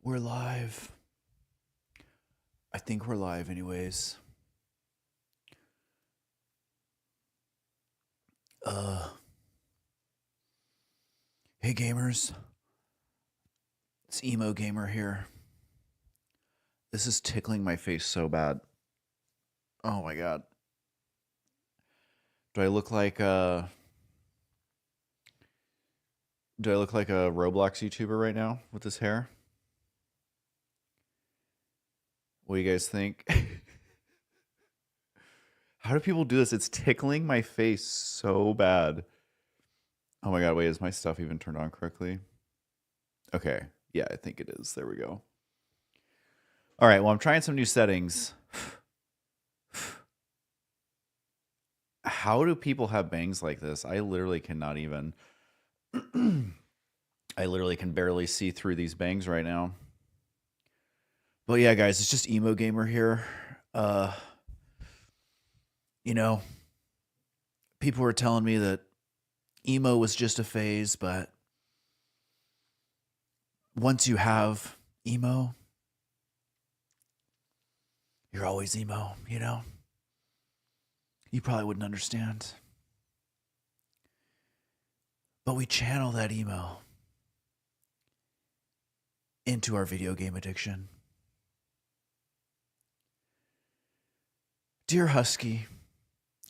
We're live. I think we're live anyways. Hey gamers. It's Emo Gamer here. This is tickling my face so bad. Oh my god. Do I look like a Roblox YouTuber right now with this hair? What do you guys think? How do people do this? It's tickling my face so bad. Oh my god, wait, is my stuff even turned on correctly? Okay. Yeah, I think it is. There we go. All right, well, I'm trying some new settings. How do people have bangs like this? I literally cannot even. I literally can barely see through these bangs right now. But yeah, guys, it's just Emo Gamer here. You know, people were telling me that emo was just a phase, but once you have emo, you're always emo, you know? You probably wouldn't understand. But we channel that emo into our video game addiction. Dear Husky,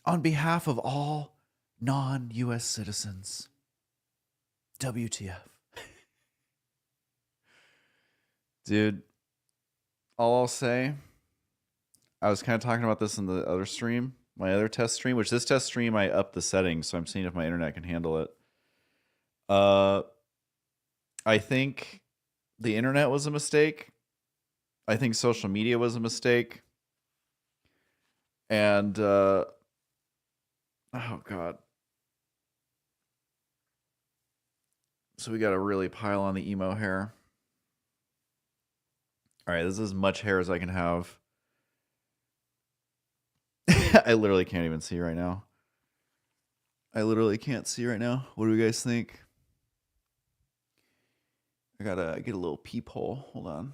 on behalf of all non-US citizens, WTF. Dude, all I'll say, I was kind of talking about this in the other stream, my other test stream, which this test stream I upped the settings, so I'm seeing if my internet can handle it. I think the internet was a mistake. I think social media was a mistake. And oh god. So we got to really pile on the emo hair. All right, this is as much hair as I can have. I literally can't even see right now. I literally can't see right now. What do you guys think? I gotta get a little peephole. Hold on.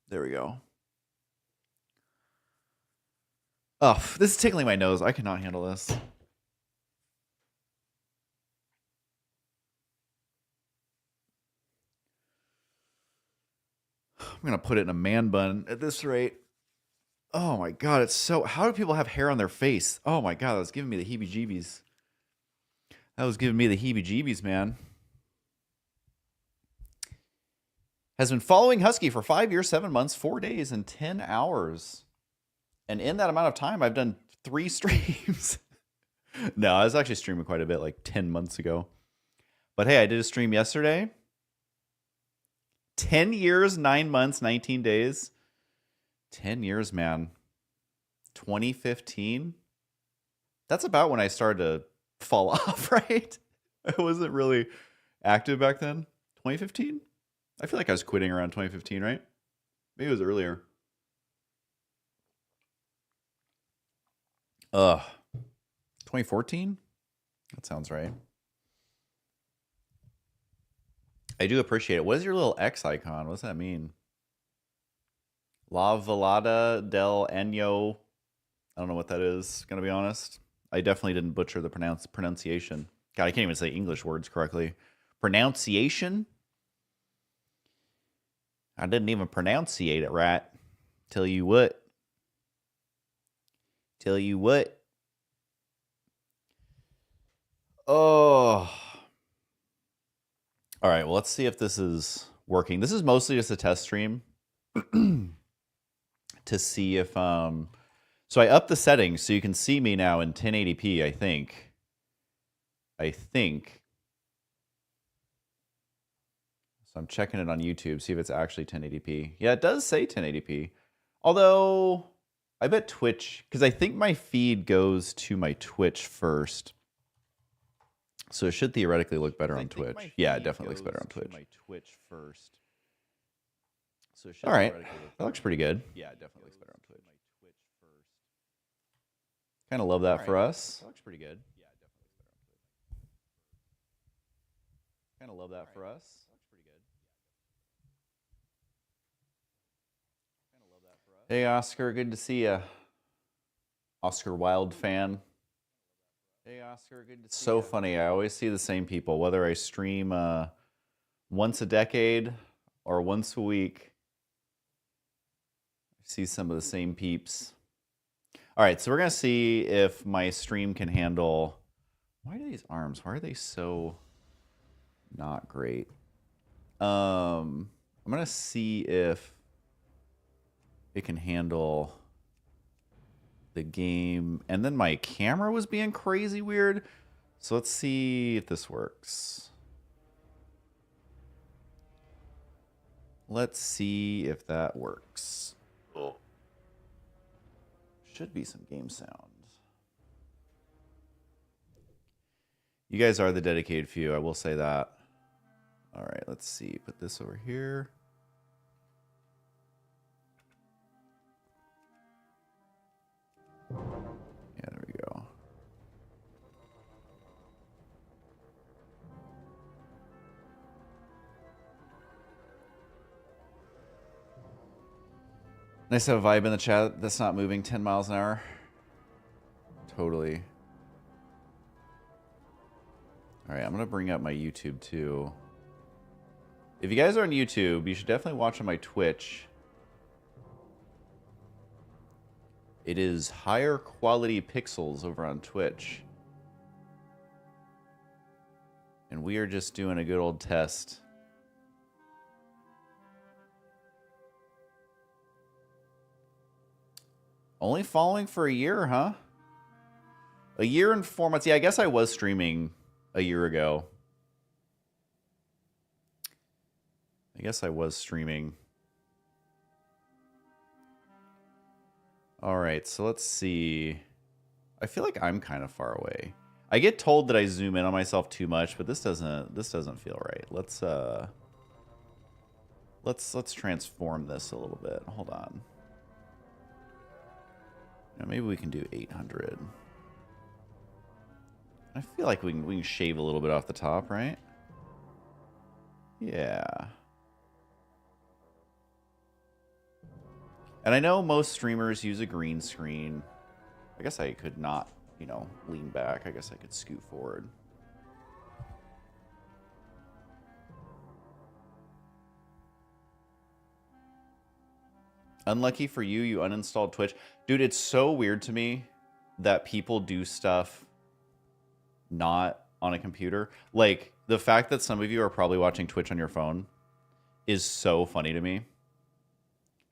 There we go. Oh, this is tickling my nose. I cannot handle this. I'm gonna put it in a man bun at this rate. Oh my god, it's so... How do people have hair on their face? Oh my god, that was giving me the heebie-jeebies. That was giving me the heebie-jeebies, man. Has been following Husky for 5 years, 7 months, 4 days, and 10 hours. And in that amount of time, I've done 3 streams. No, I was actually streaming quite a bit, like 10 months ago. But hey, I did a stream yesterday. 10 years, 9 months, 19 days. 10 years, man. 2015. That's about when I started to fall off, right? I wasn't really active back then. 2015? I feel like I was quitting around 2015, right? Maybe it was earlier. 2014? That sounds right. I do appreciate it. What is your little X icon? What does that mean? La Velada del Año. I don't know what that is, gonna be honest. I definitely didn't butcher the pronunciation. God, I can't even say English words correctly. Pronunciation? I didn't even pronunciate it right. Tell you what. Tell you what. Oh. All right, well, let's see if this is working. This is mostly just a test stream to see if... So I upped the settings so you can see me now in 1080p, I think. So I'm checking it on YouTube, see if it's actually 1080p. Yeah, it does say 1080p. Although, I bet Twitch... Because I think my feed goes to my Twitch first. So it should theoretically look better on Twitch. Yeah, it definitely looks better on Twitch. All right, that looks pretty good. Yeah, it definitely looks better on Twitch. Kind of love that for us. That looks pretty good. Yeah, it definitely looks better on Twitch. Kind of love that for us. Looks pretty good. Hey, Oscar. Good to see you. Oscar Wilde fan. Hey Oscar, good to see So you. funny. I always see the same people, whether I stream once a decade or once a week. I see some of the same peeps. All right, so we're going to see if my stream can handle... Why do these arms? Why are they so not great? I'm going to see if it can handle the game. And then my camera was being crazy weird. So let's see if this works. Let's see if that works. Oh. Should be some game sound. You guys are the dedicated few, I will say that. All right, let's see. Put this over here. Yeah, there we go. Nice to have a vibe in the chat that's not moving 10 miles an hour. Totally. All right, I'm going to bring up my YouTube too. If you guys are on YouTube, you should definitely watch on my Twitch. It is higher quality pixels over on Twitch. And we are just doing a good old test. Only following for a year, huh? A year and 4 months. Yeah, I guess I was streaming a year ago. I guess I was streaming. All right, so let's see. I feel like I'm kind of far away. I get told that I zoom in on myself too much, but this doesn't feel right. Let's transform this a little bit. Hold on. Now maybe we can do 800. I feel like we can shave a little bit off the top, right? Yeah. And I know most streamers use a green screen. I guess I could not, you know, lean back. I guess I could scoot forward. Unlucky for you, you uninstalled Twitch. Dude, it's so weird to me that people do stuff not on a computer. Like, the fact that some of you are probably watching Twitch on your phone is so funny to me.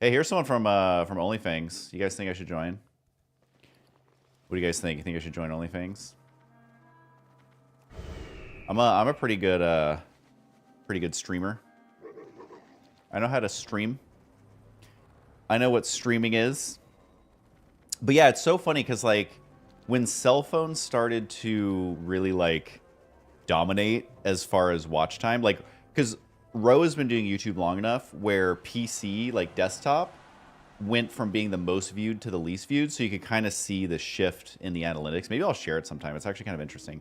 Hey, here's someone from OnlyFans. You guys think I should join? What do you guys think? You think I should join OnlyFans? I'm a pretty good streamer. I know how to stream. I know what streaming is. But yeah, it's so funny because like when cell phones started to really like dominate as far as watch time, like because Ro has been doing YouTube long enough where PC, like desktop, went from being the most viewed to the least viewed, so you could kind of see the shift in the analytics. Maybe I'll share it sometime. It's actually kind of interesting.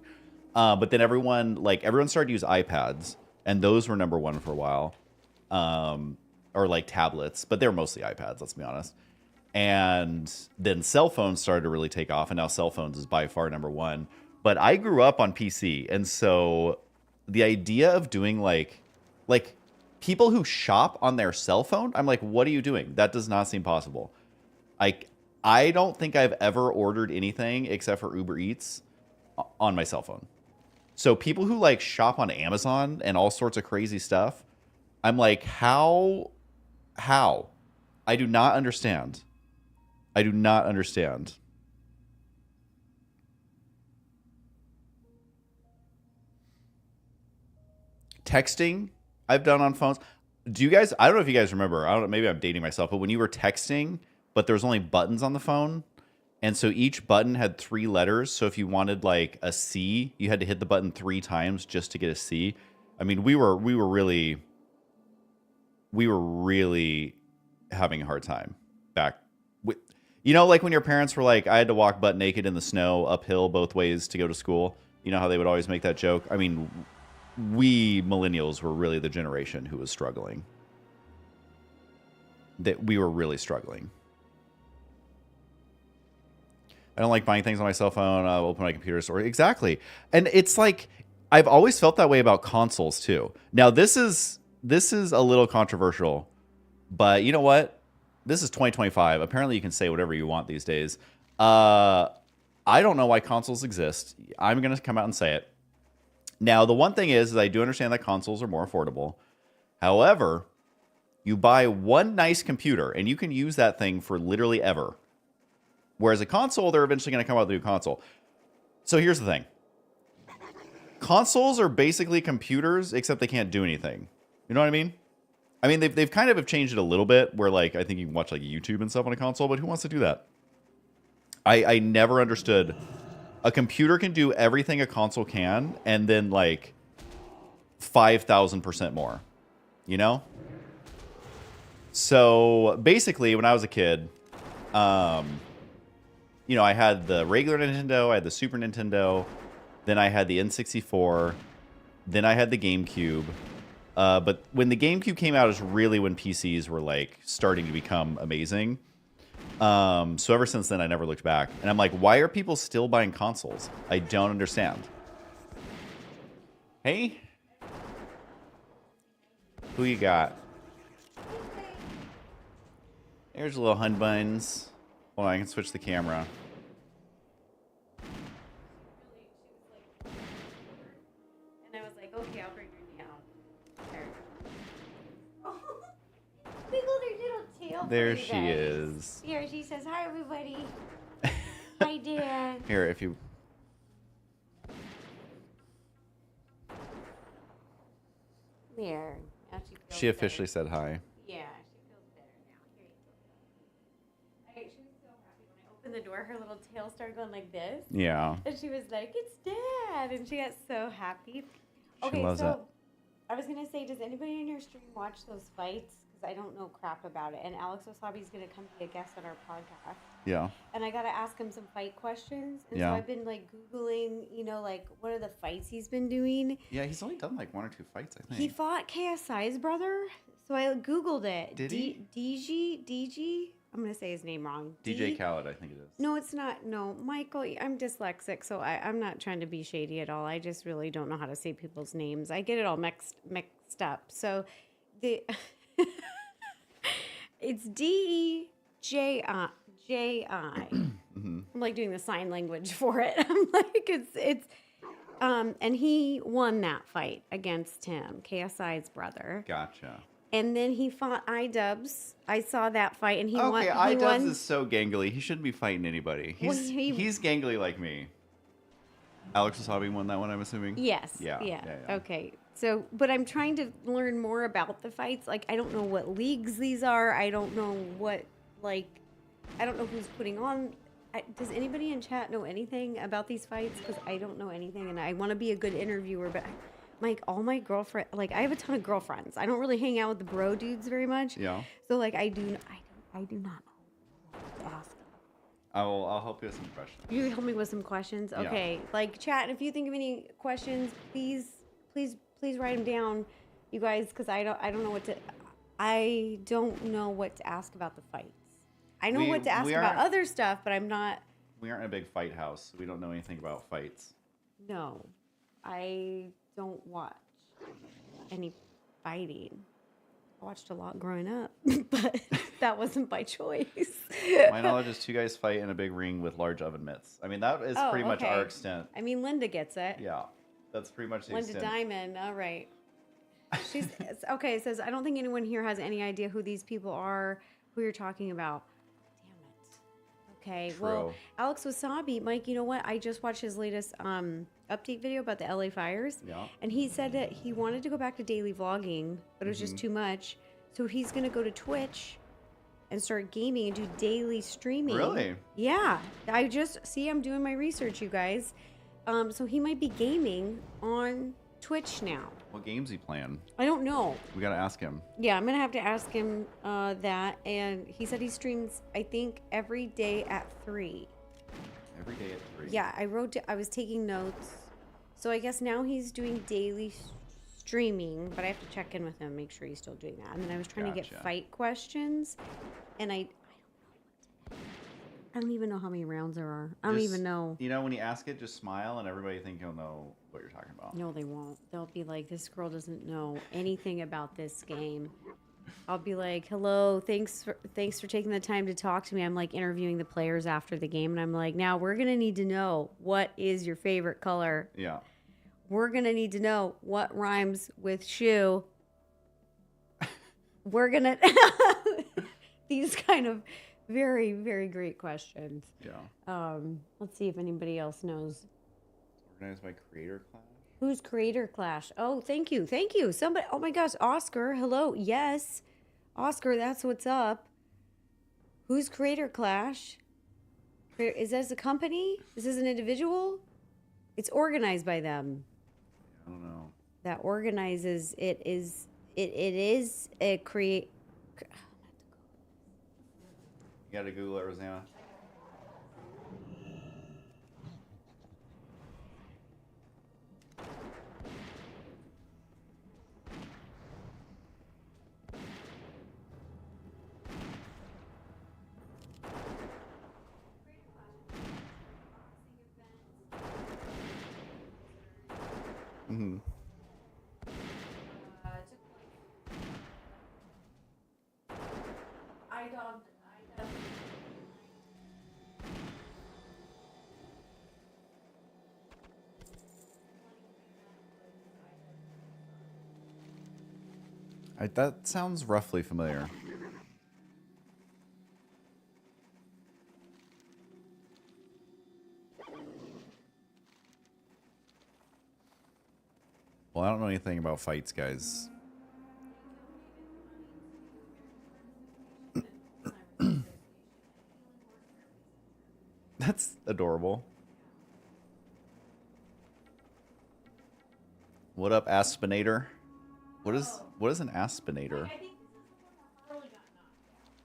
But then everyone started to use iPads, and those were number one for a while, or like tablets, but they were mostly iPads. Let's be honest. And then cell phones started to really take off, and now cell phones is by far number one. But I grew up on PC, and so the idea of doing like people who shop on their cell phone, I'm like, what are you doing? That does not seem possible. I don't think I've ever ordered anything except for Uber Eats on my cell phone. So people who like shop on Amazon and all sorts of crazy stuff, I'm like, how? I do not understand. I do not understand. Texting, I've done on phones. Do you guys, I don't know if you guys remember, I don't know, maybe I'm dating myself, but when you were texting, but there was only buttons on the phone, and so each button had 3 letters, so if you wanted like a C, you had to hit the button 3 times just to get a C. I mean, we were really having a hard time back with, you know, like when your parents were like, I had to walk butt naked in the snow uphill both ways to go to school. You know how they would always make that joke? I mean, we millennials were really the generation who was struggling. That we were really struggling. I don't like buying things on my cell phone. I'll open my computer store. Exactly. And it's like, I've always felt that way about consoles too. Now, this is a little controversial, but you know what? This is 2025. Apparently, you can say whatever you want these days. I don't know why consoles exist. I'm going to come out and say it. Now, the one thing is I do understand that consoles are more affordable. However, you buy one nice computer, and you can use that thing for literally ever. Whereas a console, they're eventually going to come out with a new console. So here's the thing. Consoles are basically computers, except they can't do anything. You know what I mean? I mean, they've kind of changed it a little bit, where like I think you can watch like YouTube and stuff on a console, but who wants to do that? I never understood. A computer can do everything a console can, and then like 5,000% more. You know? So basically, when I was a kid, you know, I had the regular Nintendo, I had the Super Nintendo, then I had the N64, then I had the GameCube. But when the GameCube came out is really when PCs were like starting to become amazing. So ever since then, I never looked back. And I'm like, why are people still buying consoles? I don't understand. Hey? Who you got? There's a little hun buns. Hold on, I can switch the camera. And I was like, okay, I'll bring her down. There. Oh, wiggle their little tail. There she is. Here, she says, hi, everybody. Hi, Dad. Here, if you... There. Now she feels She officially better. said hi. Yeah, she feels better now. Here you go. She was so happy when I opened the door. Her little tail started going like this. Yeah. And she was like, it's Dad. And she got so happy. She Okay, loves so it. I was going to say, does anybody in your stream watch those fights? Because I don't know crap about it. And Alex Wasabi is going to come be a guest on our podcast. Yeah. And I got to ask him some fight questions. And Yeah. so I've been like Googling, you know, like what are the fights he's been doing? Yeah, he's only done like 1 or 2 fights, I think. He fought KSI's brother. So I Googled it. Did he? DG? I'm going to say his name wrong. DJ Khaled, I think it is. No, it's not. No, Michael, I'm dyslexic, so I'm not trying to be shady at all. I just really don't know how to say people's names. I get it all mixed up. So the it's DEJI. I'm like doing the sign language for it. I'm like it's and he won that fight against him, KSI's brother. Gotcha. And then he fought iDubbbz. I saw that fight, and he won. Okay, he iDubbbz won. is so gangly. He shouldn't be fighting anybody. Well, He's gangly like me. Alex Wasabi won that one, I'm assuming? Yes. Yeah. Okay. So, but I'm trying to learn more about the fights. Like, I don't know what leagues these are. I don't know what, like, I don't know who's putting on. Does anybody in chat know anything about these fights? Because I don't know anything, and I want to be a good interviewer, but like all my girlfriend, like I have a ton of girlfriends. I don't really hang out with the bro dudes very much. Yeah. So like I do not know what to ask. I'll help you with some questions. You help me with some questions, Yeah. okay? Like chat, if you think of any questions, please write them down, you guys, because I don't know what to ask about the fights. I know what to ask about other stuff, but I'm not. We aren't a big fight house. So we don't know anything about fights. No, I don't watch any fighting. I watched a lot growing up, but that wasn't by choice. My knowledge is 2 guys fight in a big ring with large oven mitts. I mean, that is pretty much our extent. I mean, Linda gets it. Yeah, that's pretty much the Linda extent. Diamond. All right. She's okay. It says, I don't think anyone here has any idea who these people are, who you're talking about. Damn it. Okay. True. Well, Alex Wasabi, Mike, you know what? I just watched his latest update video about the LA fires. Yeah. And he said that he wanted to go back to daily vlogging, but it was just too much. So he's going to go to Twitch and start gaming and do daily streaming. Really? Yeah. I'm doing my research, you guys. So he might be gaming on Twitch now. What game's he playing? I don't know. We gotta ask him. Yeah, I'm going to have to ask him that. And he said he streams, I think, every day at 3. Every day at 3. Yeah, I was taking notes. So I guess now he's doing daily streaming, but I have to check in with him, make sure he's still doing that. And then I was trying to get Gotcha. fight questions, and I don't know what to ask. I don't even know how many rounds there are. I don't Just, even know. You know, when you ask it, just smile, and everybody think you'll know what you're talking about. No, they won't. They'll be like, this girl doesn't know anything about this game. I'll be like, hello, thanks for taking the time to talk to me. I'm like interviewing the players after the game, and I'm like, now we're gonna need to know what is your favorite color. Yeah. We're gonna need to know what rhymes with shoe. We're gonna these kind of very, very great questions. Yeah. Let's see if anybody else knows. Organized by Creator Clash. Who's Creator Clash? Oh, thank you. Somebody. Oh my gosh, Oscar. Hello. Yes, Oscar. That's what's up. Who's Creator Clash? Is this a company? Is this an individual? It's organized by them. I don't know. That organizes it is a create. You gotta Google it, Rosanna. Mm-hmm. That sounds roughly familiar. Well, I don't know anything about fights, guys. That's adorable. What up, Aspinator? What is an Aspinator?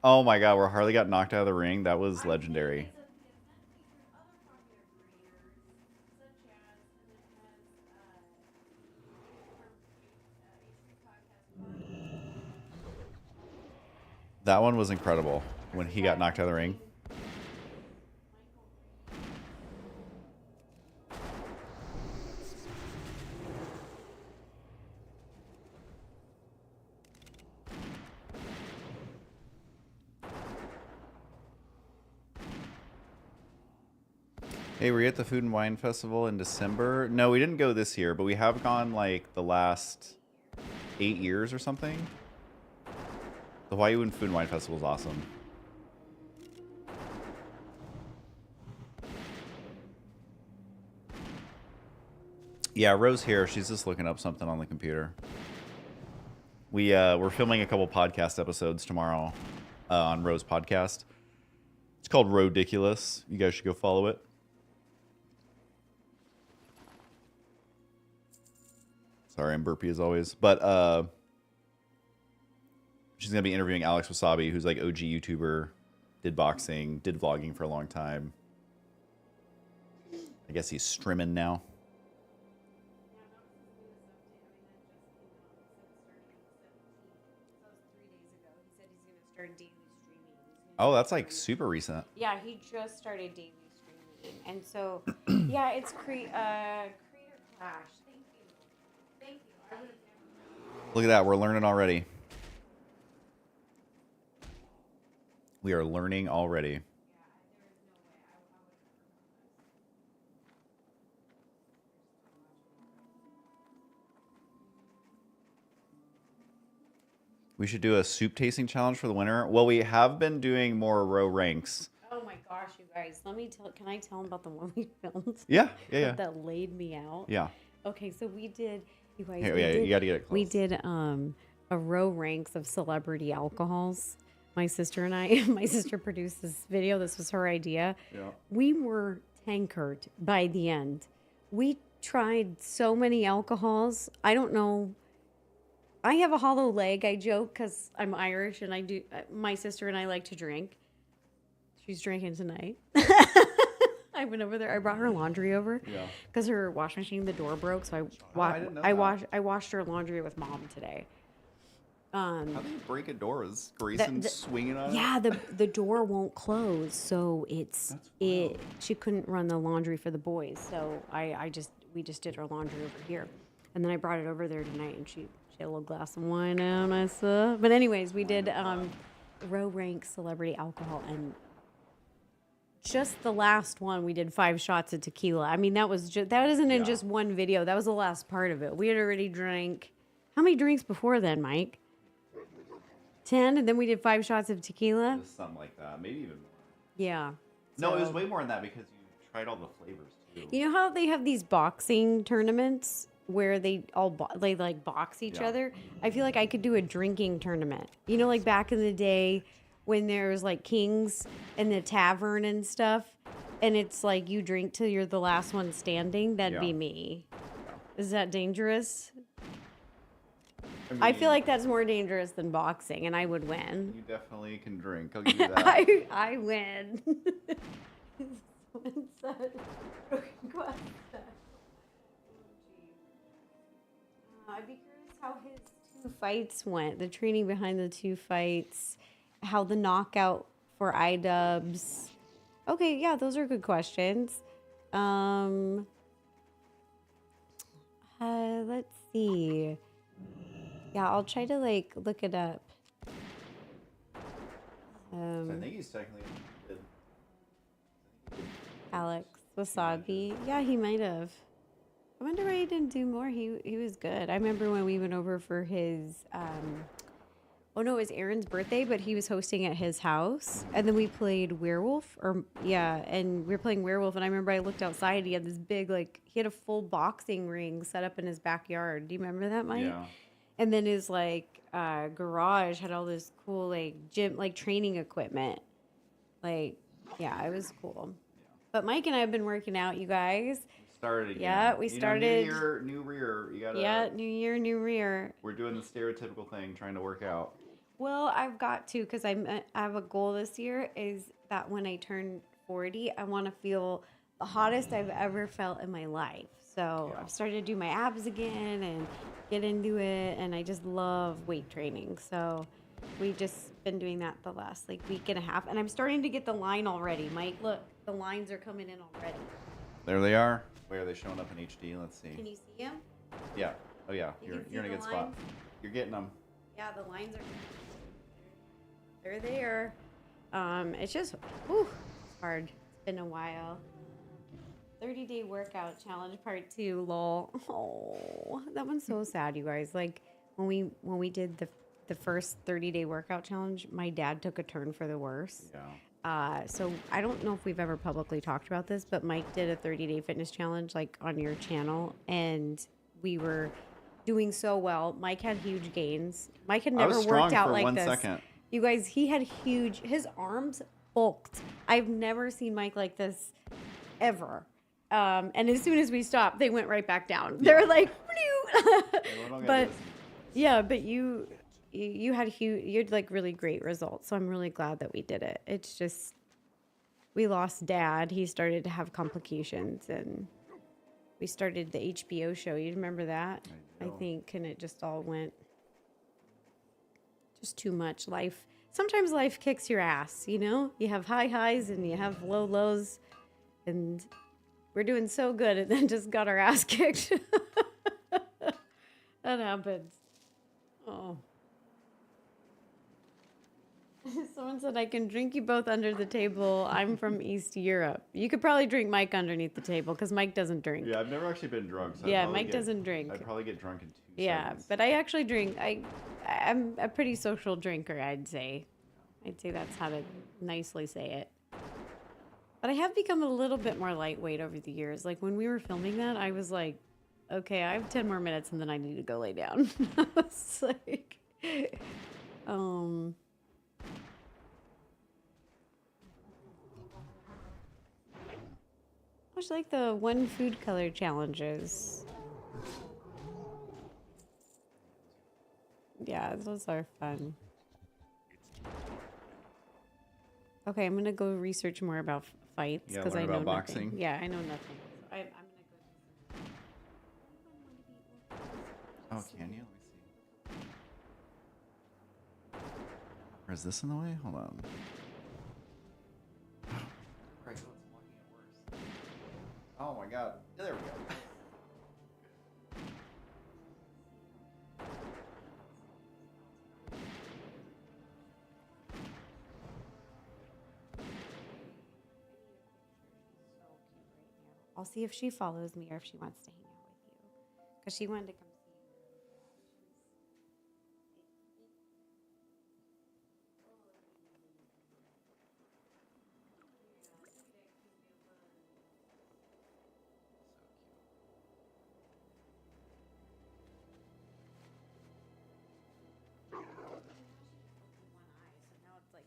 Oh my god, where Harley got knocked out of the ring? That was legendary. That one was incredible when he got knocked out of the ring. Hey, were you at the Food and Wine Festival in December? No, we didn't go this year, but we have gone like the last 8 years or something. The Hawaii Food and Wine Festival is awesome. Yeah, Rose here. She's just looking up something on the computer. We're filming a couple podcast episodes tomorrow on Rose Podcast. It's called Rodiculous. You guys should go follow it. Sorry, I'm burpy as always. But she's going to be interviewing Alex Wasabi, who's like OG YouTuber, did boxing, did vlogging for a long time. I guess he's streaming now. Oh, that's like super recent. Yeah, he just started daily streaming. And so, yeah, it's Creator Clash. Thank you. Look at that. We're learning already. We are learning already. We should do a soup tasting challenge for the winter. Well, we have been doing more row ranks. Oh my gosh, you guys. Can I tell them about the one we filmed? Yeah. That laid me out. Yeah. Okay, so we did, you guys. Here, you got to get it close. We did a row ranks of celebrity alcohols. My sister and I, my sister produced this video. This was her idea. Yeah. We were tankered by the end. We tried so many alcohols. I don't know. I have a hollow leg. I joke because I'm Irish and I do. My sister and I like to drink. She's drinking tonight. I went over there. I brought her laundry over because her washing machine, the door broke. So I washed her laundry with Mom today. How do you break a door? Is Grayson swinging on it? Yeah, the door won't close, so she couldn't run the laundry for the boys, so we just did our laundry over here, and then I brought it over there tonight, and she had a little glass of wine out, I saw. But anyways, we did row rank celebrity alcohol, and just the last one we did 5 shots of tequila. I mean, that isn't in just one video. That was the last part of it. We had already drank. How many drinks before then, Mike? 10, and then we did 5 shots of tequila. Something like that, maybe even more. Yeah. No, it was way more than that because you tried all the flavors too. You know how they have these boxing tournaments where they like box each other? I feel like I could do a drinking tournament. You know, like back in the day when there was like kings in the tavern and stuff, and it's like you drink till you're the last one standing. That'd be me. Is that dangerous? I feel like that's more dangerous than boxing, and I would win. You definitely can drink. I'll give you that. I win. I'd be curious how his 2 fights went. The training behind the 2 fights, how the knockout for iDubbbz. Okay, yeah, those are good questions. Let's see. Yeah, I'll try to like look it up. I think he's technically good. Alex Wasabi. Yeah, he might have. I wonder why he didn't do more. He was good. I remember when we went over for his oh no, it was Aaron's birthday, but he was hosting at his house, and then we played Werewolf, and we were playing Werewolf, and I remember I looked outside. He had this big he had a full boxing ring set up in his backyard. Do you remember that, Mike? Yeah. And then his garage had all this cool gym training equipment. It was cool. But Mike and I have been working out, you guys. Started again. Yeah, we started. New year, new rear. You gotta. Yeah, new year, new rear. We're doing the stereotypical thing, trying to work out. Well, I've got to, because I have a goal this year is that when I turn 40, I want to feel the hottest I've ever felt in my life. So I've started to do my abs again and get into it, and I just love weight training. So we've just been doing that the last week and a half, and I'm starting to get the line already. Mike, look, the lines are coming in already. There they are. Where are they showing up in HD? Let's see. Can you see them? Yeah. Oh yeah. You're in a good spot. Lines? You're getting them. Yeah, the lines are. They're there. It's just, it's hard. It's been a while. 30-day workout challenge part 2. Lol. Oh, that one's so sad, you guys. When we did the first 30-day workout challenge, my dad took a turn for the worse. Yeah. So I don't know if we've ever publicly talked about this, but Mike did a 30-day fitness challenge on your channel, and we were doing so well. Mike had huge gains. Mike had never worked out like this. 1 second. You guys, he had his arms bulked. I've never seen Mike like this ever. And as soon as we stopped, they went right back down. They're like, but yeah, but you had really great results. So I'm really glad that we did it. It's just, we lost Dad. He started to have complications, and we started the HBO show. You remember that? I think, and it just all went just too much. Sometimes life kicks your ass, you have high highs and you have low lows, and we're doing so good and then just got our ass kicked. That happens. Oh. Someone said I can drink you both under the table. I'm from East Europe. You could probably drink Mike underneath the table because Mike doesn't drink. Yeah, I've never actually been drunk. So Mike doesn't drink. I'd probably get drunk in 2 seconds. But I actually drink. I'm a pretty social drinker, I'd say. I'd say that's how to nicely say it. But I have become a little bit more lightweight over the years. When we were filming that, I was like, okay, I have 10 more minutes and then I need to go lay down. It's much like the one food color challenges. Yeah, those are fun. Okay, I'm gonna go research more about fights because I know about nothing. boxing? Yeah, I know nothing. So I'm gonna go. Oh, can you? Let me see. Or is this in the way? Hold on. Christ, it's making it worse. Oh my god. Yeah, there we go. I'll see if she follows me or if she wants to hang out with you. Because she wanted to come see you.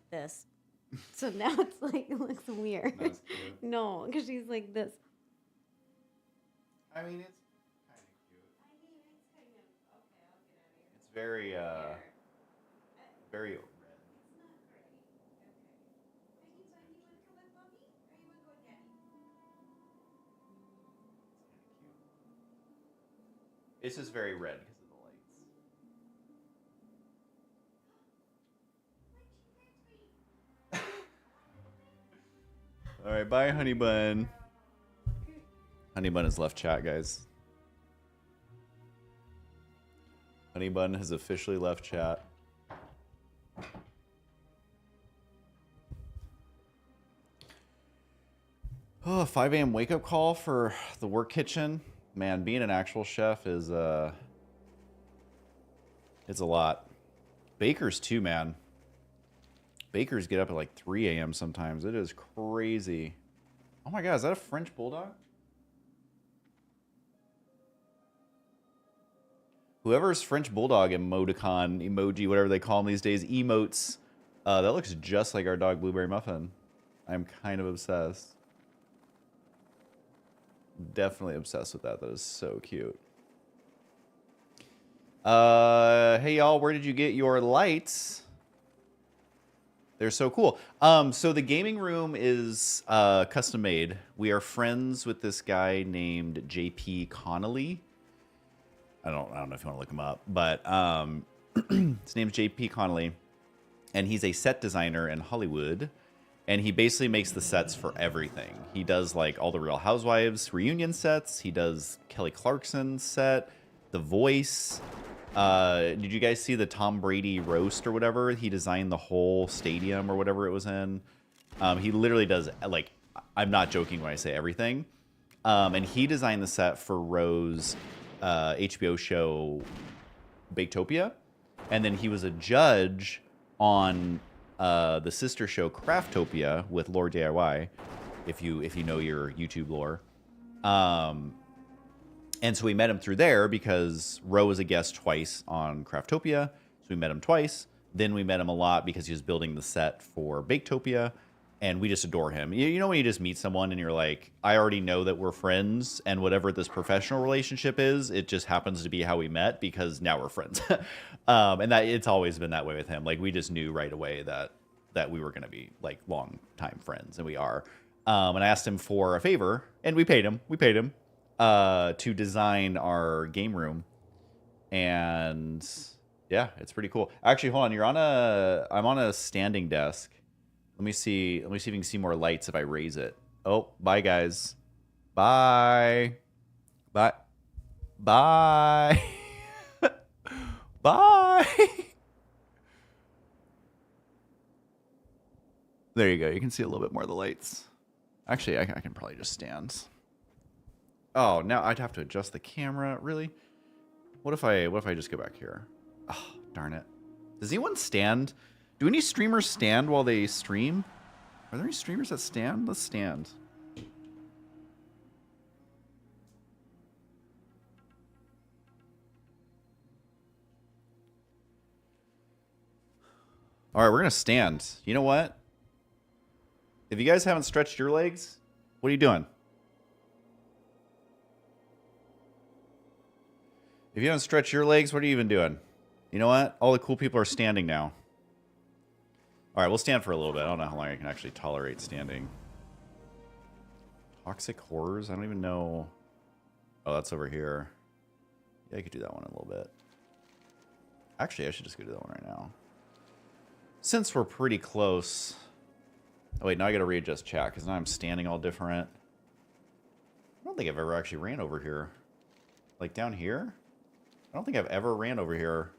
This. So now it's like, it looks weird. That's cute. No, because she's like this. I mean, it's kind of cute. It's very, very red. It's just very red because of the lights. All right, bye, Honey Bun. Honey Bun has left chat, guys. Honey Bun has officially left chat. Oh, 5 a.m. wake up call for the work kitchen. Man, being an actual chef is it's a lot. Bakers too, man. Bakers get up at like 3 a.m. sometimes. It is crazy. Oh my god, is that a French bulldog? Whoever's French bulldog emoticon, emoji, whatever they call them these days, emotes, that looks just like our dog Blueberry Muffin. I'm kind of obsessed. Definitely obsessed with that. That is so cute. Hey y'all, where did you get your lights? They're so cool. So the gaming room is custom made. We are friends with this guy named JP Connolly. I don't know if you want to look him up, but his name's JP Connolly, and he's a set designer in Hollywood, and he basically makes the sets for everything. He does like all the Real Housewives reunion sets. He does Kelly Clarkson's set, The Voice. Did you guys see the Tom Brady roast or whatever? He designed the whole stadium or whatever it was in. He literally does, like, I'm not joking when I say everything. And he designed the set for Rose's HBO show Bakedtopia, and then he was a judge on the sister show Craftopia with Lord DIY, if you know your YouTube lore. And so we met him through there because Ro was a guest twice on Craftopia, so we met him twice. Then we met him a lot because he was building the set for Bakedtopia, and we just adore him. You know when you just meet someone and you're like, I already know that we're friends, and whatever this professional relationship is, it just happens to be how we met because now we're friends. And that it's always been that way with him. Like, we just knew right away that we were going to be like long time friends, and we are. And I asked him for a favor, and we paid him. To design our game room, and yeah, it's pretty cool. Actually, hold on. I'm on a standing desk. Let me see if you can see more lights if I raise it. Oh, bye guys. Bye. Bye. Bye. Bye. There you go. You can see a little bit more of the lights. Actually, I can probably just stand. Oh, now I'd have to adjust the camera. Really? What if I just go back here? Oh, darn it. Does anyone stand? Do any streamers stand while they stream? Are there any streamers that stand? Let's stand. All right, we're going to stand. You know what? If you guys haven't stretched your legs, what are you doing? If you haven't stretched your legs, what are you even doing? You know what? All the cool people are standing now. All right, we'll stand for a little bit. I don't know how long I can actually tolerate standing. Toxic horrors? I don't even know. Oh, that's over here. Yeah, I could do that one in a little bit. Actually, I should just go do that one right now. Since we're pretty close. Oh, wait, now I got to readjust chat because now I'm standing all different. I don't think I've ever actually ran over here. Like down here? I don't think I've ever ran over here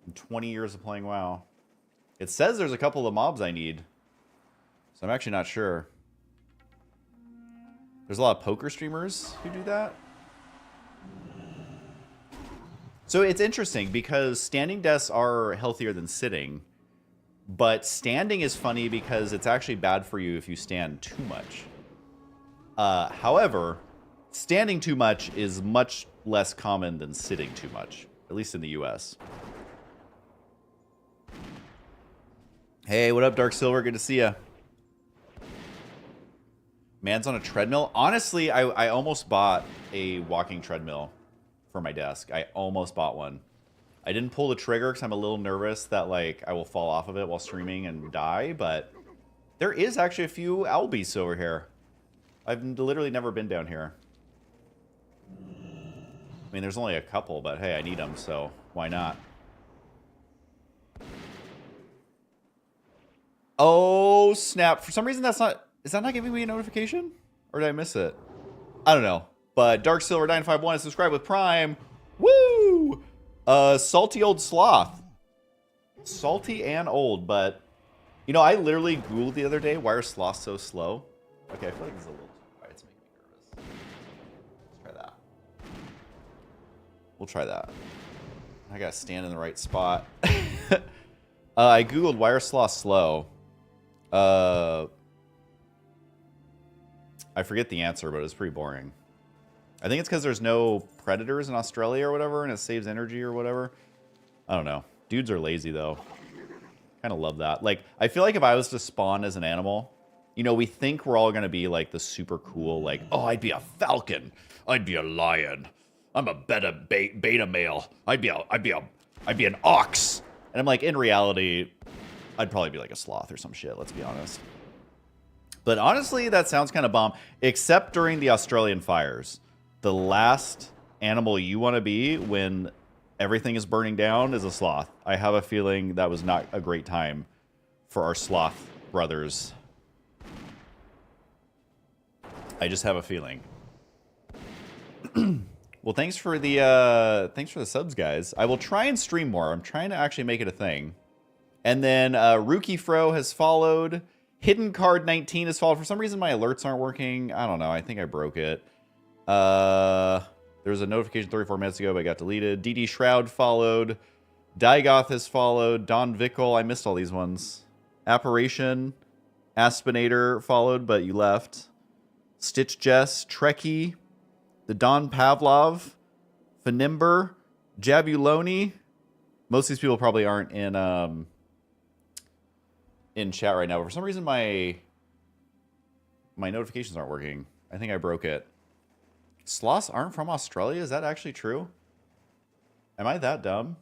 in 20 years of playing WoW. It says there's a couple of mobs I need. So I'm actually not sure. There's a lot of poker streamers who do that. So it's interesting because standing desks are healthier than sitting. But standing is funny because it's actually bad for you if you stand too much. However, standing too much is much less common than sitting too much, at least in the US. Hey, what up, Dark Silver? Good to see ya. Man's on a treadmill. Honestly, I almost bought a walking treadmill for my desk. I almost bought one. I didn't pull the trigger because I'm a little nervous that like I will fall off of it while streaming and die, but there is actually a few owl beasts over here. I've literally never been down here. I mean, there's only a couple, but hey, I need them, so why not? Oh, snap. For some reason, that's not... Is that not giving me a notification? Or did I miss it? I don't know. But Dark Silver 951 is subscribed with Prime. Woo! Salty old sloth. Salty and old, but... You know, I literally Googled the other day, why are sloths so slow? Okay, I feel like this is a little too quiet. It's making me nervous. Let's try that. We'll try that. I gotta stand in the right spot. I Googled, why are sloths slow? I forget the answer, but it's pretty boring. I think it's because there's no predators in Australia or whatever, and it saves energy or whatever. I don't know. Dudes are lazy, though. Kind of love that. Like, I feel like if I was to spawn as an animal, you know, we think we're all going to be, like, the super cool, like, oh, I'd be a falcon. I'd be a lion. I'm a beta male. I'd be an ox. And I'm like, in reality, I'd probably be like a sloth or some shit, let's be honest. But honestly, that sounds kind of bomb, except during the Australian fires. The last animal you want to be when everything is burning down is a sloth. I have a feeling that was not a great time for our sloth brothers. I just have a feeling. Well, thanks for the subs, guys. I will try and stream more. I'm trying to actually make it a thing. And then Rookie Fro has followed. Hidden Card 19 has followed. For some reason, my alerts aren't working. I don't know. I think I broke it. There was a notification 34 minutes ago, but it got deleted. DD Shroud followed. Digoth has followed. Don Vickle. I missed all these ones. Apparition. Aspinator followed, but you left. Stitch Jess. Trekkie. The Don Pavlov. Fanimber. Jabuloni. Most of these people probably aren't in chat right now, but for some reason my notifications aren't working. I think I broke it. Sloths aren't from Australia? Is that actually true? Am I that dumb?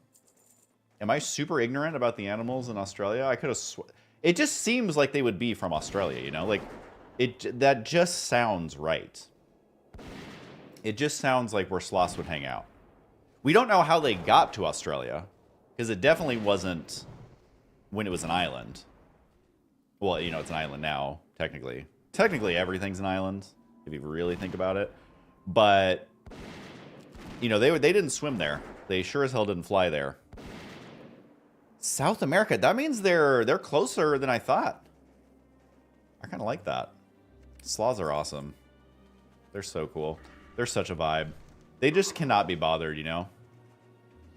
Am I super ignorant about the animals in Australia? I could have it just seems like they would be from Australia, you know? Like, that just sounds right. It just sounds like where sloths would hang out. We don't know how they got to Australia, because it definitely wasn't when it was an island. Well, you know, it's an island now, technically. Technically, everything's an island, if you really think about it. But, you know, they didn't swim there. They sure as hell didn't fly there. South America, that means they're closer than I thought. I kind of like that. Sloths are awesome. They're so cool. They're such a vibe. They just cannot be bothered, you know?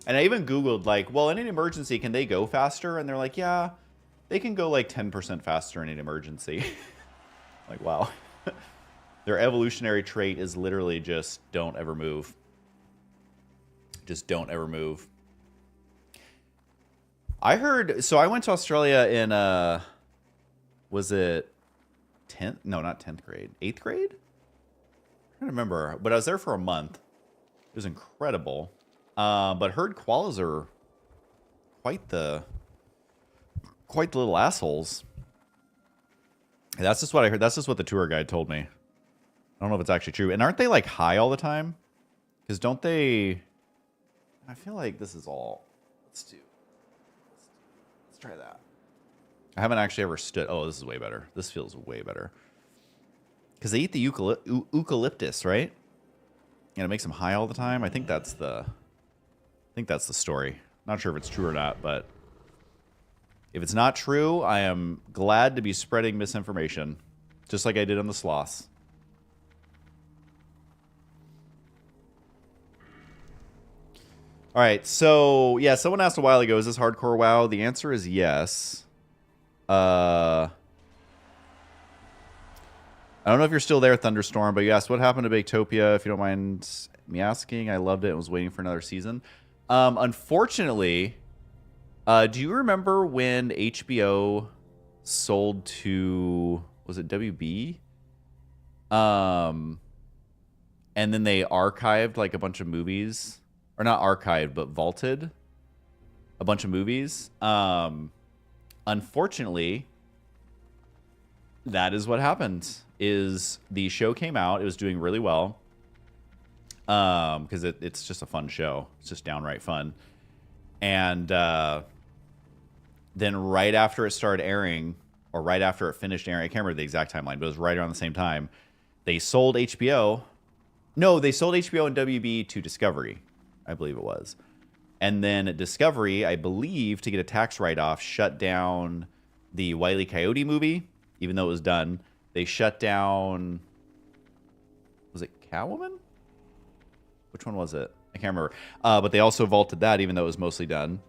And I even Googled, like, well, in an emergency, can they go faster? And they're like, yeah, they can go like 10% faster in an emergency. Like, wow. Their evolutionary trait is literally just don't ever move. Just don't ever move. I heard, so I went to Australia in, was it 10th? No, not 10th grade. 8th grade? I don't remember, but I was there for a month. It was incredible. But heard koalas are quite the little assholes. That's just what I heard. That's just what the tour guide told me. I don't know if it's actually true. And aren't they like high all the time? Because don't they? I feel like this is all. Let's try that. I haven't actually ever stood. Oh, this is way better. This feels way better. Because they eat the eucalyptus, right? And it makes them high all the time. I think that's the story. Not sure if it's true or not, but if it's not true, I am glad to be spreading misinformation, just like I did on the sloths. All right, so yeah, someone asked a while ago, is this hardcore WoW? The answer is yes. I don't know if you're still there, Thunderstorm, but you asked what happened to Baktopia. If you don't mind me asking, I loved it and was waiting for another season. Unfortunately, do you remember when HBO sold to, was it WB? And then they archived like a bunch of movies, or not archived, but vaulted a bunch of movies. Unfortunately, that is what happened. Is the show came out, it was doing really well, because it's just a fun show. It's just downright fun. And then right after it started airing, or right after it finished airing, I can't remember the exact timeline, but it was right around the same time, they sold HBO. No, they sold HBO and WB to Discovery, I believe it was. And then Discovery, I believe, to get a tax write-off, shut down the Wile E. Coyote movie, even though it was done. They shut down, was it Catwoman? Which one was it? I can't remember. But they also vaulted that, even though it was mostly done.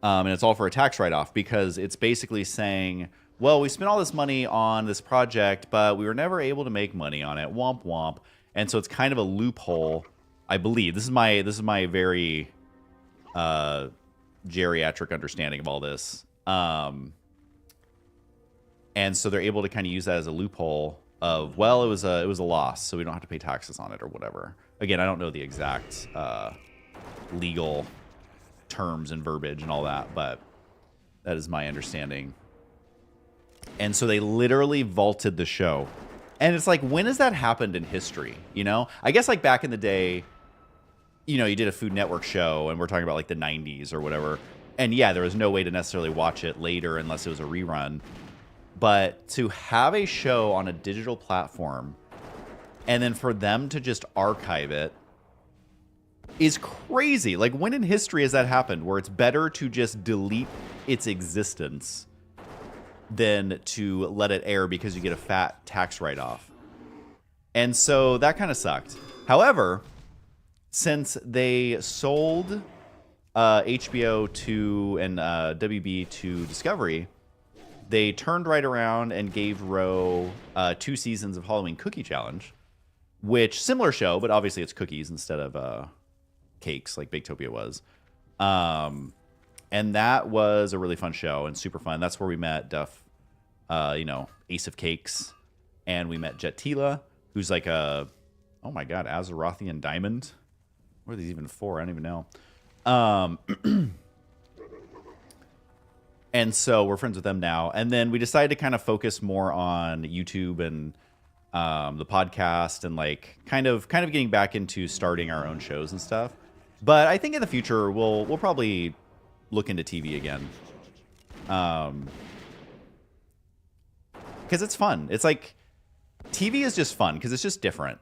And it's all for a tax write-off, because it's basically saying, well, we spent all this money on this project, but we were never able to make money on it. Womp womp. And so it's kind of a loophole, I believe. This is my very geriatric understanding of all this. And so they're able to kind of use that as a loophole of, well, it was a loss, so we don't have to pay taxes on it or whatever. Again, I don't know the exact legal terms and verbiage and all that, but that is my understanding. And so they literally vaulted the show. And it's like, when has that happened in history? You know, I guess like back in the day, you know, you did a Food Network show, and we're talking about like the 90s or whatever. And yeah, there was no way to necessarily watch it later unless it was a rerun. But to have a show on a digital platform and then for them to just archive it is crazy. Like, when in history has that happened, where it's better to just delete its existence than to let it air because you get a fat tax write-off? And so that kind of sucked. However, since they sold HBO to and WB to Discovery, they turned right around and gave Ro 2 seasons of Halloween Cookie Challenge, which, similar show, but obviously it's cookies instead of cakes like Baktopia was. And that was a really fun show and super fun. That's where we met Duff, you know, Ace of Cakes, and we met Jetila, who's like a, oh my god, Azerothian diamond. What are these even for? I don't even know. And so we're friends with them now. And then we decided to kind of focus more on YouTube and the podcast, and like kind of getting back into starting our own shows and stuff. But I think in the future we'll probably look into TV again. Because it's fun. It's like, TV is just fun because it's just different.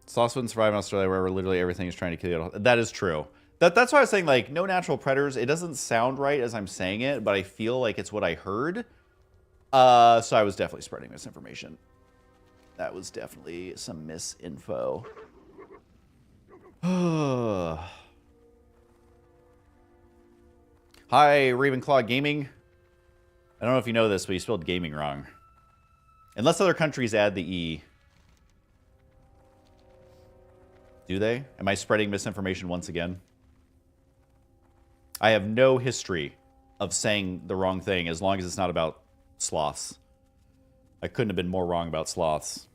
Sloths wouldn't survive in Australia, where literally everything is trying to kill you. That is true. That's why I was saying, like, no natural predators. It doesn't sound right as I'm saying it, but I feel like it's what I heard. So I was definitely spreading misinformation. That was definitely some misinfo. Hi, Ravenclaw Gaming. I don't know if you know this, but you spelled gaming wrong. Unless other countries add the E. Do they? Am I spreading misinformation once again? I have no history of saying the wrong thing as long as it's not about sloths. I couldn't have been more wrong about sloths.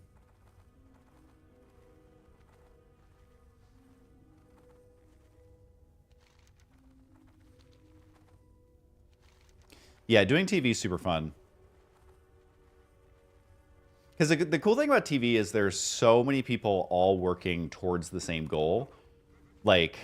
Yeah, doing TV is super fun. Because the cool thing about TV is there's so many people all working towards the same goal. Like,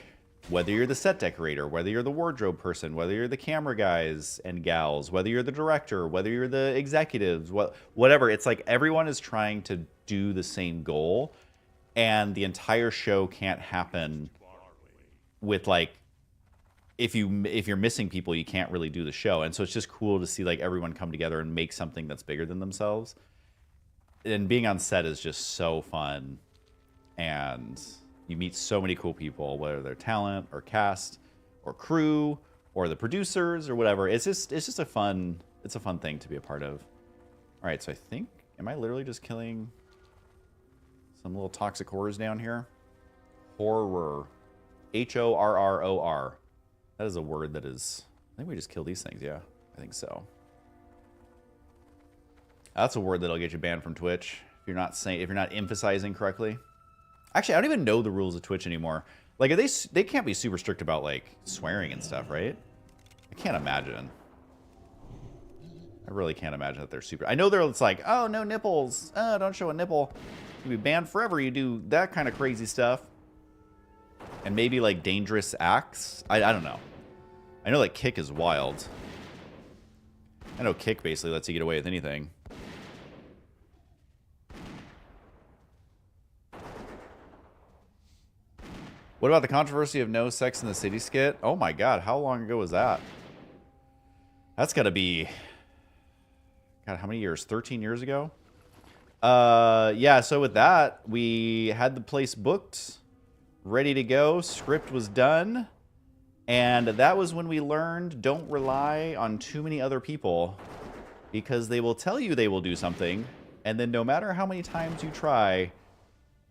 whether you're the set decorator, whether you're the wardrobe person, whether you're the camera guys and gals, whether you're the director, whether you're the executives, whatever. It's like everyone is trying to do the same goal. And the entire show can't happen with, like, if you're missing people, you can't really do the show. And so it's just cool to see, like, everyone come together and make something that's bigger than themselves. And being on set is just so fun. And you meet so many cool people, whether they're talent or cast or crew or the producers or whatever. It's just a fun thing to be a part of. All right, so I think, am I literally just killing some little toxic horrors down here? Horror. Horror. That is a word that is, I think we just kill these things. Yeah, I think so. That's a word that'll get you banned from Twitch if you're not emphasizing correctly. Actually, I don't even know the rules of Twitch anymore. Like, they can't be super strict about, like, swearing and stuff, right? I can't imagine. I really can't imagine that they're super. I know it's like, oh, no nipples. Oh, don't show a nipple. You'll be banned forever. You do that kind of crazy stuff. And maybe, like, dangerous acts. I don't know. I know, like, kick is wild. I know kick basically lets you get away with anything. What about the controversy of no sex in the city skit? Oh my god, how long ago was that? That's gotta be... God, how many years? 13 years ago? Yeah, so with that, we had the place booked, ready to go, script was done, and that was when we learned don't rely on too many other people, because they will tell you they will do something, and then no matter how many times you try,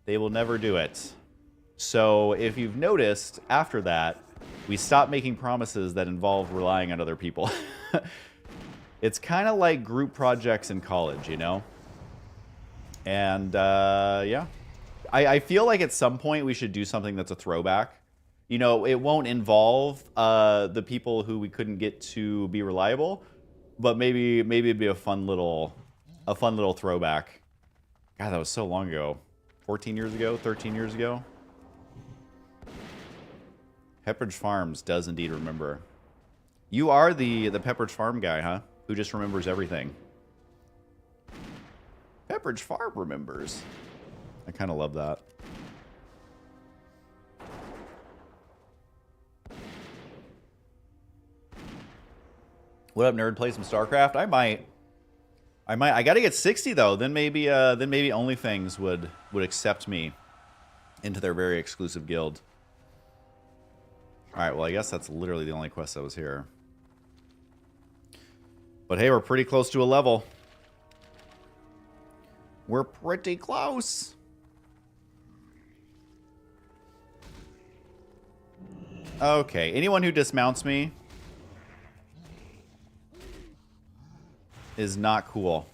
they will never do it. So if you've noticed, after that, we stopped making promises that involve relying on other people. It's kind of like group projects in college, you know? And, yeah. I feel like at some point we should do something that's a throwback. You know, it won't involve the people who we couldn't get to be reliable, but maybe it'd be a fun little throwback. God, that was so long ago. 14 years ago? 13 years ago? Pepperidge Farms does indeed remember. You are the Pepperidge Farm guy, huh? Who just remembers everything. Pepperidge Farm remembers. I kind of love that. What up, nerd? Play some StarCraft? I might. I gotta get 60 though. Then maybe OnlyFans would accept me into their very exclusive guild. All right. Well, I guess that's literally the only quest that was here. But hey, we're pretty close to a level. We're pretty close. Okay. Anyone who dismounts me is not cool.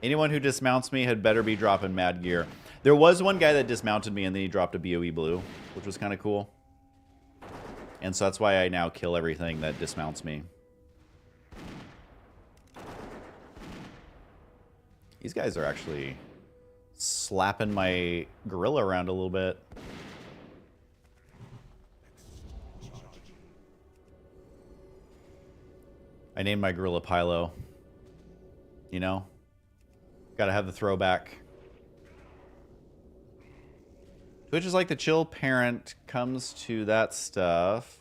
Anyone who dismounts me had better be dropping mad gear. There was one guy that dismounted me and then he dropped a BOE blue, which was kind of cool. And so that's why I now kill everything that dismounts me. These guys are actually slapping my gorilla around a little bit. I named my gorilla Pilo. You know? Gotta have the throwback. Twitch is like the chill parent comes to that stuff.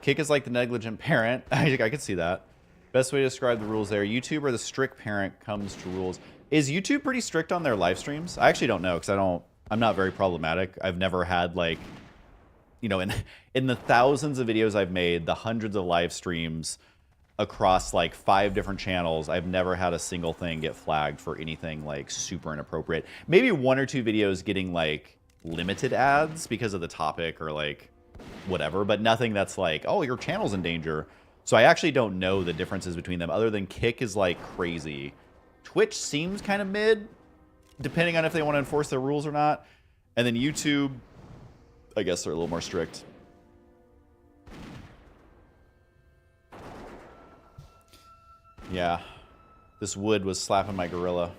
Kick is like the negligent parent. I could see that. Best way to describe the rules there. YouTube or the strict parent comes to rules. Is YouTube pretty strict on their live streams? I actually don't know because I'm not very problematic. I've never had like, you know, in the thousands of videos I've made, the hundreds of live streams across like 5 different channels, I've never had a single thing get flagged for anything like super inappropriate. Maybe 1 or 2 videos getting like limited ads because of the topic or like whatever, but nothing that's like, oh, your channel's in danger. So I actually don't know the differences between them other than Kick is like crazy. Twitch seems kind of mid, depending on if they want to enforce their rules or not. And then YouTube, I guess they're a little more strict. Yeah. This wood was slapping my gorilla.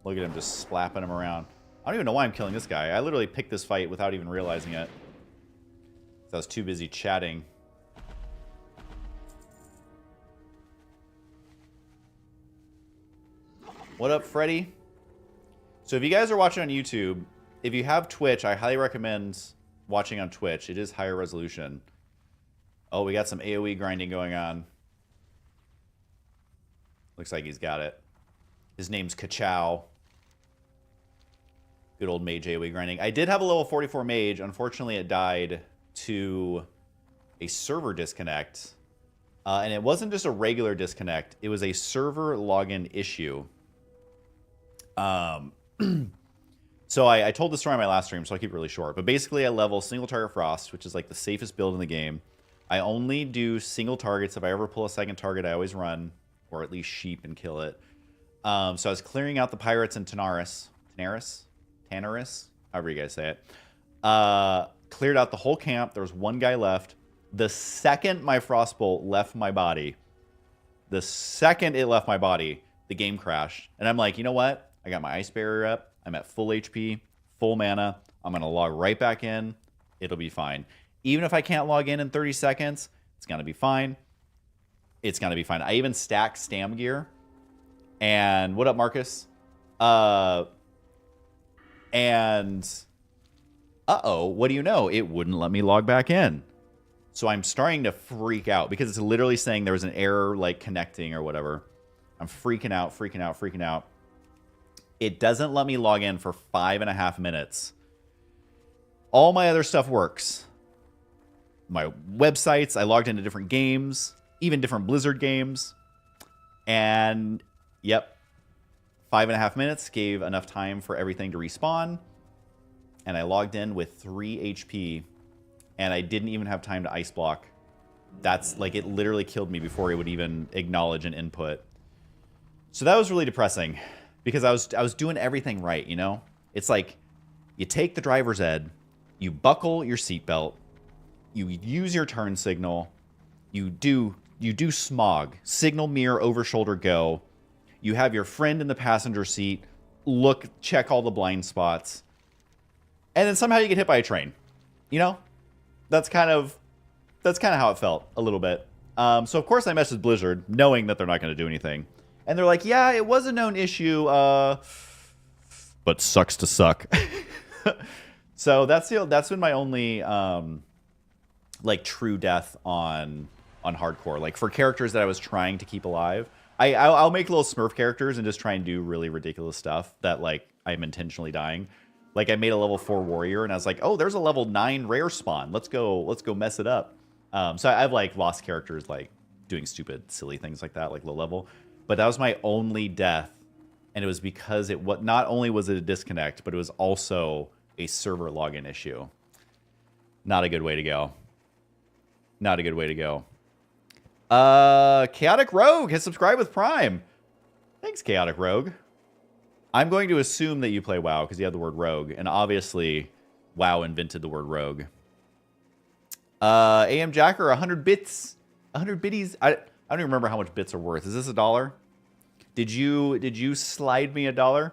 Look at him just slapping him around. I don't even know why I'm killing this guy. I literally picked this fight without even realizing it. I was too busy chatting. What up, Freddy? So if you guys are watching on YouTube, if you have Twitch, I highly recommend watching on Twitch. It is higher resolution. Oh, we got some AoE grinding going on. Looks like he's got it. His name's Kachow. Good old mage AoE grinding. I did have a level 44 mage. Unfortunately, it died to a server disconnect. And it wasn't just a regular disconnect. It was a server login issue. So I told the story on my last stream, so I'll keep it really short. But basically, I level single target frost, which is like the safest build in the game. I only do single targets. If I ever pull a second target, I always run, or at least sheep and kill it. So I was clearing out the pirates in Tanaris, however you guys say it. Cleared out the whole camp. There was one guy left. The second my frostbolt left my body, the game crashed. And I'm like, you know what? I got my ice barrier up. I'm at full HP, full mana. I'm going to log right back in. It'll be fine. Even if I can't log in 30 seconds, it's going to be fine. It's going to be fine. I even stacked stam gear. And what up, Marcus? And uh-oh, what do you know? It wouldn't let me log back in. So I'm starting to freak out because it's literally saying there was an error like connecting or whatever. I'm freaking out. It doesn't let me log in for 5.5 minutes. All my other stuff works. My websites, I logged into different games, even different Blizzard games. And, yep, 5.5 minutes gave enough time for everything to respawn. And I logged in with 3 HP. And I didn't even have time to ice block. That's, like, it literally killed me before it would even acknowledge an input. So that was really depressing. Because I was doing everything right, you know? It's like, you take the driver's ed, you buckle your seatbelt, you use your turn signal, you do smog, signal, mirror, over shoulder, go. You have your friend in the passenger seat, check all the blind spots, and then somehow you get hit by a train. You know? That's kind of how it felt a little bit. So of course I messaged Blizzard, knowing that they're not going to do anything. And they're like, yeah, it was a known issue, but sucks to suck. So that's been my only like true death on hardcore. Like for characters that I was trying to keep alive, I'll make little Smurf characters and just try and do really ridiculous stuff that like I'm intentionally dying. Like I made a level 4 warrior and I was like, oh, there's a level 9 rare spawn. Let's go mess it up. So I've like lost characters like doing stupid, silly things like that, like low level. But that was my only death, and it was because not only was it a disconnect, but it was also a server login issue. Not a good way to go. Not a good way to go. Chaotic Rogue has subscribed with Prime. Thanks, Chaotic Rogue. I'm going to assume that you play WoW because you have the word rogue, and obviously WoW invented the word rogue. AM Jacker, 100 bits. 100 bitties. I don't even remember how much bits are worth. Is this $1? Did you slide me $1?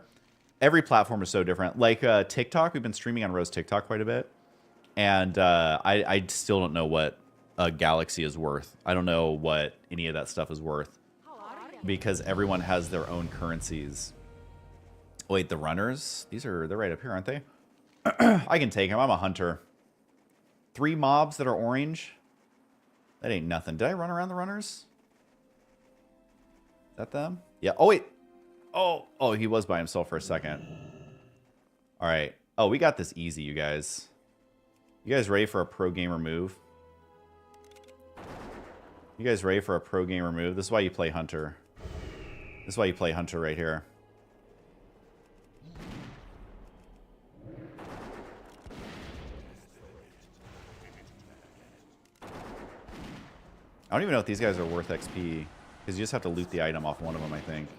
Every platform is so different. Like TikTok, we've been streaming on Rose TikTok quite a bit, and I still don't know what a galaxy is worth. I don't know what any of that stuff is worth because everyone has their own currencies. Wait, the runners? They're right up here, aren't they? I can take them. I'm a hunter. 3 mobs that are orange. That ain't nothing. Did I run around the runners? Is that them? Yeah. Oh, wait. Oh, he was by himself for a second. All right. Oh, we got this easy, you guys. You guys ready for a pro gamer move? You guys ready for a pro gamer move? This is why you play Hunter. This is why you play Hunter right here. I don't even know if these guys are worth XP, because you just have to loot the item off one of them, I think.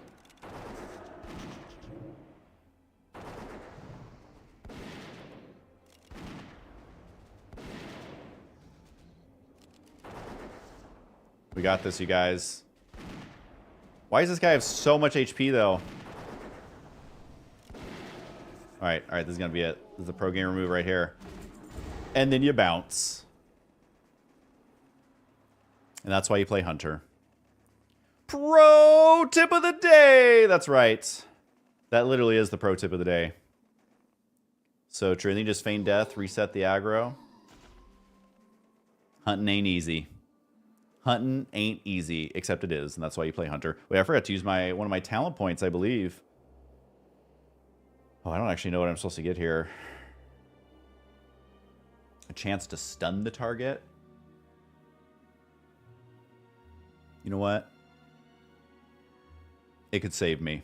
We got this, you guys. Why does this guy have so much HP, though? Alright, this is going to be it. This is a pro gamer move right here. And then you bounce. And that's why you play Hunter. Pro tip of the day! That's right. That literally is the pro tip of the day. So true. And then you just feign death, reset the aggro. Hunting ain't easy. Hunting ain't easy, except it is, and that's why you play Hunter. Wait, I forgot to use one of my talent points, I believe. Oh, I don't actually know what I'm supposed to get here. A chance to stun the target. You know what? It could save me.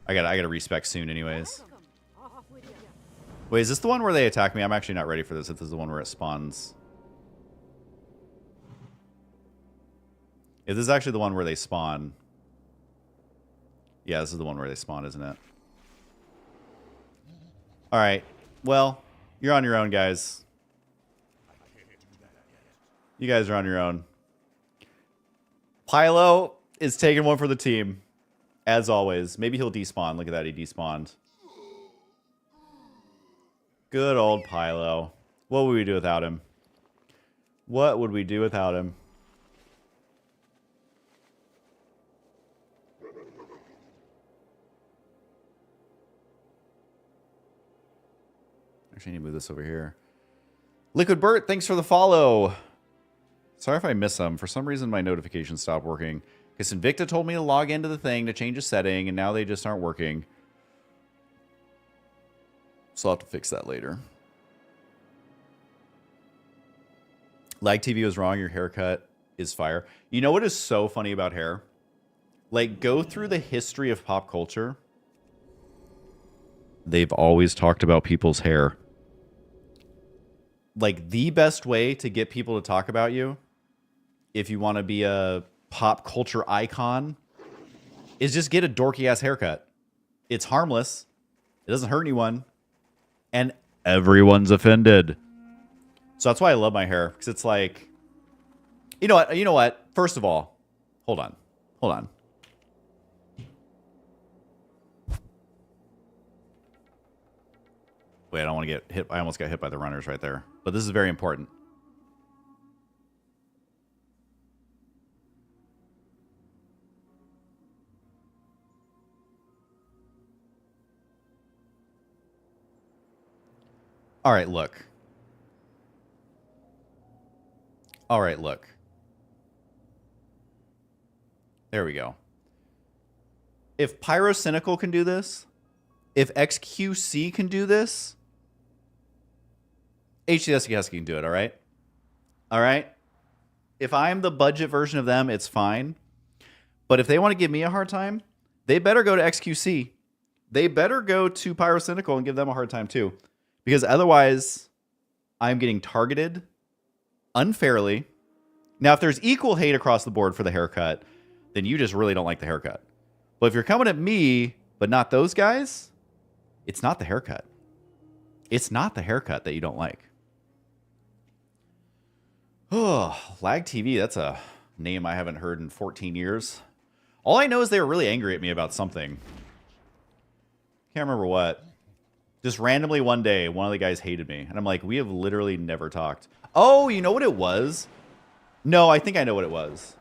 I gotta respec soon anyways. Wait, is this the one where they attack me? I'm actually not ready for this if this is the one where it spawns. If this is actually the one where they spawn. Yeah, this is the one where they spawn, isn't it? Alright. Well, you're on your own, guys. You guys are on your own. Pylo is taking one for the team. As always. Maybe he'll despawn. Look at that, he despawned. Good old Pylo. What would we do without him? What would we do without him? Actually, I need to move this over here. Liquid Bert, thanks for the follow. Sorry if I miss them. For some reason, my notifications stopped working. Because Invicta told me to log into the thing to change a setting, and now they just aren't working. So I'll have to fix that later. Lag TV was wrong. Your haircut is fire. You know what is so funny about hair? Like, go through the history of pop culture. They've always talked about people's hair. Like, the best way to get people to talk about you, if you want to be a pop culture icon, is just get a dorky-ass haircut. It's harmless. It doesn't hurt anyone. And everyone's offended. So that's why I love my hair. Because it's like... You know what? First of all... Hold on. Wait, I don't want to get hit. I almost got hit by the runners right there. But this is very important. All right, look. There we go. If Pyrocynical can do this, if XQC can do this, HuskyStarcraft can do it, all right? All right? If I'm the budget version of them, it's fine. But if they want to give me a hard time, they better go to XQC. They better go to Pyrocynical and give them a hard time too. Because otherwise, I'm getting targeted unfairly. Now, if there's equal hate across the board for the haircut, then you just really don't like the haircut. But if you're coming at me, but not those guys, it's not the haircut. It's not the haircut that you don't like. Oh, Lag TV, that's a name I haven't heard in 14 years. All I know is they were really angry at me about something. Can't remember what. Just randomly one day, one of the guys hated me. And I'm like, we have literally never talked. Oh, you know what it was? No, I think I know what it was.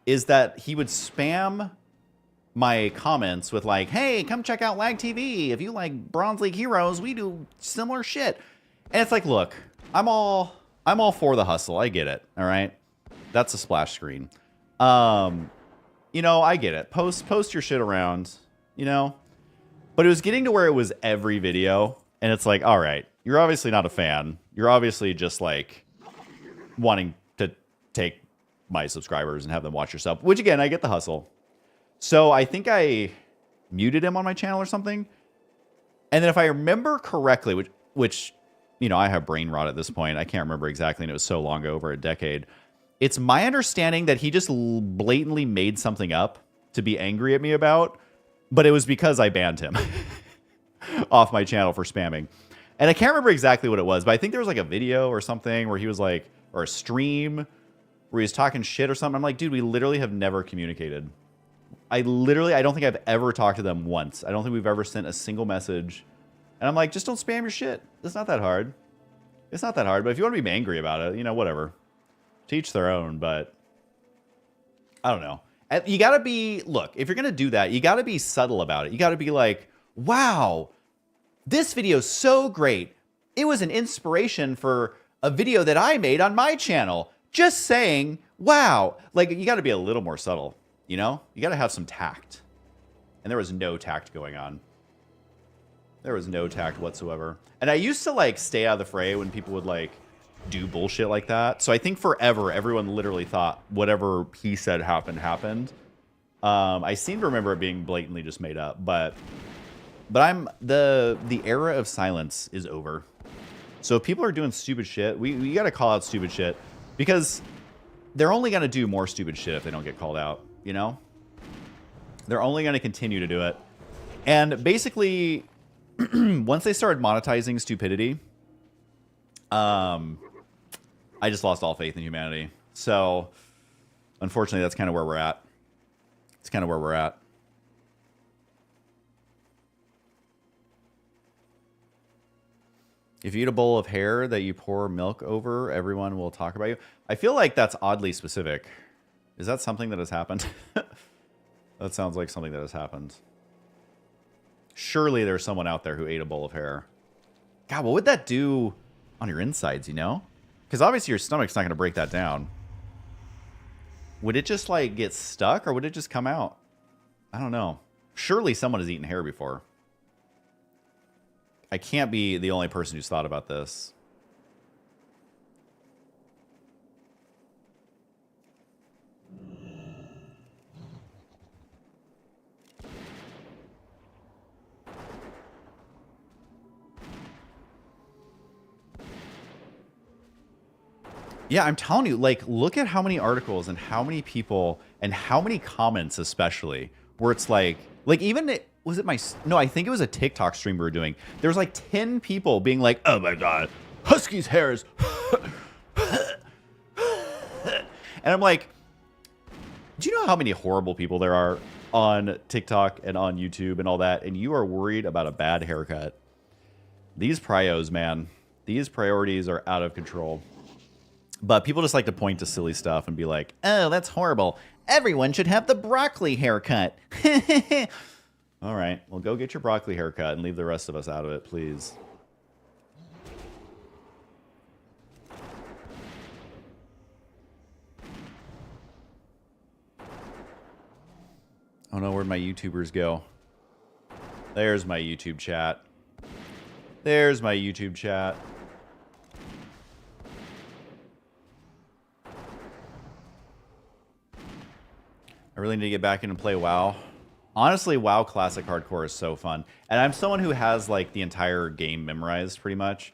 Is that he would spam my comments with like, hey, come check out Lag TV. If you like Bronze League Heroes, we do similar shit. And it's like, look, I'm all for the hustle. I get it. All right. That's a splash screen. You know, I get it. Post your shit around, you know. But it was getting to where it was every video. And it's like, all right, you're obviously not a fan. You're obviously just like wanting to take my subscribers and have them watch your stuff. Which again, I get the hustle. So I think I muted him on my channel or something. And then if I remember correctly, which you know, I have brain rot at this point. I can't remember exactly, and it was so long ago, over a decade. It's my understanding that he just blatantly made something up to be angry at me about, but it was because I banned him off my channel for spamming. And I can't remember exactly what it was, but I think there was like a video or something where he was like, or a stream where he's talking shit or something. I'm like, dude, we literally have never communicated. I don't think I've ever talked to them once. I don't think we've ever sent a single message. And I'm like, just don't spam your shit. It's not that hard. It's not that hard. But if you want to be angry about it, you know, whatever. To each their own, but I don't know. You got to be, look, if you're going to do that, you got to be subtle about it. You got to be like, wow, this video is so great. It was an inspiration for a video that I made on my channel. Just saying, wow. Like, you got to be a little more subtle, you know? You got to have some tact. And there was no tact going on. There was no tact whatsoever. And I used to, like, stay out of the fray when people would, like, do bullshit like that. So I think forever, everyone literally thought whatever he said happened. I seem to remember it being blatantly just made up, but I'm the era of silence is over. So if people are doing stupid shit, we got to call out stupid shit because they're only going to do more stupid shit if they don't get called out, you know? They're only going to continue to do it. And basically, once they started monetizing stupidity, I just lost all faith in humanity. So, unfortunately, that's kind of where we're at. It's kind of where we're at. If you eat a bowl of hair that you pour milk over, everyone will talk about you. I feel like that's oddly specific. Is that something that has happened? That sounds like something that has happened. Surely there's someone out there who ate a bowl of hair. God, what would that do on your insides, you know? Because obviously your stomach's not going to break that down. Would it just, like, get stuck, or would it just come out? I don't know. Surely someone has eaten hair before. I can't be the only person who's thought about this. Yeah, I'm telling you, like, look at how many articles and how many people and how many comments, especially, where it's like even, was it no, I think it was a TikTok stream we were doing. There was like 10 people being like, oh my God, Husky's hairs. And I'm like, do you know how many horrible people there are on TikTok and on YouTube and all that? And you are worried about a bad haircut. These prios, man, these priorities are out of control. But people just like to point to silly stuff and be like, oh, that's horrible. Everyone should have the broccoli haircut. All right, well, go get your broccoli haircut and leave the rest of us out of it, please. Oh no, where'd my YouTubers go? There's my YouTube chat. There's my YouTube chat. I really need to get back in and play WoW. Honestly, WoW Classic Hardcore is so fun. And I'm someone who has, like, the entire game memorized, pretty much.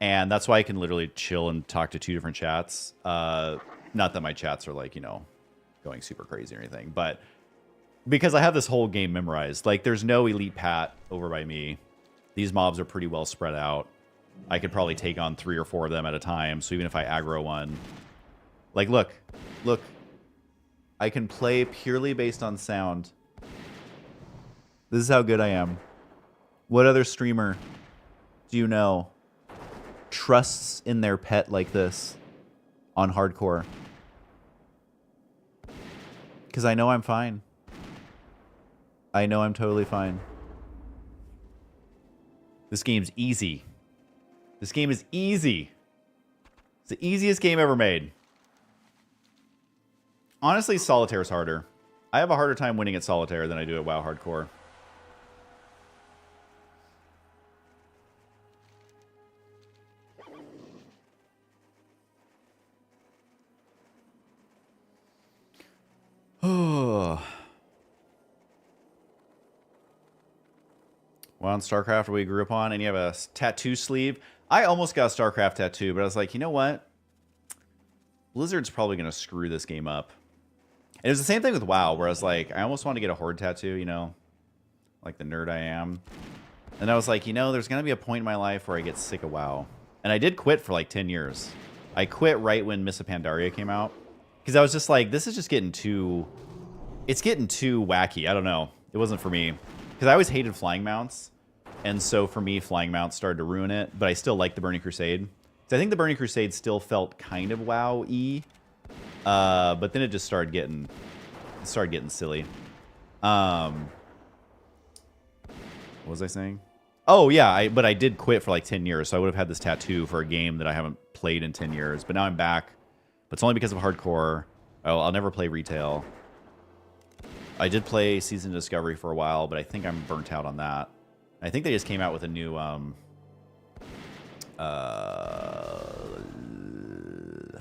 And that's why I can literally chill and talk to 2 different chats. Not that my chats are, like, you know, going super crazy or anything. But because I have this whole game memorized. Like, there's no elite pat over by me. These mobs are pretty well spread out. I could probably take on 3 or 4 of them at a time. So even if I aggro one... Like, look. Look. I can play purely based on sound. This is how good I am. What other streamer do you know trusts in their pet like this on hardcore? Because I know I'm fine. I know I'm totally fine. This game's easy. This game is easy. It's the easiest game ever made. Honestly, Solitaire's harder. I have a harder time winning at Solitaire than I do at WoW Hardcore. Oh. WoW and StarCraft we grew up on, and you have a tattoo sleeve. I almost got a StarCraft tattoo, but I was like, you know what? Blizzard's probably going to screw this game up. And it was the same thing with WoW, where I was like, I almost want to get a Horde tattoo, you know, like the nerd I am. And I was like, you know, there's going to be a point in my life where I get sick of WoW. And I did quit for like 10 years. I quit right when Miss Pandaria came out. Because I was just like, this is just getting too... It's getting too wacky. I don't know. It wasn't for me. Because I always hated flying mounts. And so for me, flying mounts started to ruin it. But I still like the Burning Crusade. So I think the Burning Crusade still felt kind of WoW-y. But then it just started getting silly. What was I saying? Oh, yeah, but I did quit for like 10 years, so I would have had this tattoo for a game that I haven't played in 10 years. But now I'm back. But it's only because of hardcore. I'll never play retail. I did play Season of Discovery for a while, but I think I'm burnt out on that. I think they just came out with a new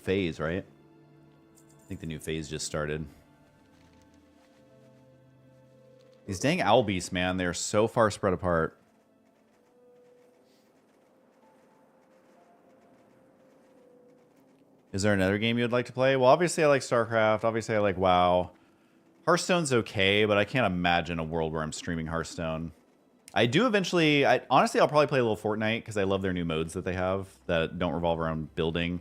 phase, right? I think the new phase just started. These dang owl beasts, man, they're so far spread apart. Is there another game you would like to play? Well, obviously I like StarCraft. Obviously I like WoW. Hearthstone's okay, but I can't imagine a world where I'm streaming Hearthstone. I do eventually... honestly, I'll probably play a little Fortnite because I love their new modes that they have that don't revolve around building.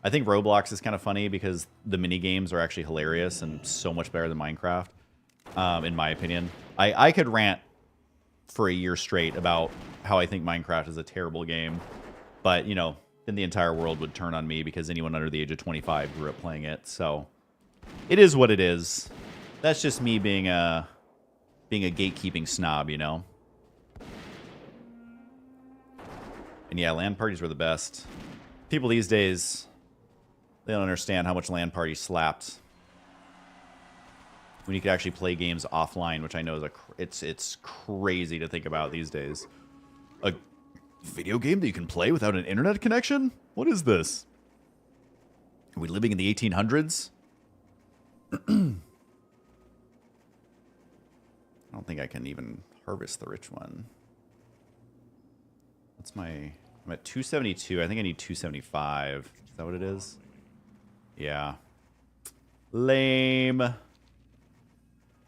I think Roblox is kind of funny because the mini games are actually hilarious and so much better than Minecraft, in my opinion. I could rant for a year straight about how I think Minecraft is a terrible game, but, you know, then the entire world would turn on me because anyone under the age of 25 grew up playing it. So it is what it is. That's just me being a gatekeeping snob, you know? And yeah, LAN parties were the best. People these days, they don't understand how much LAN parties slapped. When you could actually play games offline, which I know is it's crazy to think about these days. A video game that you can play without an internet connection? What is this? Are we living in the 1800s? I don't think I can even harvest the rich one. What's my... I'm at 272. I think I need 275. Is that what it is? Yeah. Lame.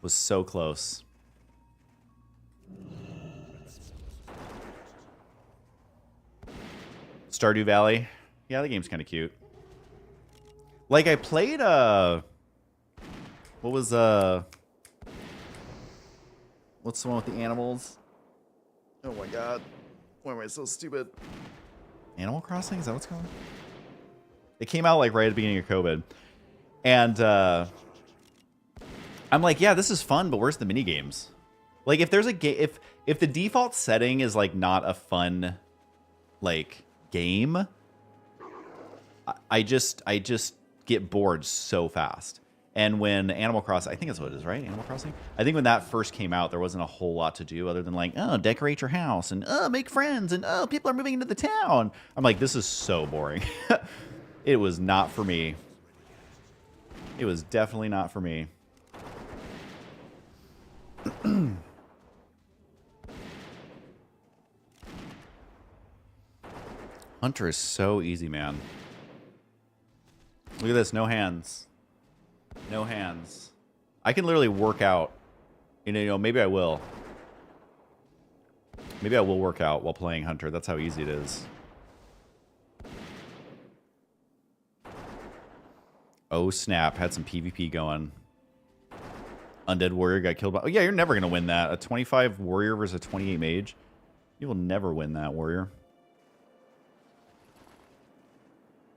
Was so close. Stardew Valley. Yeah, the game's kind of cute. Like, I played, what was, what's the one with the animals? Oh my god. Why am I so stupid? Animal Crossing? Is that what's called? It came out, like, right at the beginning of COVID. And, I'm like, yeah, this is fun, but where's the mini games? Like, if there's a game, if the default setting is, like, not a fun, like, game, I just get bored so fast. And when Animal Crossing, I think that's what it is, right? Animal Crossing? I think when that first came out, there wasn't a whole lot to do other than like, oh, decorate your house and oh, make friends and oh, people are moving into the town. I'm like, this is so boring. It was not for me. It was definitely not for me. Hunter is so easy, man. Look at this, no hands. No hands. I can literally work out. You know, maybe I will. Maybe I will work out while playing Hunter. That's how easy it is. Oh, snap. Had some PvP going. Undead Warrior got killed by... Oh, yeah, you're never going to win that. A 25 Warrior versus a 28 Mage. You will never win that, Warrior.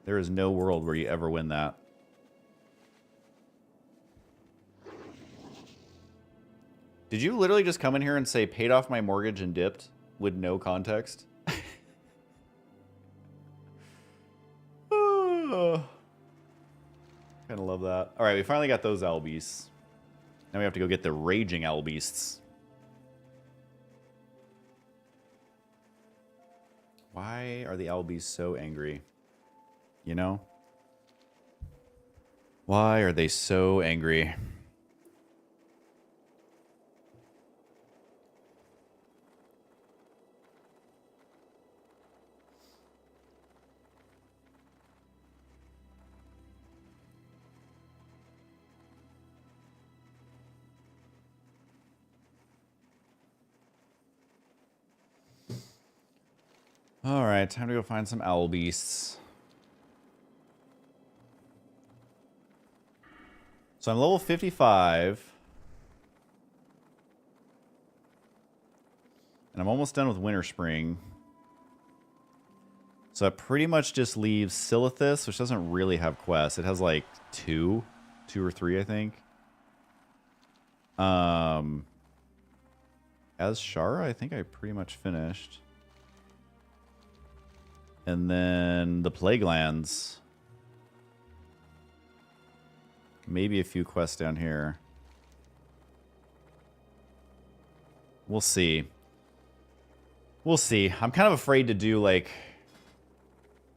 There is no world where you ever win that. Did you literally just come in here and say, paid off my mortgage and dipped with no context? Kind of love that. All right, we finally got those owl beasts. Now we have to go get the raging owl beasts. Why are the owl beasts so angry? You know? Why are they so angry? All right, time to go find some owl beasts. So I'm level 55. And I'm almost done with Winter Spring. So that pretty much just leaves Silithus, which doesn't really have quests. It has like two or three, I think. As Shara, I think I pretty much finished. And then the Plague Lands. Maybe a few quests down here. We'll see. We'll see. I'm kind of afraid to do, like...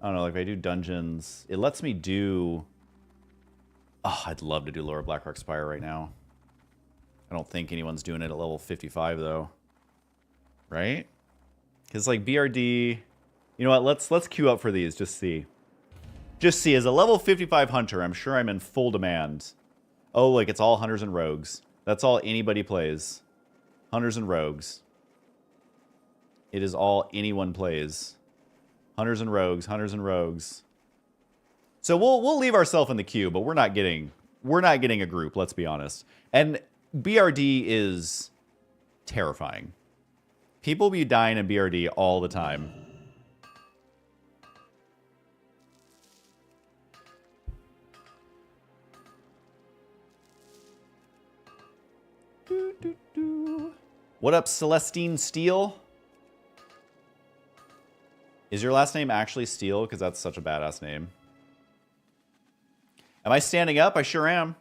I don't know, like if I do dungeons... It lets me do... Oh, I'd love to do Lower Blackrock Spire right now. I don't think anyone's doing it at level 55, though. Right? Because, like, BRD... You know what? Let's queue up for these. Just see. Just see. As a level 55 hunter, I'm sure I'm in full demand. Oh, like, it's all hunters and rogues. That's all anybody plays. Hunters and rogues. It is all anyone plays. Hunters and rogues. Hunters and rogues. So we'll leave ourselves in the queue, but we're not getting a group, let's be honest. And BRD is terrifying. People be dying in BRD all the time. What up, Celestine Steele? Is your last name actually Steele? Because that's such a badass name. Am I standing up? I sure am.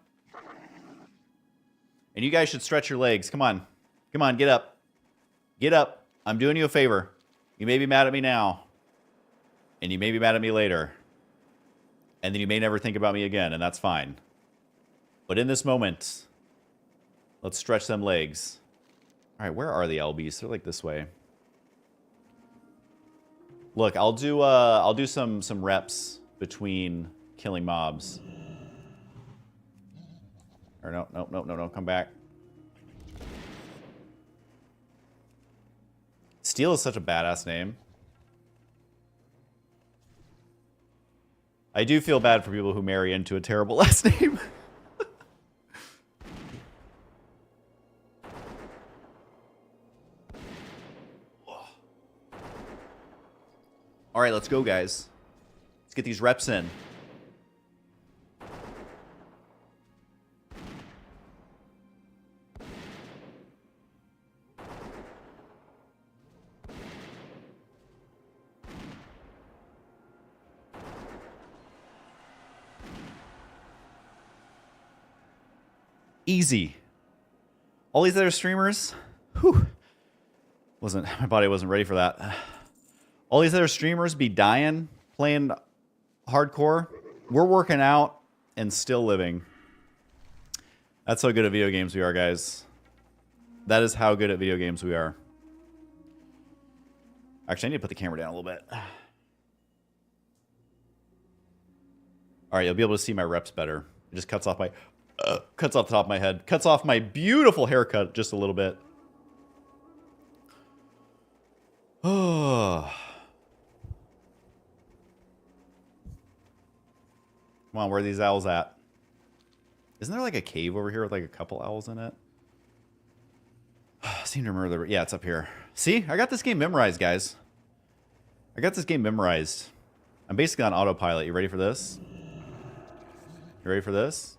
And you guys should stretch your legs. Come on. Come on, get up. Get up. I'm doing you a favor. You may be mad at me now. And you may be mad at me later. And then you may never think about me again, and that's fine. But in this moment, let's stretch them legs. All right, where are the LBs? They're like this way. Look, I'll do some reps between killing mobs. Or no, come back. Steel is such a badass name. I do feel bad for people who marry into a terrible last name. All right, let's go, guys. Let's get these reps in. Easy. All these other streamers, whew, my body wasn't ready for that. All these other streamers be dying, playing hardcore. We're working out and still living. That's how good at video games we are, guys. That is how good at video games we are. Actually, I need to put the camera down a little bit. All right, you'll be able to see my reps better. It just cuts off the top of my head. Cuts off my beautiful haircut just a little bit. Oh. Come on, where are these owls at? Isn't there like a cave over here with like a couple owls in it? I seem to remember yeah, it's up here. See? I got this game memorized, guys. I got this game memorized. I'm basically on autopilot. You ready for this? You ready for this?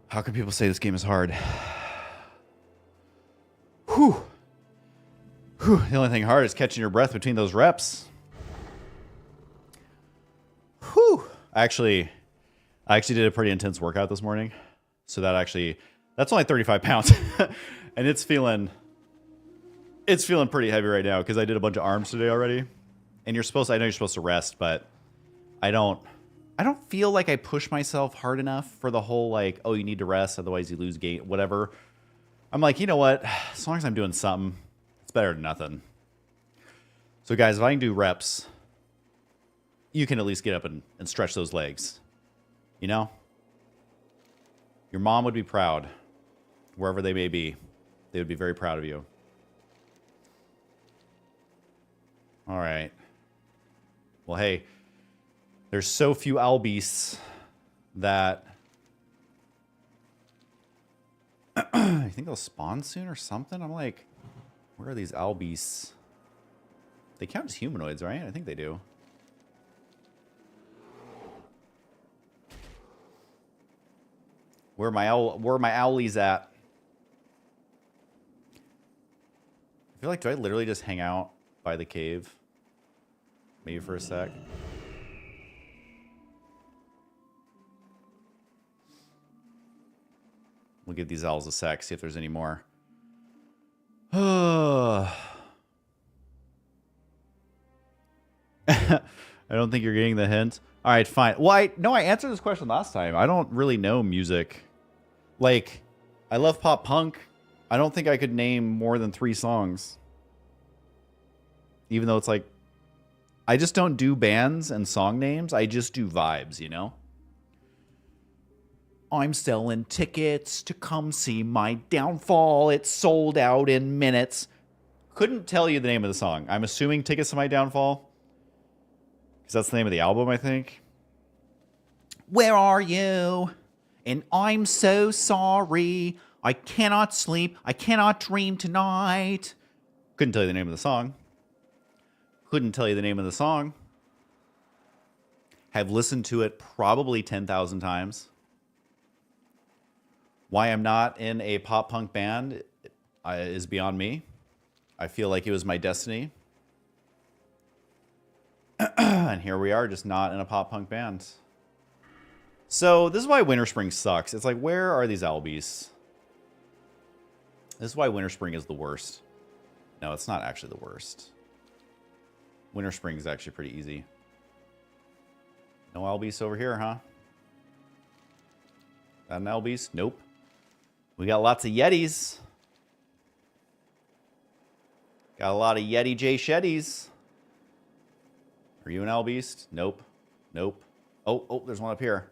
How can people say this game is hard? Whew. Whew. The only thing hard is catching your breath between those reps. Whew. I actually did a pretty intense workout this morning. So that's only 35 pounds. And it's feeling pretty heavy right now because I did a bunch of arms today already. And you're supposed to, I know you're supposed to rest, but I don't feel like I push myself hard enough for the whole like, oh, you need to rest, otherwise you lose game, whatever. I'm like, you know what? As long as I'm doing something, it's better than nothing. So guys, if I can do reps, you can at least get up and stretch those legs. You know? Your mom would be proud. Wherever they may be. They would be very proud of you. All right. Well, hey, there's so few owl beasts that I think they'll spawn soon or something. I'm like, where are these owl beasts? They count as humanoids, right? I think they do. Where my owlies at? I feel like, do I literally just hang out by the cave? Maybe for a sec. We'll give these owls a sec, see if there's any more. I don't think you're getting the hint. All right, fine. Well, I answered this question last time. I don't really know music. Like, I love pop punk. I don't think I could name more than 3 songs. Even though it's like, I just don't do bands and song names. I just do vibes, you know? I'm selling tickets to come see my downfall. It's sold out in minutes. Couldn't tell you the name of the song. I'm assuming Tickets to My Downfall. Because that's the name of the album, I think. Where are you? And I'm so sorry. I cannot sleep. I cannot dream tonight. Couldn't tell you the name of the song. Couldn't tell you the name of the song. Have listened to it probably 10,000 times. Why I'm not in a pop punk band is beyond me. I feel like it was my destiny. And here we are, just not in a pop punk band. So this is why Winter Spring sucks. It's like, where are these owl beasts? This is why Winter Spring is the worst. No, it's not actually the worst. Winter Spring is actually pretty easy. No owl beasts over here, huh? Got an owl beast? Nope. We got lots of Yetis. Got a lot of Yeti J Shetties. Are you an owl beast? Nope. Nope. Oh, there's one up here.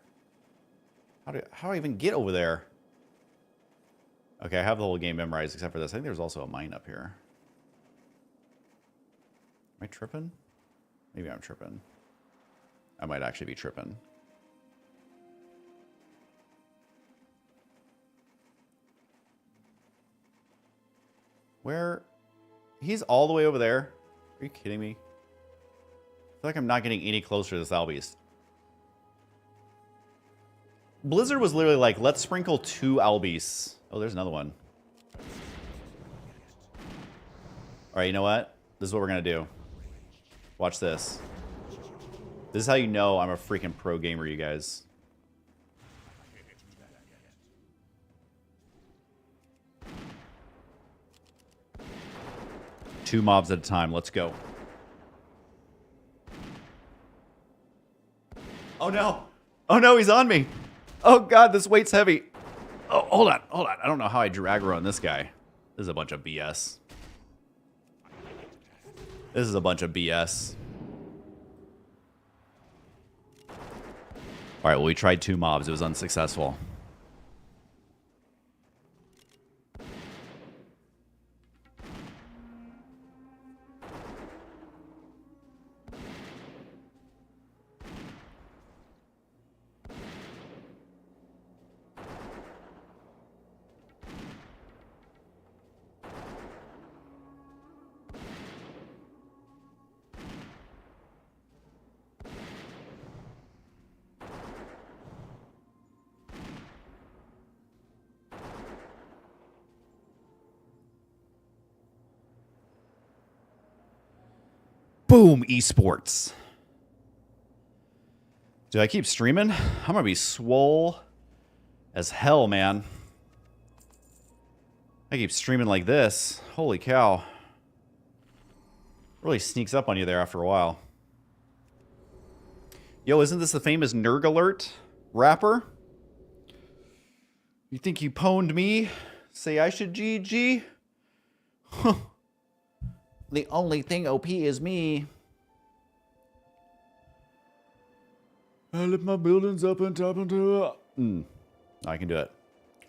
How do I even get over there? Okay, I have the whole game memorized except for this. I think there's also a mine up here. Am I tripping? Maybe I'm tripping. I might actually be tripping. Where? He's all the way over there? Are you kidding me? I feel like I'm not getting any closer to this owl beast. Blizzard was literally like, let's sprinkle 2 owl beasts. Oh, there's another one. Alright, you know what? This is what we're going to do. Watch this. This is how you know I'm a freaking pro gamer, you guys. Two mobs at a time. Let's go. Oh, no. Oh, no, he's on me. Oh, God, this weight's heavy. Oh, hold on. Hold on. I don't know how I drew aggro on this guy. This is a bunch of BS. This is a bunch of BS. All right, well, we tried 2 mobs. It was unsuccessful. Boom, esports. Do I keep streaming? I'm gonna be swole as hell, man. I keep streaming like this. Holy cow. Really sneaks up on you there after a while. Yo, isn't this the famous Nerg Alert rapper? You think you pwned me? Say I should GG? Huh. The only thing OP is me. I lift my buildings up and top into I can do it.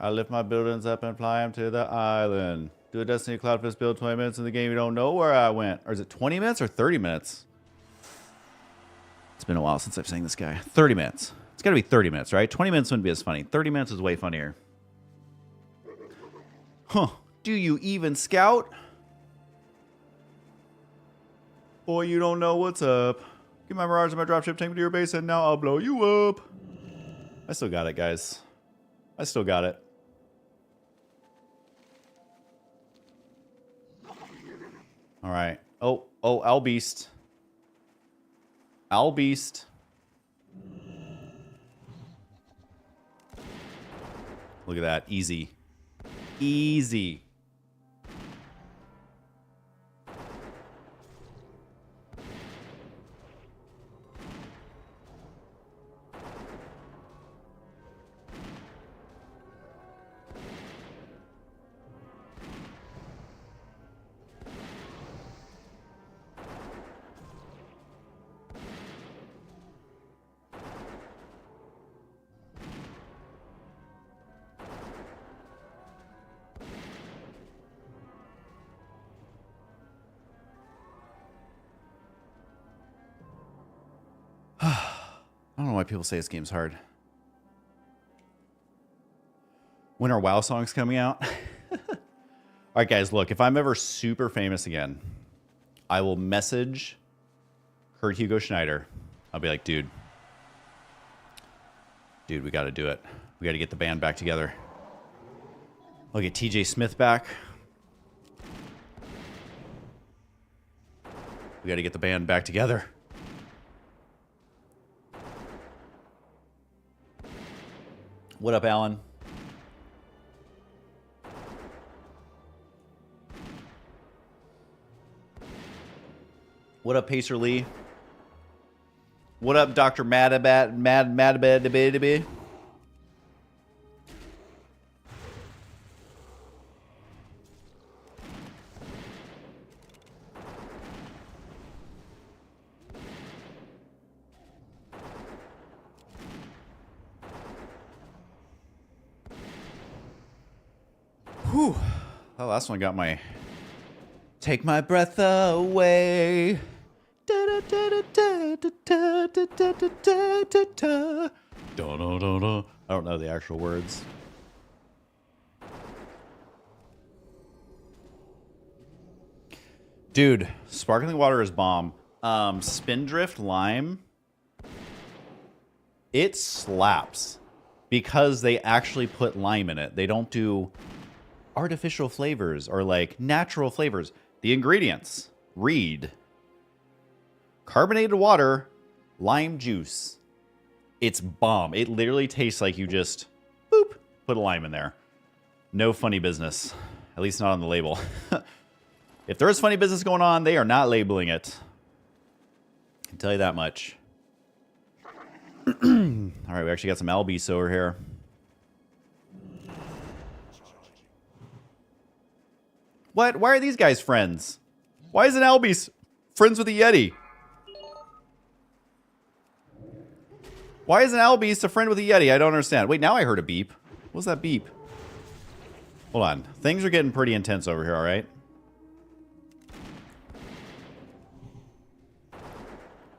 I lift my buildings up and fly them to the island. Do a Destiny Cloudfish build 20 minutes in the game. You don't know where I went. Or is it 20 minutes or 30 minutes? It's been a while since I've sang this guy. 30 minutes. It's got to be 30 minutes, right? 20 minutes wouldn't be as funny. 30 minutes is way funnier. Huh. Do you even scout? Boy, you don't know what's up. Get my Mirage and my dropship, take me to your base, and now I'll blow you up. I still got it, guys. I still got it. All right. Oh, Owl Beast. Owl Beast. Look at that. Easy. Easy. I don't know why people say this game's hard. When are WoW songs coming out? Alright guys, look, if I'm ever super famous again, I will message Kurt Hugo Schneider. I'll be like, dude, we gotta do it. We gotta get the band back together. I'll get TJ Smith back. We gotta get the band back together. What up, Alan? What up, Pacer Lee? What up, Dr. Madabat? Madabat? Whew. That last one got my... Take my breath away. I don't know the actual words. Dude, sparkling water is bomb. Spindrift Lime. It slaps. Because they actually put lime in it. They don't do artificial flavors or like natural flavors. The ingredients. Reed. Carbonated water. Lime juice. It's bomb. It literally tastes like you just, boop, put a lime in there. No funny business. At least not on the label. If there is funny business going on, they are not labeling it. I can tell you that much. Alright, we actually got some Albies over here. What? Why are these guys friends? Why is an Albies friends with a Yeti? Why is an Albies a friend with a Yeti? I don't understand. Wait, now I heard a beep. What was that beep? Hold on. Things are getting pretty intense over here, alright?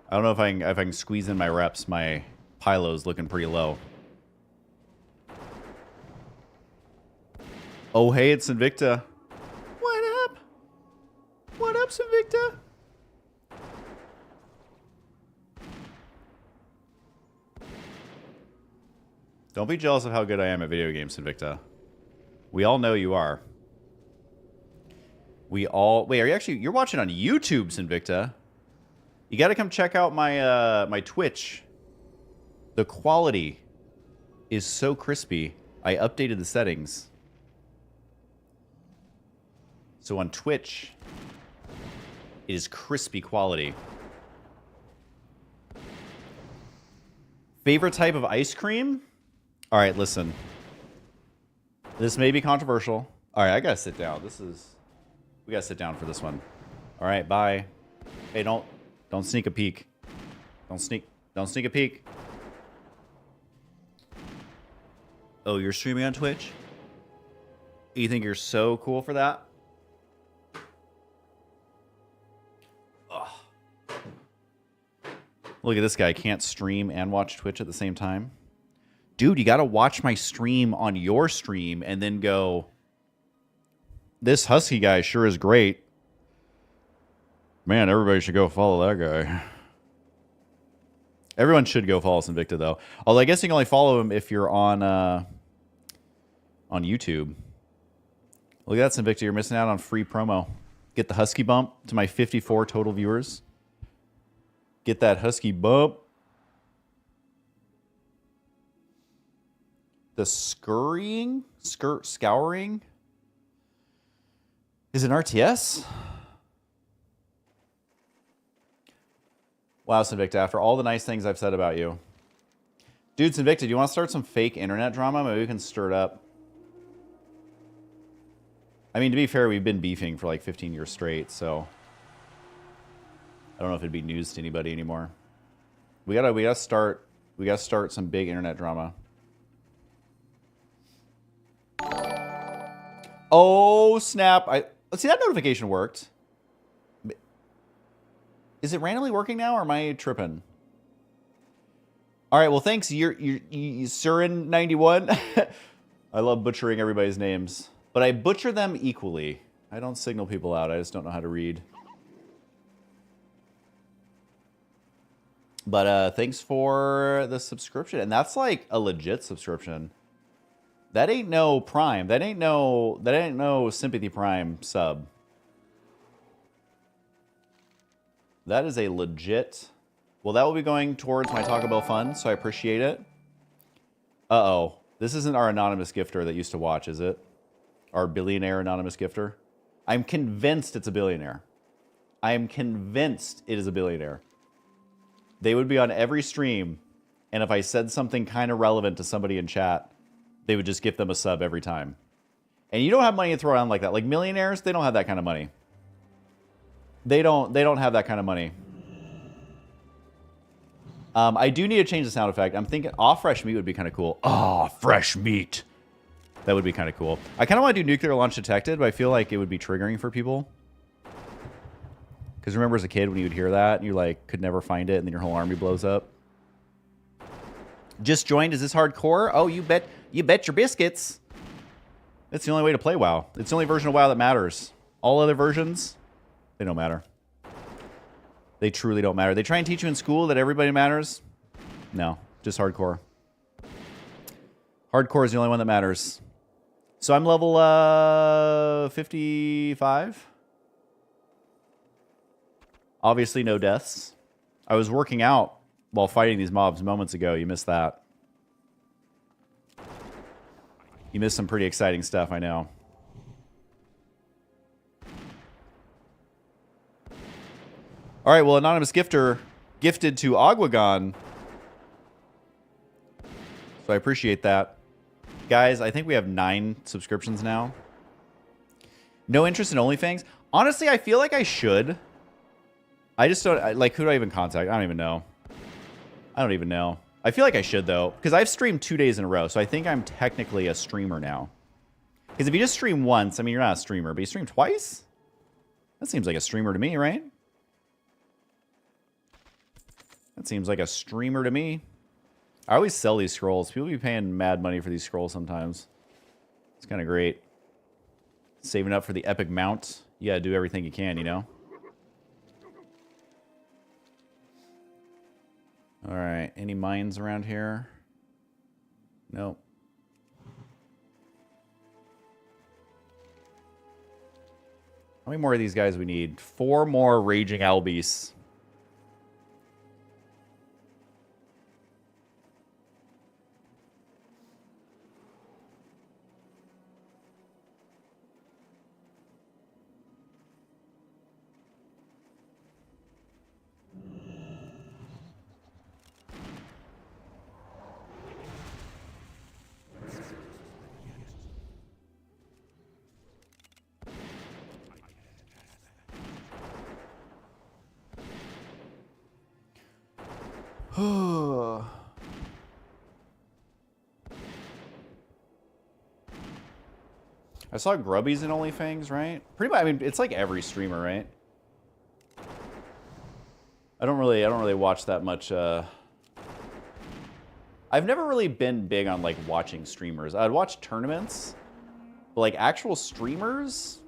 I don't know if I can squeeze in my reps. My Pylo's looking pretty low. Oh, hey, it's Invicta. What up? What up, Invicta? Don't be jealous of how good I am at video games, Invicta. We all know you are. We all... Wait, are you actually... You're watching on YouTube, Invicta. You gotta come check out my my Twitch. The quality is so crispy. I updated the settings. So on Twitch, It is crispy quality. Favorite type of ice cream? All right, listen. This may be controversial. All right, I gotta sit down. We gotta sit down for this one. All right, bye. Hey, don't sneak a peek. Don't sneak a peek. Oh, you're streaming on Twitch? You think you're so cool for that? Ugh. Look at this guy. Can't stream and watch Twitch at the same time. Dude, you gotta watch my stream on your stream and then go, this Husky guy sure is great. Man, everybody should go follow that guy. Everyone should go follow Invicta, though. Although I guess you can only follow him if you're on YouTube. Look at that, Invicta. You're missing out on free promo. Get the Husky bump to my 54 total viewers. Get that Husky bump. The scouring is an RTS. Wow, Invicta, after all the nice things I've said about you. Dude, Invicta, do you want to start some fake internet drama? Maybe we can stir it up. I mean, to be fair, we've been beefing for like 15 years straight, so I don't know if it'd be news to anybody anymore. We gotta start some big internet drama. Oh snap! Let's see, that notification worked. Is it randomly working now, or am I tripping? All right, well, thanks, you're Surin91. I love butchering everybody's names, but I butcher them equally. I don't signal people out. I just don't know how to read. But thanks for the subscription, and that's like a legit subscription. That ain't no Prime. That ain't no Sympathy Prime sub. That is a legit... Well, that will be going towards my Taco Bell fund, so I appreciate it. Uh-oh. This isn't our anonymous gifter that used to watch, is it? Our billionaire anonymous gifter? I'm convinced it's a billionaire. I am convinced it is a billionaire. They would be on every stream, and if I said something kind of relevant to somebody in chat, they would just give them a sub every time. And you don't have money to throw around like that. Like millionaires, they don't have that kind of money. They don't have that kind of money. I do need to change the sound effect. I'm thinking, fresh meat would be kind of cool. Fresh meat. That would be kind of cool. I kind of want to do nuclear launch detected, but I feel like it would be triggering for people. Because remember as a kid when you would hear that, and you like could never find it, and then your whole army blows up. Just joined. Is this hardcore? Oh, you bet your biscuits. That's the only way to play WoW. It's the only version of WoW that matters. All other versions, they don't matter. They truly don't matter. They try and teach you in school that everybody matters. No, just hardcore. Hardcore is the only one that matters. So I'm level 55. Obviously no deaths. I was working out while fighting these mobs moments ago. You missed that. You missed some pretty exciting stuff, I know. All right, well, anonymous gifter gifted to Aguagon. So I appreciate that. Guys, I think we have 9 subscriptions now. No interest in OnlyFans? Honestly, I feel like I should. I just don't... Like, who do I even contact? I don't even know. I don't even know. I feel like I should, though. Because I've streamed 2 days in a row, so I think I'm technically a streamer now. Because if you just stream once, I mean, you're not a streamer. But you stream twice? That seems like a streamer to me, right? That seems like a streamer to me. I always sell these scrolls. People be paying mad money for these scrolls sometimes. It's kind of great. Saving up for the epic mount. You gotta do everything you can, you know? Alright, any mines around here? Nope. How many more of these guys we need? 4 more Raging Albies. I saw Grubby's in OnlyFans, right? Pretty much. I mean, it's like every streamer, right? I don't really watch that much. I've never really been big on like watching streamers. I'd watch tournaments, but like actual streamers,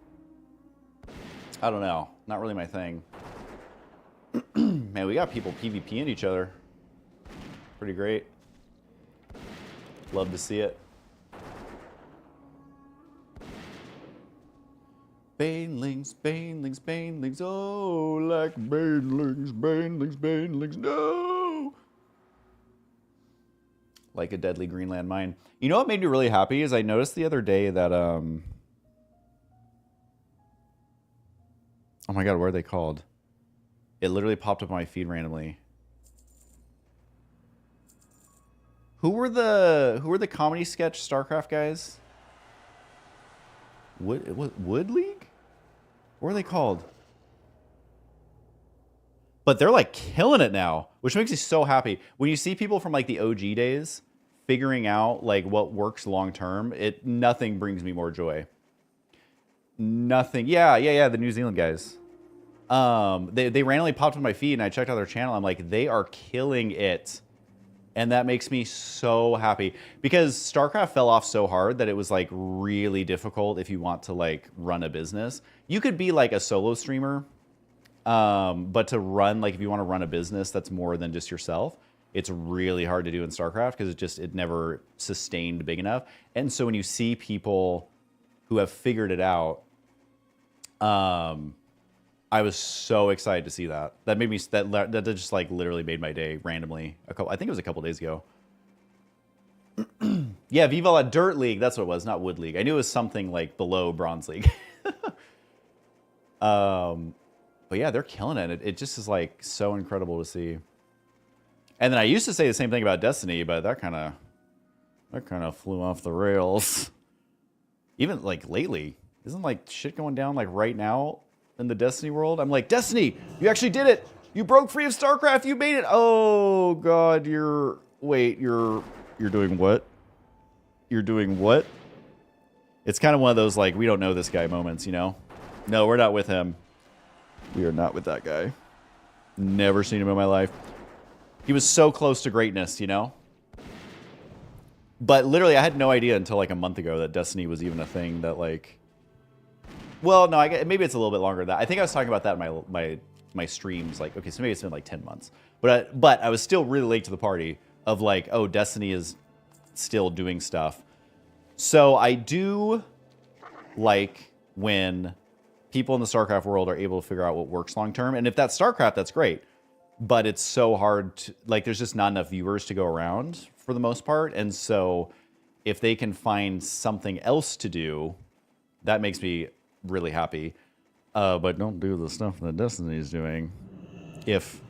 I don't know. Not really my thing. Man, we got people PvPing each other. Pretty great. Love to see it. Banelings, banelings, banelings, oh, like banelings, banelings, banelings, no! Like a deadly Greenland mine. You know what made me really happy is I noticed the other day that, oh my god, what are they called? It literally popped up on my feed randomly. Who were the comedy sketch StarCraft guys? Wood League? What are they called? But they're like killing it now, which makes me so happy. When you see people from like the OG days figuring out like what works long term, nothing brings me more joy. Nothing. Yeah, the New Zealand guys. They randomly popped on my feed and I checked out their channel. I'm like, they are killing it. And that makes me so happy because StarCraft fell off so hard that it was like really difficult if you want to like run a business. You could be like a solo streamer, but to run, like if you want to run a business that's more than just yourself, it's really hard to do in StarCraft because it never sustained big enough. And so when you see people who have figured it out, I was so excited to see that. That made me that just like literally made my day randomly. I think it was a couple days ago. Yeah, Viva La Dirt League. That's what it was, not Wood League. I knew it was something like below Bronze League. But yeah, they're killing it. It just is like so incredible to see. And then I used to say the same thing about Destiny, but that kind of flew off the rails. Even like lately, isn't like shit going down like right now in the Destiny world? I'm like, Destiny, you actually did it. You broke free of StarCraft. You made it. Oh God, you're doing what? You're doing what? It's kind of one of those like, we don't know this guy moments, you know? No, we're not with him. We are not with that guy. Never seen him in my life. He was so close to greatness, you know? But literally, I had no idea until like a month ago that Destiny was even a thing that like... Well, no, maybe it's a little bit longer than that. I think I was talking about that in my streams. Like, okay, so maybe it's been like 10 months. But I was still really late to the party of like, oh, Destiny is still doing stuff. So I do like when people in the StarCraft world are able to figure out what works long term. And if that's StarCraft, that's great. But it's so hard to, like, there's just not enough viewers to go around for the most part. And so if they can find something else to do, that makes me really happy. But don't do the stuff that Destiny is doing if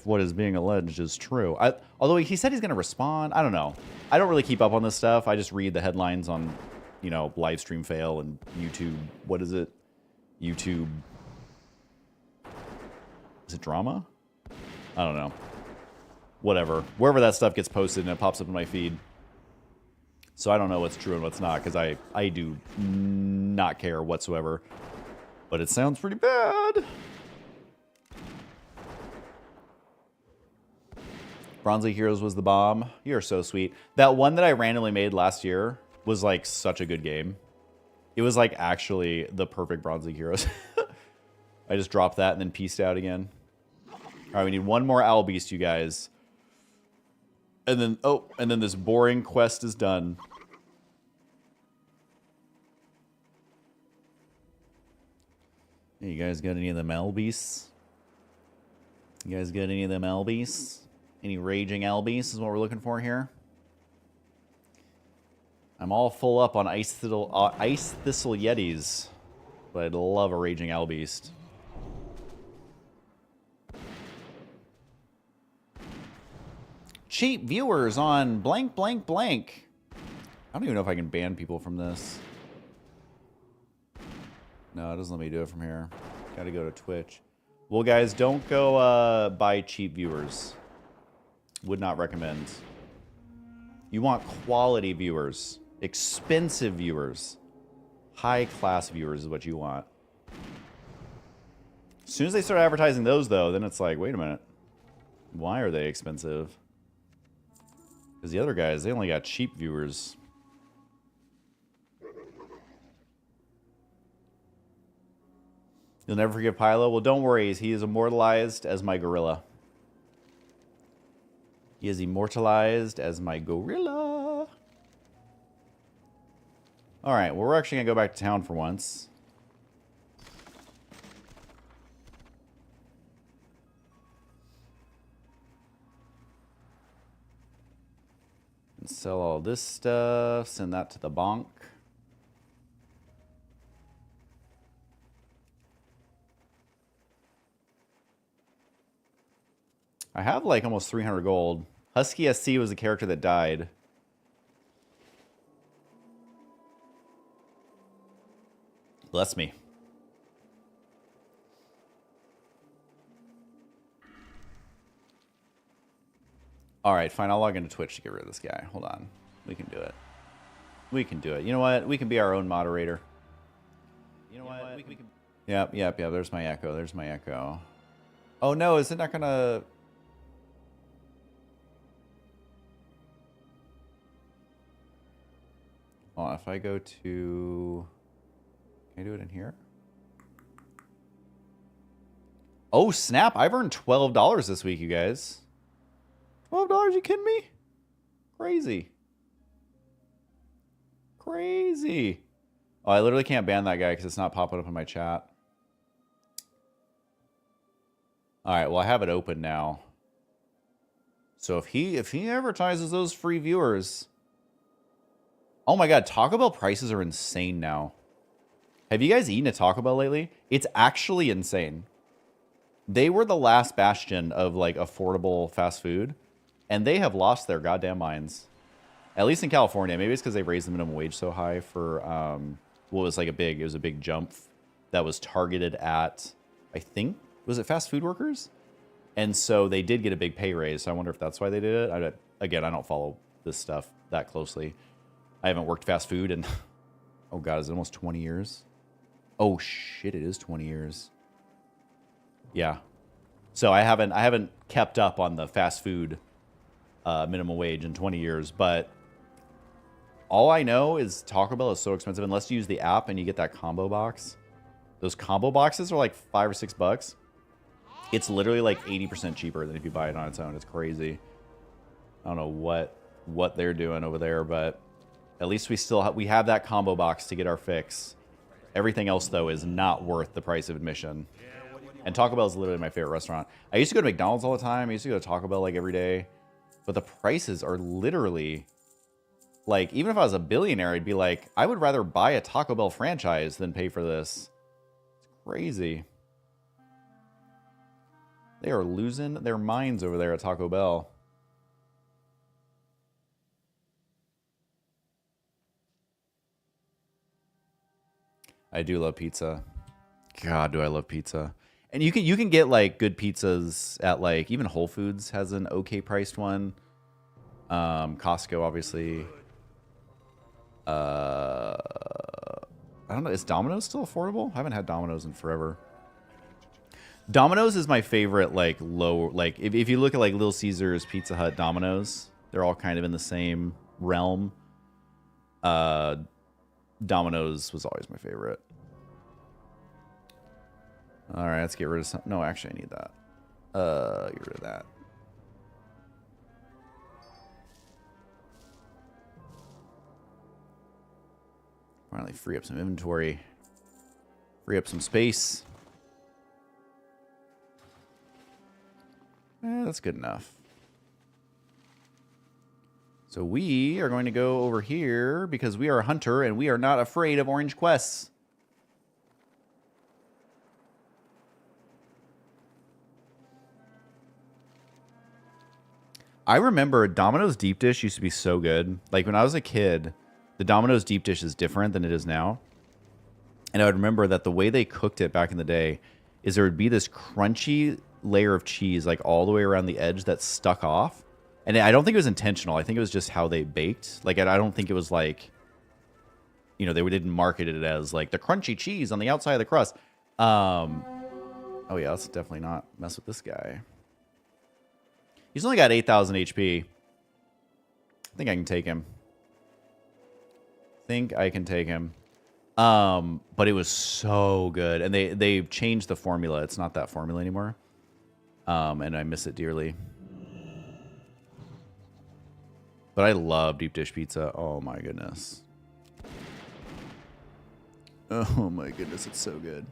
what is being alleged is true. Although he said he's going to respond. I don't know. I don't really keep up on this stuff. I just read the headlines on, you know, live stream fail and YouTube. What is it? YouTube. Is it drama? I don't know. Whatever. Wherever that stuff gets posted and it pops up in my feed. So I don't know what's true and what's not because I do not care whatsoever. But it sounds pretty bad. Bronze League Heroes was the bomb. You're so sweet. That one that I randomly made last year was like such a good game. It was like actually the perfect Bronze League Heroes. I just dropped that and then pieced out again. All right, we need one more Owl Beast, you guys. And then this boring quest is done. Hey, you guys got any of them Owl Beasts? You guys got any of them Owl Beasts? Any raging Owl Beasts is what we're looking for here. I'm all full up on Ice Thistle Yetis, but I'd love a raging Owl Beast. Cheap viewers on blank, blank, blank. I don't even know if I can ban people from this. No, it doesn't let me do it from here. Gotta go to Twitch. Well, guys, don't go buy cheap viewers. Would not recommend. You want quality viewers. Expensive viewers. High-class viewers is what you want. As soon as they start advertising those, though, then it's like, wait a minute. Why are they expensive? Because the other guys, they only got cheap viewers. You'll never forgive Pylo? Well, don't worry. He is immortalized as my gorilla. He is immortalized as my gorilla. Alright, well, we're actually going to go back to town for once. And sell all this stuff. Send that to the bonk. I have like almost 300 gold. Husky SC was the character that died. Bless me. Alright, fine. I'll log into Twitch to get rid of this guy. Hold on. We can do it. We can do it. You know what? We can be our own moderator. You know what? We can... Yep. There's my echo. Oh no, is it not gonna... Well, if I go to... Can I do it in here? Oh, snap. I've earned $12 this week, you guys. $12? You kidding me? Crazy. Crazy. Oh, I literally can't ban that guy because it's not popping up in my chat. Alright, well, I have it open now. So if he advertises those free viewers... Oh my god, Taco Bell prices are insane now. Have you guys eaten at Taco Bell lately? It's actually insane. They were the last bastion of like affordable fast food, and they have lost their goddamn minds. At least in California. Maybe it's because they raised the minimum wage so high for what was like it was a big jump that was targeted at, I think, was it fast food workers? And so they did get a big pay raise. So I wonder if that's why they did it. Again, I don't follow this stuff that closely. I haven't worked fast food in, oh god, is it almost 20 years? Oh shit, it is 20 years. Yeah. So I haven't kept up on the fast food minimum wage in 20 years, but all I know is Taco Bell is so expensive unless you use the app and you get that combo box. Those combo boxes are like $5 or $6. It's literally like 80% cheaper than if you buy it on its own. It's crazy. I don't know what they're doing over there, but at least we have that combo box to get our fix. Everything else, though, is not worth the price of admission. And Taco Bell is literally my favorite restaurant. I used to go to McDonald's all the time. I used to go to Taco Bell like every day. But the prices are literally... Like, even if I was a billionaire, I'd be like, I would rather buy a Taco Bell franchise than pay for this. It's crazy. They are losing their minds over there at Taco Bell. I do love pizza. God, do I love pizza. And you can get like good pizzas at like even Whole Foods has an okay priced one. Costco obviously. I don't know, is Domino's still affordable? I haven't had Domino's in forever. Domino's is my favorite like low like if you look at like Little Caesars, Pizza Hut, Domino's, they're all kind of in the same realm. Domino's was always my favorite. All right, let's get rid of some. No, actually, I need that. Get rid of that. Finally, free up some inventory. Free up some space. That's good enough. So we are going to go over here because we are a hunter and we are not afraid of orange quests. I remember Domino's deep dish used to be so good. Like when I was a kid, the Domino's deep dish is different than it is now. And I would remember that the way they cooked it back in the day is there would be this crunchy layer of cheese like all the way around the edge that stuck off. And I don't think it was intentional. I think it was just how they baked. Like, I don't think it was like, you know, they didn't market it as like the crunchy cheese on the outside of the crust. Oh yeah, let's definitely not mess with this guy. He's only got 8,000 HP. I think I can take him. But it was so good. And they've changed the formula. It's not that formula anymore. And I miss it dearly. But I love deep dish pizza. Oh my goodness. Oh my goodness, it's so good.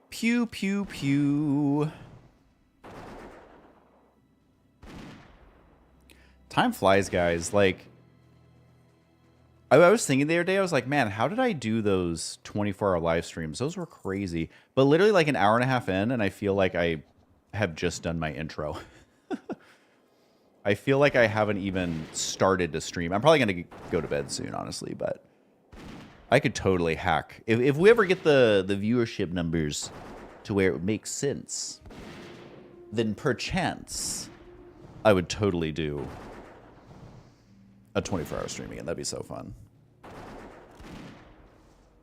Pew, pew, pew. Time flies, guys. Like, I was thinking the other day, I was like, man, how did I do those 24-hour live streams? Those were crazy. But literally like an hour and a half in, and I feel like I have just done my intro. I feel like I haven't even started to stream. I'm probably going to go to bed soon, honestly, but I could totally hack. If we ever get the viewership numbers to where it makes sense, then perchance I would totally do a 24-hour stream again. That'd be so fun.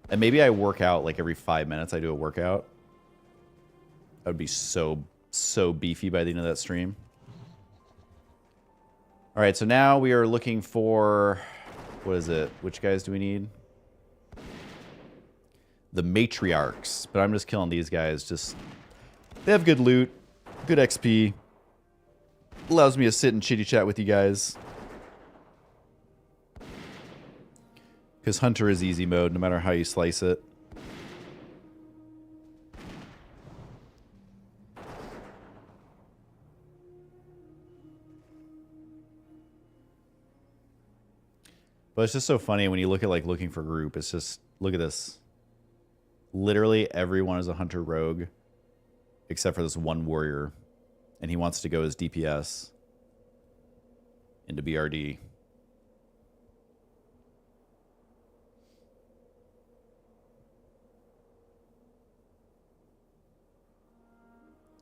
And maybe I work out like every 5 minutes. I do a workout. I would be so beefy by the end of that stream. All right, so now we are looking for, what is it? Which guys do we need? The matriarchs. But I'm just killing these guys. Just, they have good loot, good XP. Allows me to sit and chitty chat with you guys. Because Hunter is easy mode, no matter how you slice it. But it's just so funny when you look at like looking for group. It's just, look at this. Literally everyone is a Hunter rogue. Except for this one warrior. And he wants to go as DPS. Into BRD.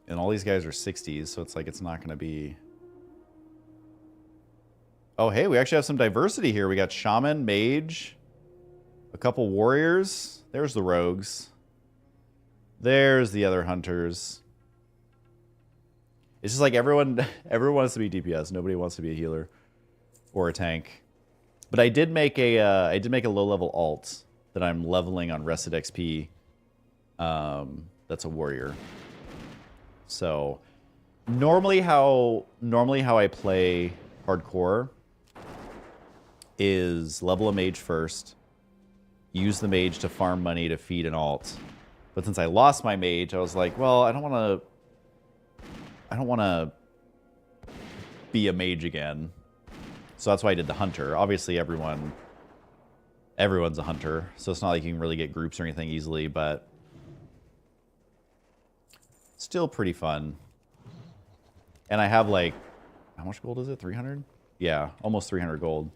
And all these guys are 60s, so it's like it's not going to be... Oh, hey, we actually have some diversity here. We got Shaman, Mage, a couple Warriors. There's the Rogues. There's the other Hunters. It's just like everyone wants to be DPS. Nobody wants to be a healer or a tank. But I did make a low-level alt that I'm leveling on Rested XP. That's a Warrior. So normally how I play hardcore is level a mage first, use the mage to farm money to feed an alt. But since I lost my mage, I was like, well, I don't want to be a mage again. So that's why I did the hunter. Obviously everyone's a hunter, so it's not like you can really get groups or anything easily, but still pretty fun. And I have like, how much gold is it? 300? Yeah, almost 300 gold.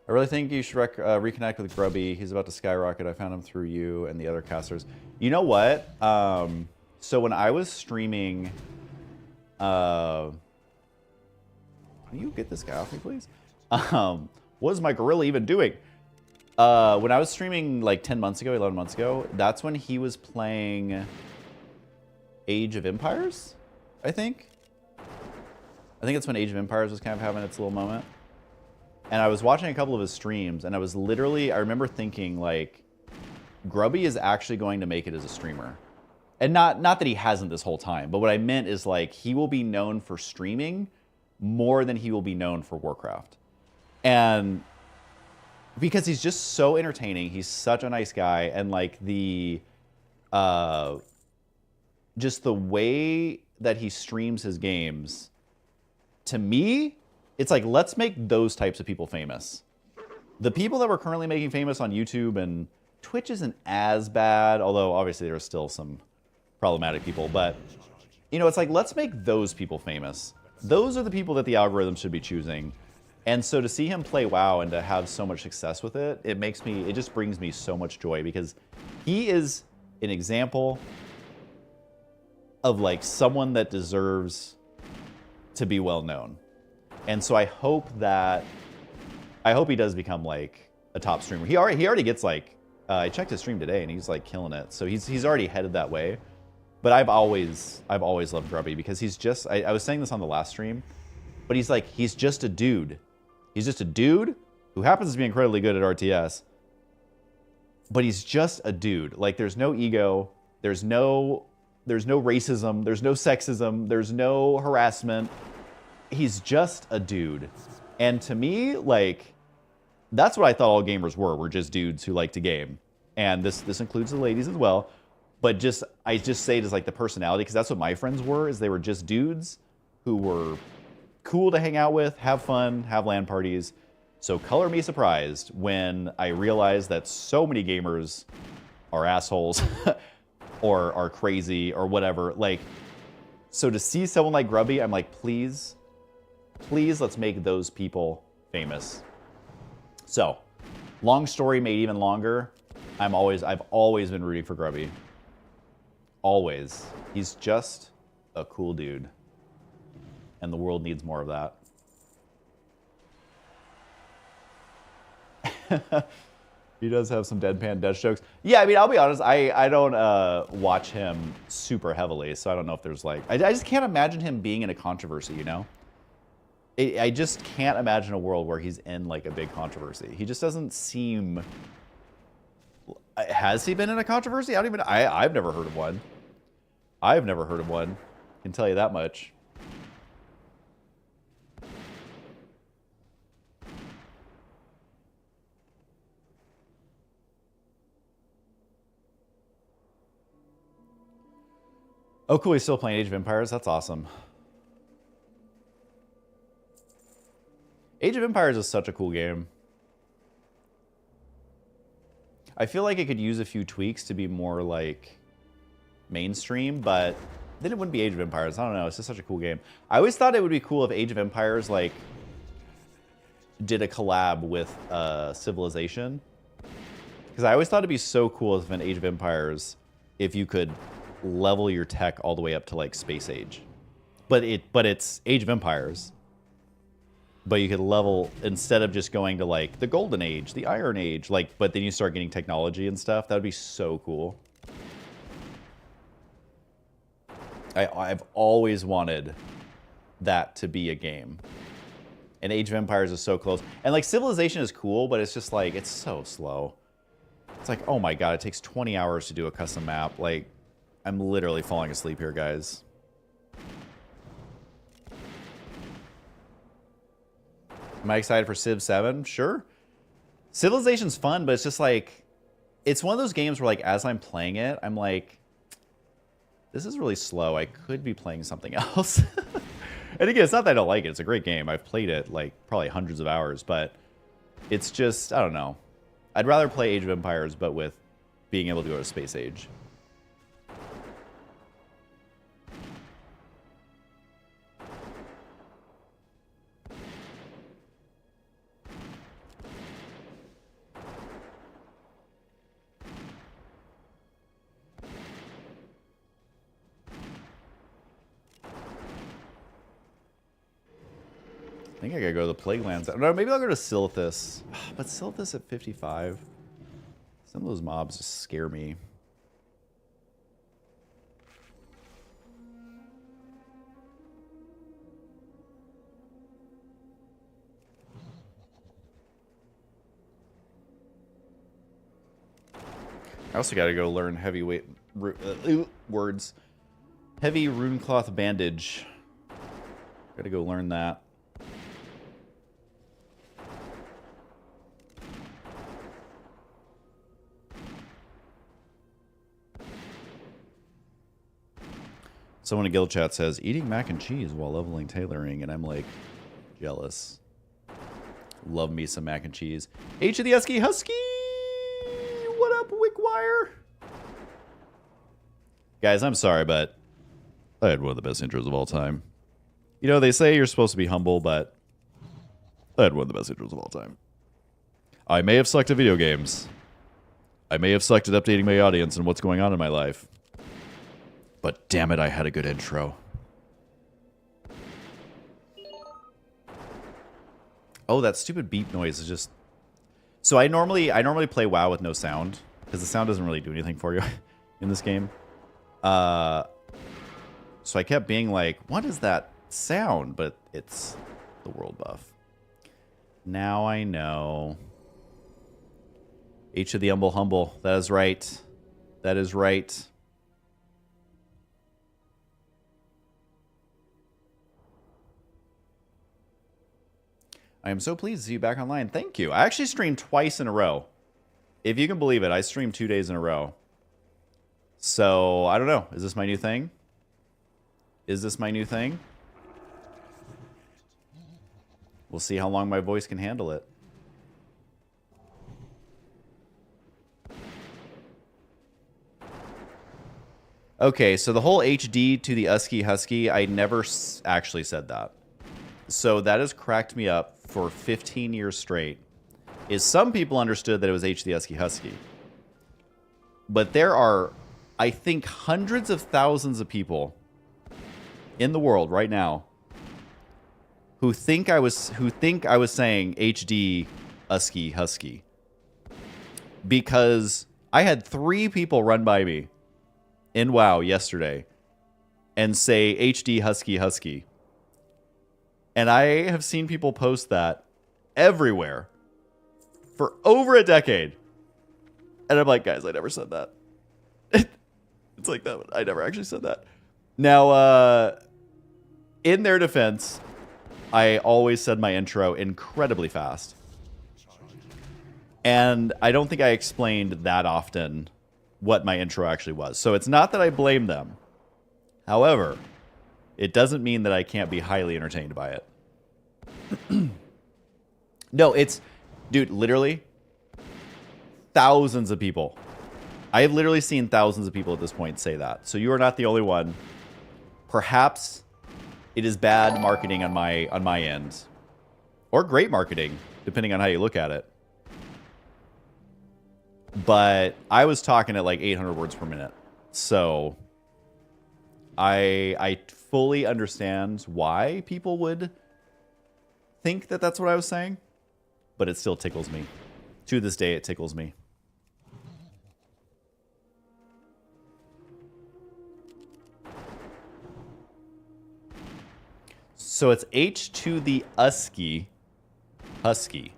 I really think you should reconnect with Grubby. He's about to skyrocket. I found him through you and the other casters. You know what? So when I was streaming... Can you get this guy off me, please? What is my gorilla even doing? When I was streaming like 10 months ago, 11 months ago, that's when he was playing Age of Empires, I think. I think that's when Age of Empires was kind of having its little moment. And I was watching a couple of his streams, and I was literally, I remember thinking, like, Grubby is actually going to make it as a streamer. And not that he hasn't this whole time, but what I meant is, like, he will be known for streaming more than he will be known for Warcraft. And because he's just so entertaining, he's such a nice guy, and, like, just the way that he streams his games to me, it's like, let's make those types of people famous. The people that we're currently making famous on YouTube and Twitch isn't as bad, although obviously there's still some problematic people, but you know, it's like, let's make those people famous. Those are the people that the algorithm should be choosing. And so to see him play WoW and to have so much success with it, it just brings me so much joy because he is an example of like someone that deserves to be well known. And so I hope he does become like a top streamer. He already gets like, I checked his stream today and he's like killing it. So he's already headed that way. But I've always loved Grubby because he's just, I was saying this on the last stream, but he's just a dude. He's just a dude who happens to be incredibly good at RTS, but he's just a dude. Like, there's no ego, there's no racism, there's no sexism, there's no harassment. He's just a dude. And to me, like, that's what I thought all gamers were just dudes who like to game. And this includes the ladies as well. But I just say it as like the personality, because that's what my friends were, is they were just dudes who were cool to hang out with, have fun, have LAN parties. So color me surprised when I realized that so many gamers are assholes or are crazy or whatever. Like, so to see someone like Grubby, I'm like, please, let's make those people famous. So, long story made even longer. I've always been rooting for Grubby. Always. He's just a cool dude. And the world needs more of that. He does have some deadpan Dutch jokes. Yeah, I mean, I'll be honest, I don't watch him super heavily, so I don't know if there's like... I just can't imagine him being in a controversy, you know? I just can't imagine a world where he's in like a big controversy. He just doesn't seem... Has he been in a controversy? I've never heard of one. I've never heard of one. I can tell you that much. Oh, cool. He's still playing Age of Empires. That's awesome. Age of Empires is such a cool game. I feel like it could use a few tweaks to be more like mainstream, but then it wouldn't be Age of Empires. I don't know. It's just such a cool game. I always thought it would be cool if Age of Empires like did a collab with Civilization, because I always thought it'd be so cool if in Age of Empires if you could level your tech all the way up to like space age, but it's Age of Empires. But you could level, instead of just going to like the Golden Age, the Iron Age, like, but then you start getting technology and stuff. That would be so cool. I've always wanted that to be a game. And Age of Empires is so close. And like Civilization is cool, but it's just like, it's so slow. It's like, oh my God, it takes 20 hours to do a custom map. Like, I'm literally falling asleep here, guys. Am I excited for Civ 7? Sure. Civilization's fun, but it's just like, it's one of those games where like, as I'm playing it, I'm like, this is really slow. I could be playing something else. And again, it's not that I don't like it. It's a great game. I've played it like probably hundreds of hours, but it's just, I don't know. I'd rather play Age of Empires, but with being able to go to space age. I think I gotta go to the Plaguelands. No, maybe I'll go to Silithus. But Silithus at 55. Some of those mobs just scare me. I also gotta go learn heavyweight words. Heavy runecloth bandage. Gotta go learn that. Someone in guild chat says, eating mac and cheese while leveling tailoring, and I'm like, jealous. Love me some mac and cheese. H of the Husky! What up, Wickwire? Guys, I'm sorry, but I had one of the best intros of all time. You know, they say you're supposed to be humble, but I had one of the best intros of all time. I may have sucked at video games. I may have sucked at updating my audience and what's going on in my life. But damn it, I had a good intro. Oh, that stupid beep noise is just... So I normally play WoW with no sound, because the sound doesn't really do anything for you in this game. So I kept being like, what is that sound? But it's the world buff. Now I know. H of the humble. That is right. That is right. I am so pleased to see you back online. Thank you. I actually streamed twice in a row. If you can believe it, I streamed 2 days in a row. So, I don't know. Is this my new thing? Is this my new thing? We'll see how long my voice can handle it. Okay, so the whole HD to the Husky, I never actually said that. So that has cracked me up for 15 years straight. Is some people understood that it was H the Husky. But there are, I think, hundreds of thousands of people in the world right now who think I was saying HD Husky. Because I had 3 people run by me in WoW yesterday and say HD Husky. And I have seen people post that everywhere for over a decade. And I'm like, guys, I never said that. It's like that. I never actually said that. Now, in their defense, I always said my intro incredibly fast. And I don't think I explained that often what my intro actually was. So it's not that I blame them. However, it doesn't mean that I can't be highly entertained by it. No, it's... Dude, literally, thousands of people. I have literally seen thousands of people at this point say that. So you are not the only one. Perhaps it is bad marketing on my end. Or great marketing, depending on how you look at it. But I was talking at like 800 words per minute. So I fully understand why people would think that that's what I was saying. But it still tickles me. To this day, it tickles me. So it's H to the Husky. Because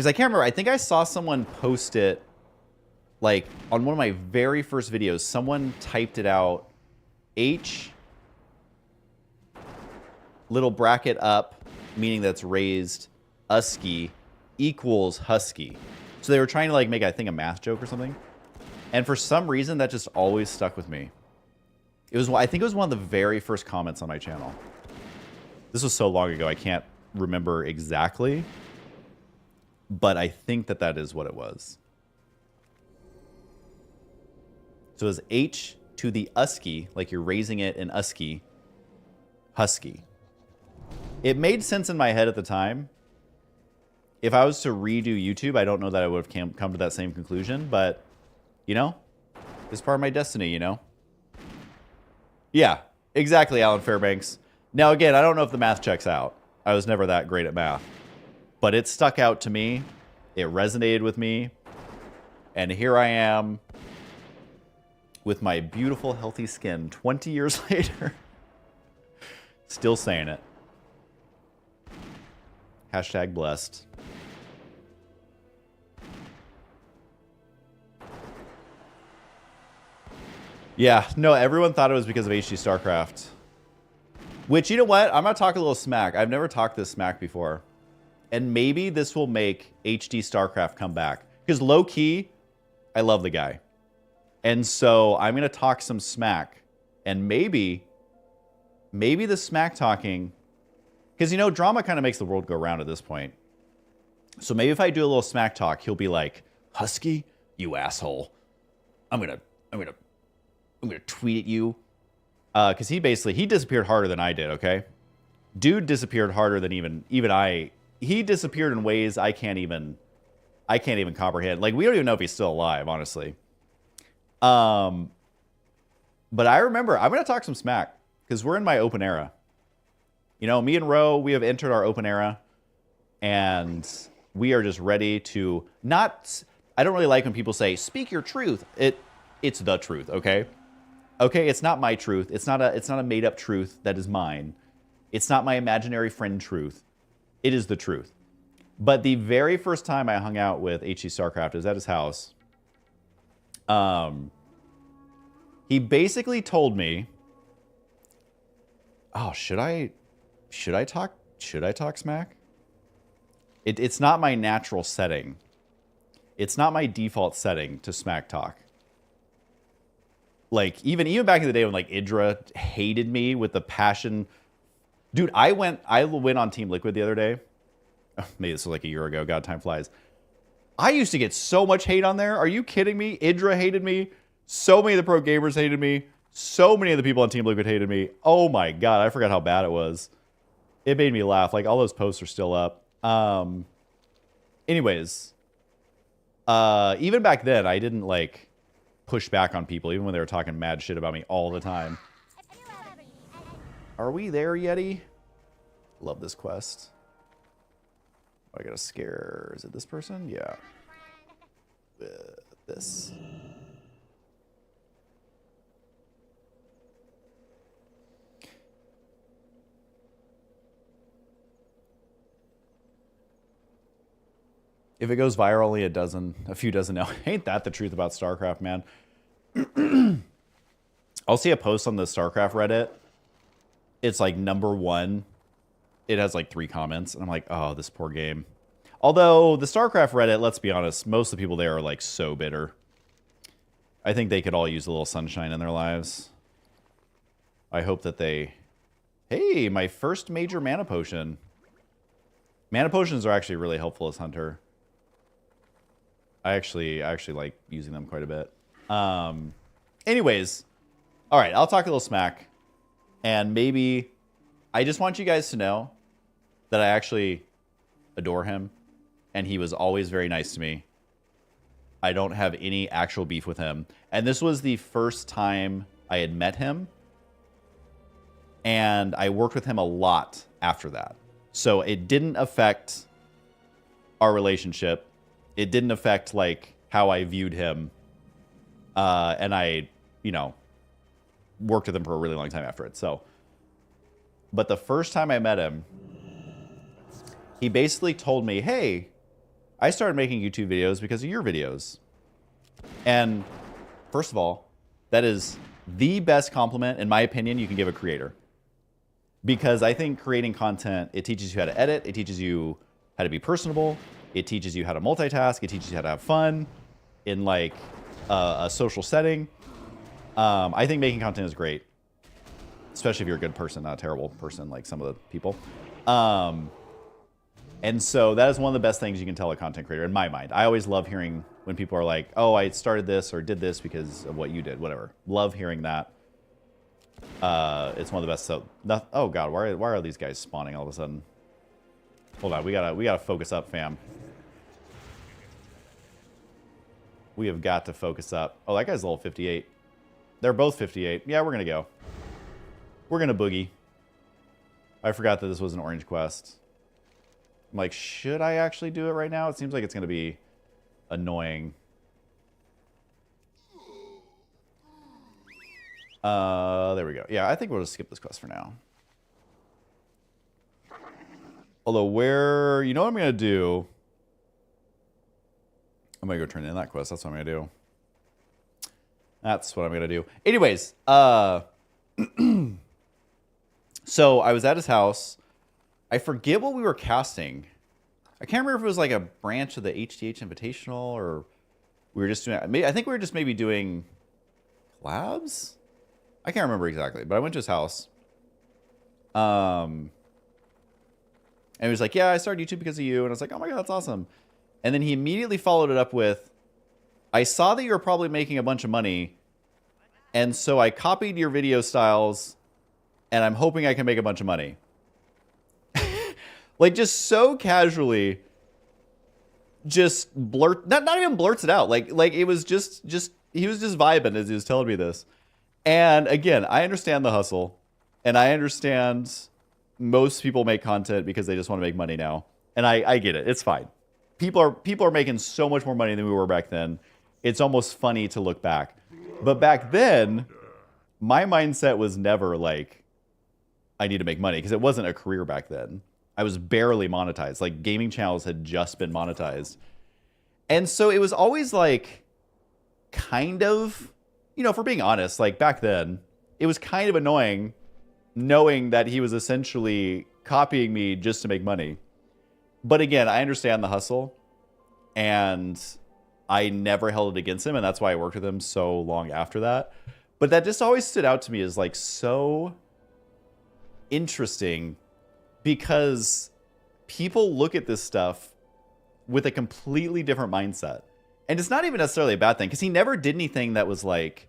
I can't remember. I think I saw someone post it, like, on one of my very first videos. Someone typed it out. H, little bracket up, meaning that's raised, Husky equals Husky. So they were trying to, like, make, I think, a math joke or something. And for some reason, that just always stuck with me. It was, I think it was one of the very first comments on my channel. This was so long ago, I can't remember exactly. But I think that that is what it was. So it's H to the Husky, like you're raising it in Husky. It made sense in my head at the time. If I was to redo YouTube, I don't know that I would have come to that same conclusion. But, you know, it's part of my destiny, you know? Yeah, exactly, Alan Fairbanks. Now, again, I don't know if the math checks out. I was never that great at math. But it stuck out to me. It resonated with me. And here I am with my beautiful, healthy skin 20 years later. Still saying it. Hashtag blessed. Yeah, no, everyone thought it was because of HuskyStarcraft. Which, you know what? I'm going to talk a little smack. I've never talked this smack before. And maybe this will make HuskyStarcraft come back. Because low-key, I love the guy. And so I'm going to talk some smack And maybe the smack talking, because, you know, drama kind of makes the world go round at this point. So maybe if I do a little smack talk, he'll be like, Husky, you asshole. I'm gonna tweet at you. Because he disappeared harder than I did, okay? Dude disappeared harder than even I. He disappeared in ways I can't even comprehend. Like, we don't even know if he's still alive, honestly. But I remember, I'm going to talk some smack, because we're in my open era. You know, me and Ro, we have entered our open era, and we are just ready to not... I don't really like when people say, speak your truth. It's the truth, okay? Okay, it's not my truth. It's not a made-up truth that is mine. It's not my imaginary friend truth. It is the truth. But the very first time I hung out with HuskyStarcraft is at his house. He basically told me, "Oh, should I talk smack?" It's not my natural setting. It's not my default setting to smack talk. Like, even back in the day when, like, Idra hated me with the passion. Dude, I went on Team Liquid the other day. Maybe this was like a year ago. God, time flies. I used to get so much hate on there. Are you kidding me? Idra hated me. So many of the pro gamers hated me. So many of the people on Team Liquid hated me. Oh my God, I forgot how bad it was. It made me laugh. Like, all those posts are still up. Anyways, even back then, I didn't, like, push back on people, even when they were talking mad shit about me all the time. Are we there, Yeti? Love this quest. I gotta scare... Is it this person? Yeah. This. If it goes viral, only a few dozen now. Ain't that the truth about StarCraft, man? I'll see a post on the StarCraft Reddit. It's like #1. It has like 3 comments. And I'm like, oh, this poor game. Although the StarCraft Reddit, let's be honest, most of the people there are like so bitter. I think they could all use a little sunshine in their lives. I hope that they... Hey, my first major mana potion. Mana potions are actually really helpful as Hunter. I actually like using them quite a bit. Anyways, all right, I'll talk a little smack. And maybe I just want you guys to know that I actually adore him. And he was always very nice to me. I don't have any actual beef with him. And this was the first time I had met him. And I worked with him a lot after that. So it didn't affect our relationship. It didn't affect, like, how I viewed him. And I, you know, worked with him for a really long time after it. So, but the first time I met him, he basically told me, hey, I started making YouTube videos because of your videos. And first of all, that is the best compliment, in my opinion, you can give a creator. Because I think creating content, it teaches you how to edit. It teaches you how to be personable. It teaches you how to multitask. It teaches you how to have fun in, like, a social setting. I think making content is great. Especially if you're a good person, not a terrible person like some of the people. And so that is one of the best things you can tell a content creator, in my mind. I always love hearing when people are like, oh, I started this or did this because of what you did, whatever. Love hearing that. It's one of the best. So, oh God, why are these guys spawning all of a sudden? Hold on, we gotta focus up, fam. We have got to focus up. Oh, that guy's level 58. They're both 58. Yeah, we're gonna go. We're gonna boogie. I forgot that this was an orange quest. I'm like, should I actually do it right now? It seems like it's gonna be annoying. There we go. Yeah, I think we'll just skip this quest for now. Although you know what I'm going to do? I'm going to go turn in that quest. That's what I'm going to do. That's what I'm going to do. Anyways, so I was at his house. I forget what we were casting. I can't remember if it was like a branch of the HTH Invitational or we were just doing... I think we were just maybe doing collabs? I can't remember exactly, but I went to his house. And he was like, yeah, I started YouTube because of you. And I was like, oh my God, that's awesome. And then he immediately followed it up with, I saw that you were probably making a bunch of money. And so I copied your video styles and I'm hoping I can make a bunch of money. Like, just so casually, just not even blurts it out. Like it was just he was just vibing as he was telling me this. And again, I understand the hustle, and I understand most people make content because they just want to make money now. And I get it. It's fine. People are making so much more money than we were back then. It's almost funny to look back. But back then, my mindset was never like, I need to make money, because it wasn't a career back then. I was barely monetized. Like, gaming channels had just been monetized. And so it was always like, kind of, you know, for being honest, like back then, it was kind of annoying knowing that he was essentially copying me just to make money. But again, I understand the hustle, and I never held it against him, and that's why I worked with him so long after that. But that just always stood out to me as like so interesting, because people look at this stuff with a completely different mindset. And it's not even necessarily a bad thing, because he never did anything that was like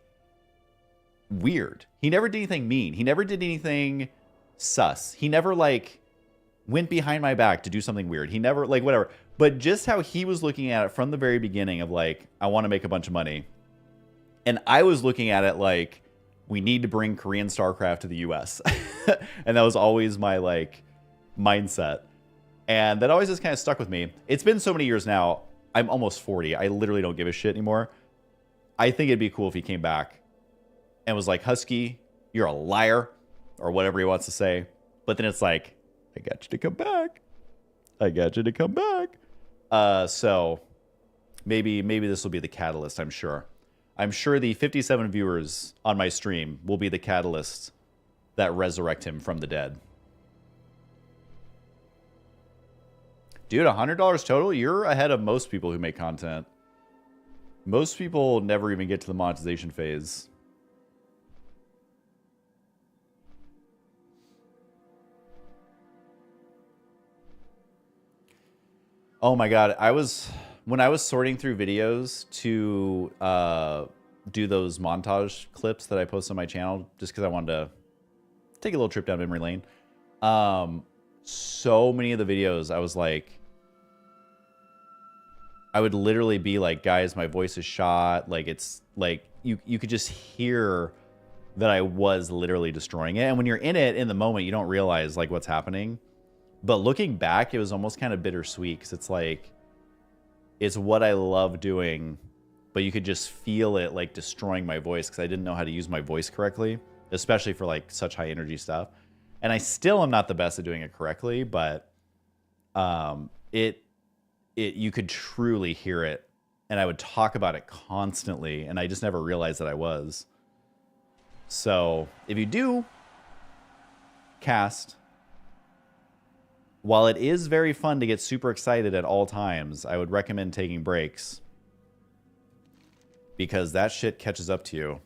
weird. He never did anything mean. He never did anything sus. He never like went behind my back to do something weird. He never like whatever. But just how he was looking at it from the very beginning of like, I want to make a bunch of money. And I was looking at it like, we need to bring Korean StarCraft to the US. And that was always my like mindset. And that always just kind of stuck with me. It's been so many years now. I'm almost 40. I literally don't give a shit anymore. I think it'd be cool if he came back and was like, Husky, you're a liar, or whatever he wants to say. But then it's like, I got you to come back. I got you to come back. So maybe this will be the catalyst, I'm sure. I'm sure the 57 viewers on my stream will be the catalyst that resurrect him from the dead. Dude, $100 total? You're ahead of most people who make content. Most people never even get to the monetization phase. Oh my God. When I was sorting through videos to do those montage clips that I post on my channel, just because I wanted to take a little trip down memory lane. So many of the videos, I was like, I would literally be like, guys, my voice is shot. Like, it's like, you could just hear that I was literally destroying it. And when you're in it in the moment, you don't realize like what's happening. But looking back, it was almost kind of bittersweet, because it's like, it's what I love doing, but you could just feel it like destroying my voice, because I didn't know how to use my voice correctly, especially for like such high energy stuff. And I still am not the best at doing it correctly, but you could truly hear it, and I would talk about it constantly, and I just never realized that I was. So if you do cast, while it is very fun to get super excited at all times, I would recommend taking breaks, because that shit catches up to you.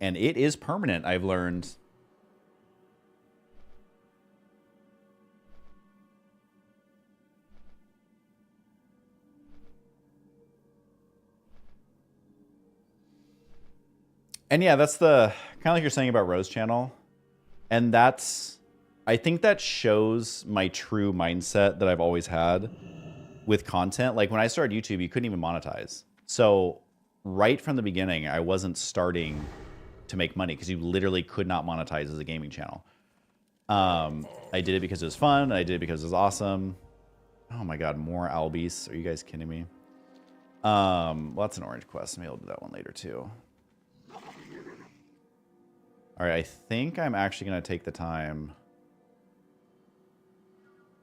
And it is permanent, I've learned. And yeah, that's the kind of like you're saying about Rose channel. And I think that shows my true mindset that I've always had with content. Like when I started YouTube, you couldn't even monetize. So right from the beginning, I wasn't starting to make money, because you literally could not monetize as a gaming channel. I did it because it was fun, and I did it because it was awesome. Oh my God, more Albies. Are you guys kidding me? Well, that's an orange quest. Maybe I'll do that one later too. All right, I think I'm actually going to take the time.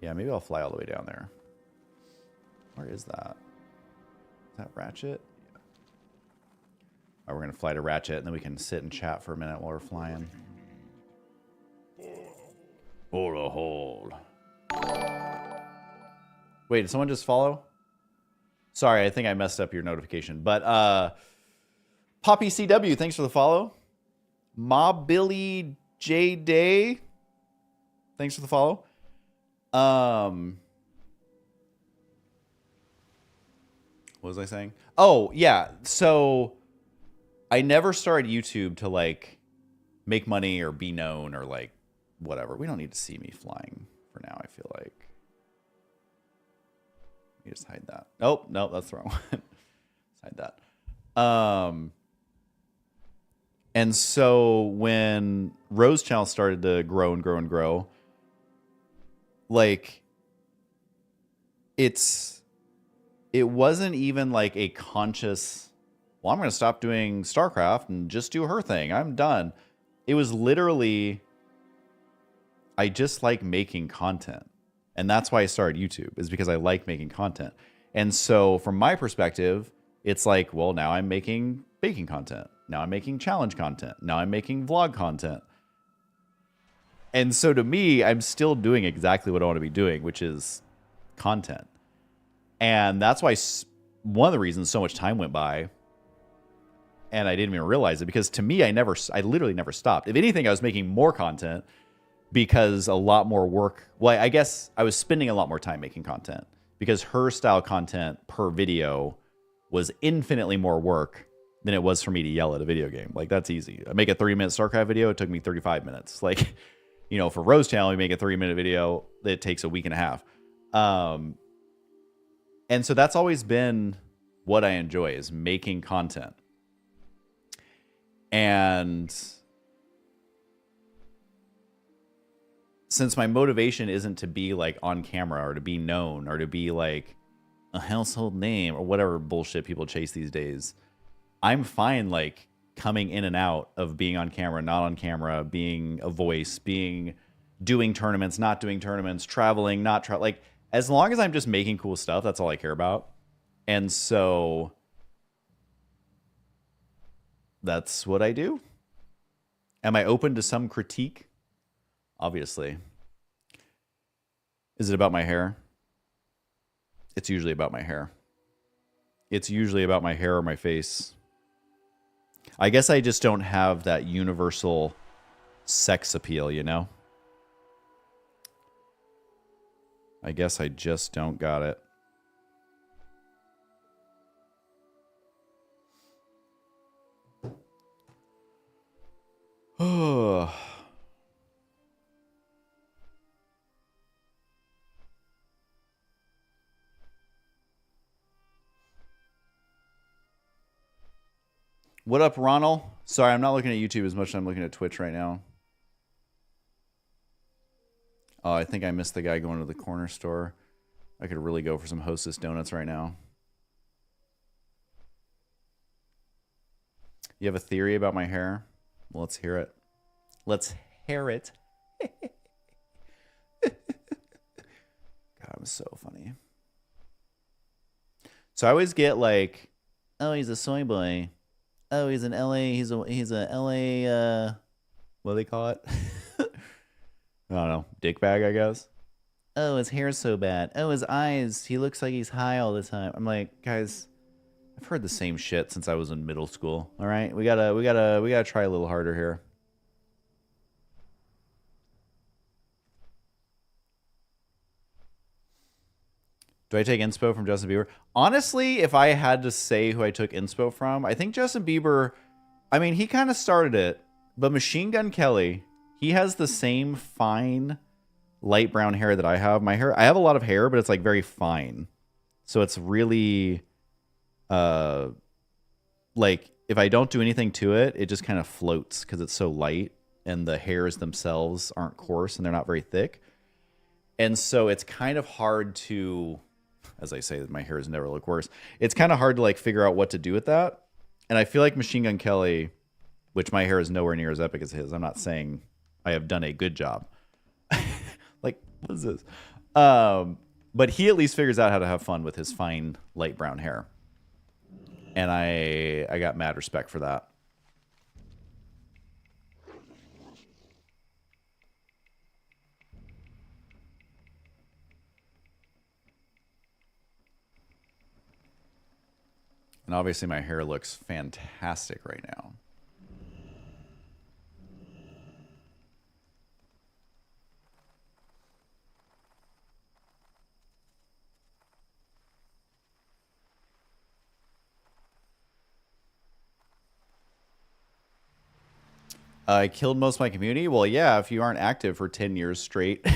Yeah, maybe I'll fly all the way down there. Where is that? Is that Ratchet? Yeah. All right, we're going to fly to Ratchet, and then we can sit and chat for a minute while we're flying. Or a hold. Wait, did someone just follow? Sorry, I think I messed up your notification. But Poppy CW, thanks for the follow. Mob Billy J Day, thanks for the follow. What was I saying? Oh, yeah. So I never started YouTube to like make money or be known or like whatever. We don't need to see me flying for now, I feel like. Let me just hide that. Nope, that's the wrong one. Hide that. And so when Rose Channel started to grow and grow and grow, like it wasn't even like a conscious, well, I'm going to stop doing StarCraft and just do her thing. I'm done. It was literally, I just like making content. And that's why I started YouTube, is because I like making content. And so from my perspective, it's like, well, now I'm making baking content. Now I'm making challenge content. Now I'm making vlog content. And so to me, I'm still doing exactly what I want to be doing, which is content. And that's why one of the reasons so much time went by and I didn't even realize it, because to me, I literally never stopped. If anything, I was making more content because a lot more work. Well, I guess I was spending a lot more time making content because her style content per video was infinitely more work than it was for me to yell at a video game. Like, that's easy. I make a 30-minute StarCraft video. It took me 35 minutes. Like, you know, for Rose Channel, we make a 30-minute video. It takes a week and a half. And so that's always been what I enjoy, is making content. And since my motivation isn't to be like on camera or to be known or to be like a household name or whatever bullshit people chase these days, I'm fine like coming in and out of being on camera, not on camera, being a voice, doing tournaments, not doing tournaments, traveling, not like, as long as I'm just making cool stuff, that's all I care about. And so that's what I do. Am I open to some critique? Obviously. Is it about my hair? It's usually about my hair. It's usually about my hair or my face. I guess I just don't have that universal sex appeal, you know? I guess I just don't got it. Oh. What up, Ronald? Sorry, I'm not looking at YouTube as much as I'm looking at Twitch right now. Oh, I think I missed the guy going to the corner store. I could really go for some Hostess donuts right now. You have a theory about my hair? Well, let's hear it. Let's hear it. God, I'm so funny. So I always get like, oh, he's a soy boy. Oh, he's an LA. He's a LA. What do they call it? I don't know. Dick bag, I guess. Oh, his hair's so bad. Oh, his eyes. He looks like he's high all the time. I'm like, guys, I've heard the same shit since I was in middle school. All right, we gotta try a little harder here. Do I take inspo from Justin Bieber? Honestly, if I had to say who I took inspo from, I think Justin Bieber, I mean, he kind of started it, but Machine Gun Kelly, he has the same fine light brown hair that I have. My hair, I have a lot of hair, but it's like very fine. So it's really, like if I don't do anything to it, it just kind of floats because it's so light and the hairs themselves aren't coarse and they're not very thick. And so it's kind of hard to, as I say, that my hairs never look worse. It's kind of hard to like figure out what to do with that. And I feel like Machine Gun Kelly, which my hair is nowhere near as epic as his. I'm not saying I have done a good job. Like, what is this? But he at least figures out how to have fun with his fine light brown hair. And I got mad respect for that. And obviously my hair looks fantastic right now. I killed most of my community? Well, yeah, if you aren't active for 10 years straight.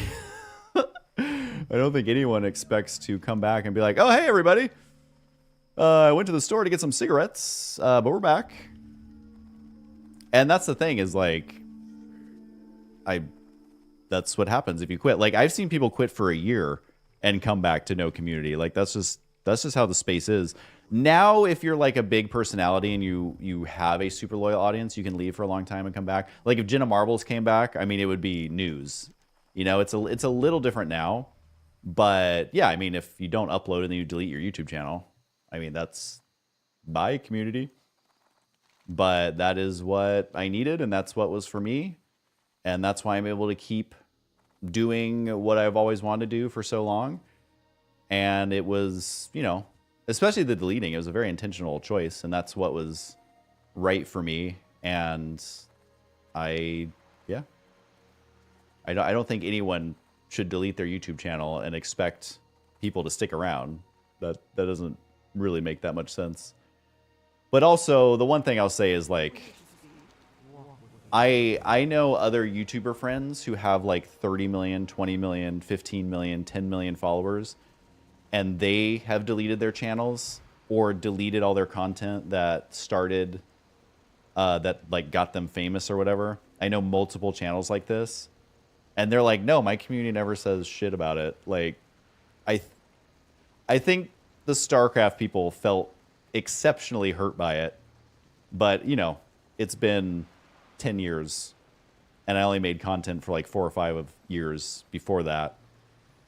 I don't think anyone expects to come back and be like, oh, hey, everybody. I went to the store to get some cigarettes, but we're back. And that's the thing is, like, that's what happens if you quit. Like, I've seen people quit for a year and come back to no community. Like, that's just how the space is. Now, if you're like a big personality and you have a super loyal audience, you can leave for a long time and come back. Like if Jenna Marbles came back, I mean, it would be news. You know, it's a little different now. But yeah, I mean, if you don't upload and then you delete your YouTube channel, I mean, that's bye community. But that is what I needed, and that's what was for me. And that's why I'm able to keep doing what I've always wanted to do for so long. And it was, you know, especially the deleting, it was a very intentional choice, and that's what was right for me. And I don't think anyone should delete their YouTube channel and expect people to stick around. That doesn't really make that much sense. But also, the one thing I'll say is, like, I know other YouTuber friends who have like 30 million, 20 million, 15 million, 10 million followers, and they have deleted their channels or deleted all their content that started, that like got them famous or whatever. I know multiple channels like this, and they're like, no, my community never says shit about it. Like, I think the StarCraft people felt exceptionally hurt by it, but you know, it's been 10 years, and I only made content for like 4 or 5 years before that.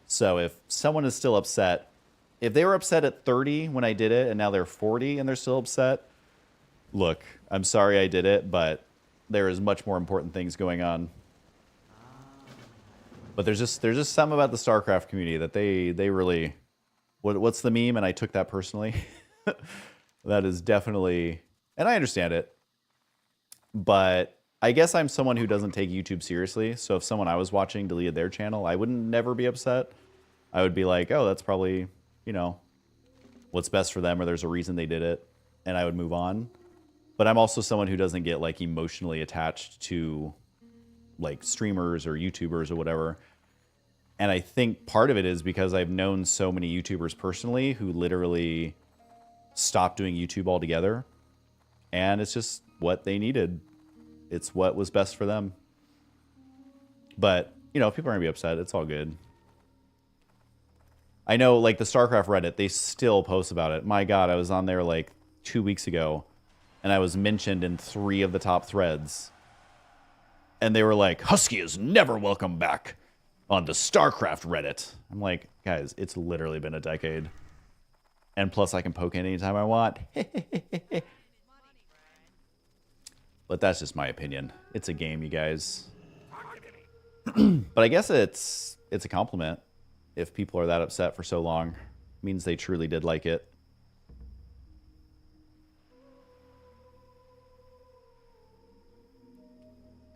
So if someone is still upset, if they were upset at 30 when I did it and now they're 40 and they're still upset, look, I'm sorry I did it, but there is much more important things going on. But there's just something about the StarCraft community that they really, what's the meme? And I took that personally. That is definitely, and I understand it, but I guess I'm someone who doesn't take YouTube seriously. So if someone I was watching deleted their channel, I wouldn't never be upset. I would be like, oh, that's probably, you know, what's best for them, or there's a reason they did it, and I would move on. But I'm also someone who doesn't get like emotionally attached to like streamers or YouTubers or whatever. And I think part of it is because I've known so many YouTubers personally who literally stopped doing YouTube altogether. And it's just what they needed. It's what was best for them. But, you know, if people are going to be upset, it's all good. I know, like, the StarCraft Reddit, they still post about it. My God, I was on there, like, 2 weeks ago, and I was mentioned in 3 of the top threads. And they were like, Husky is never welcome back on the StarCraft Reddit. I'm like, guys, it's literally been a decade. And plus, I can poke in anytime I want. But that's just my opinion. It's a game, you guys. But I guess it's a compliment if people are that upset for so long. It means they truly did like it.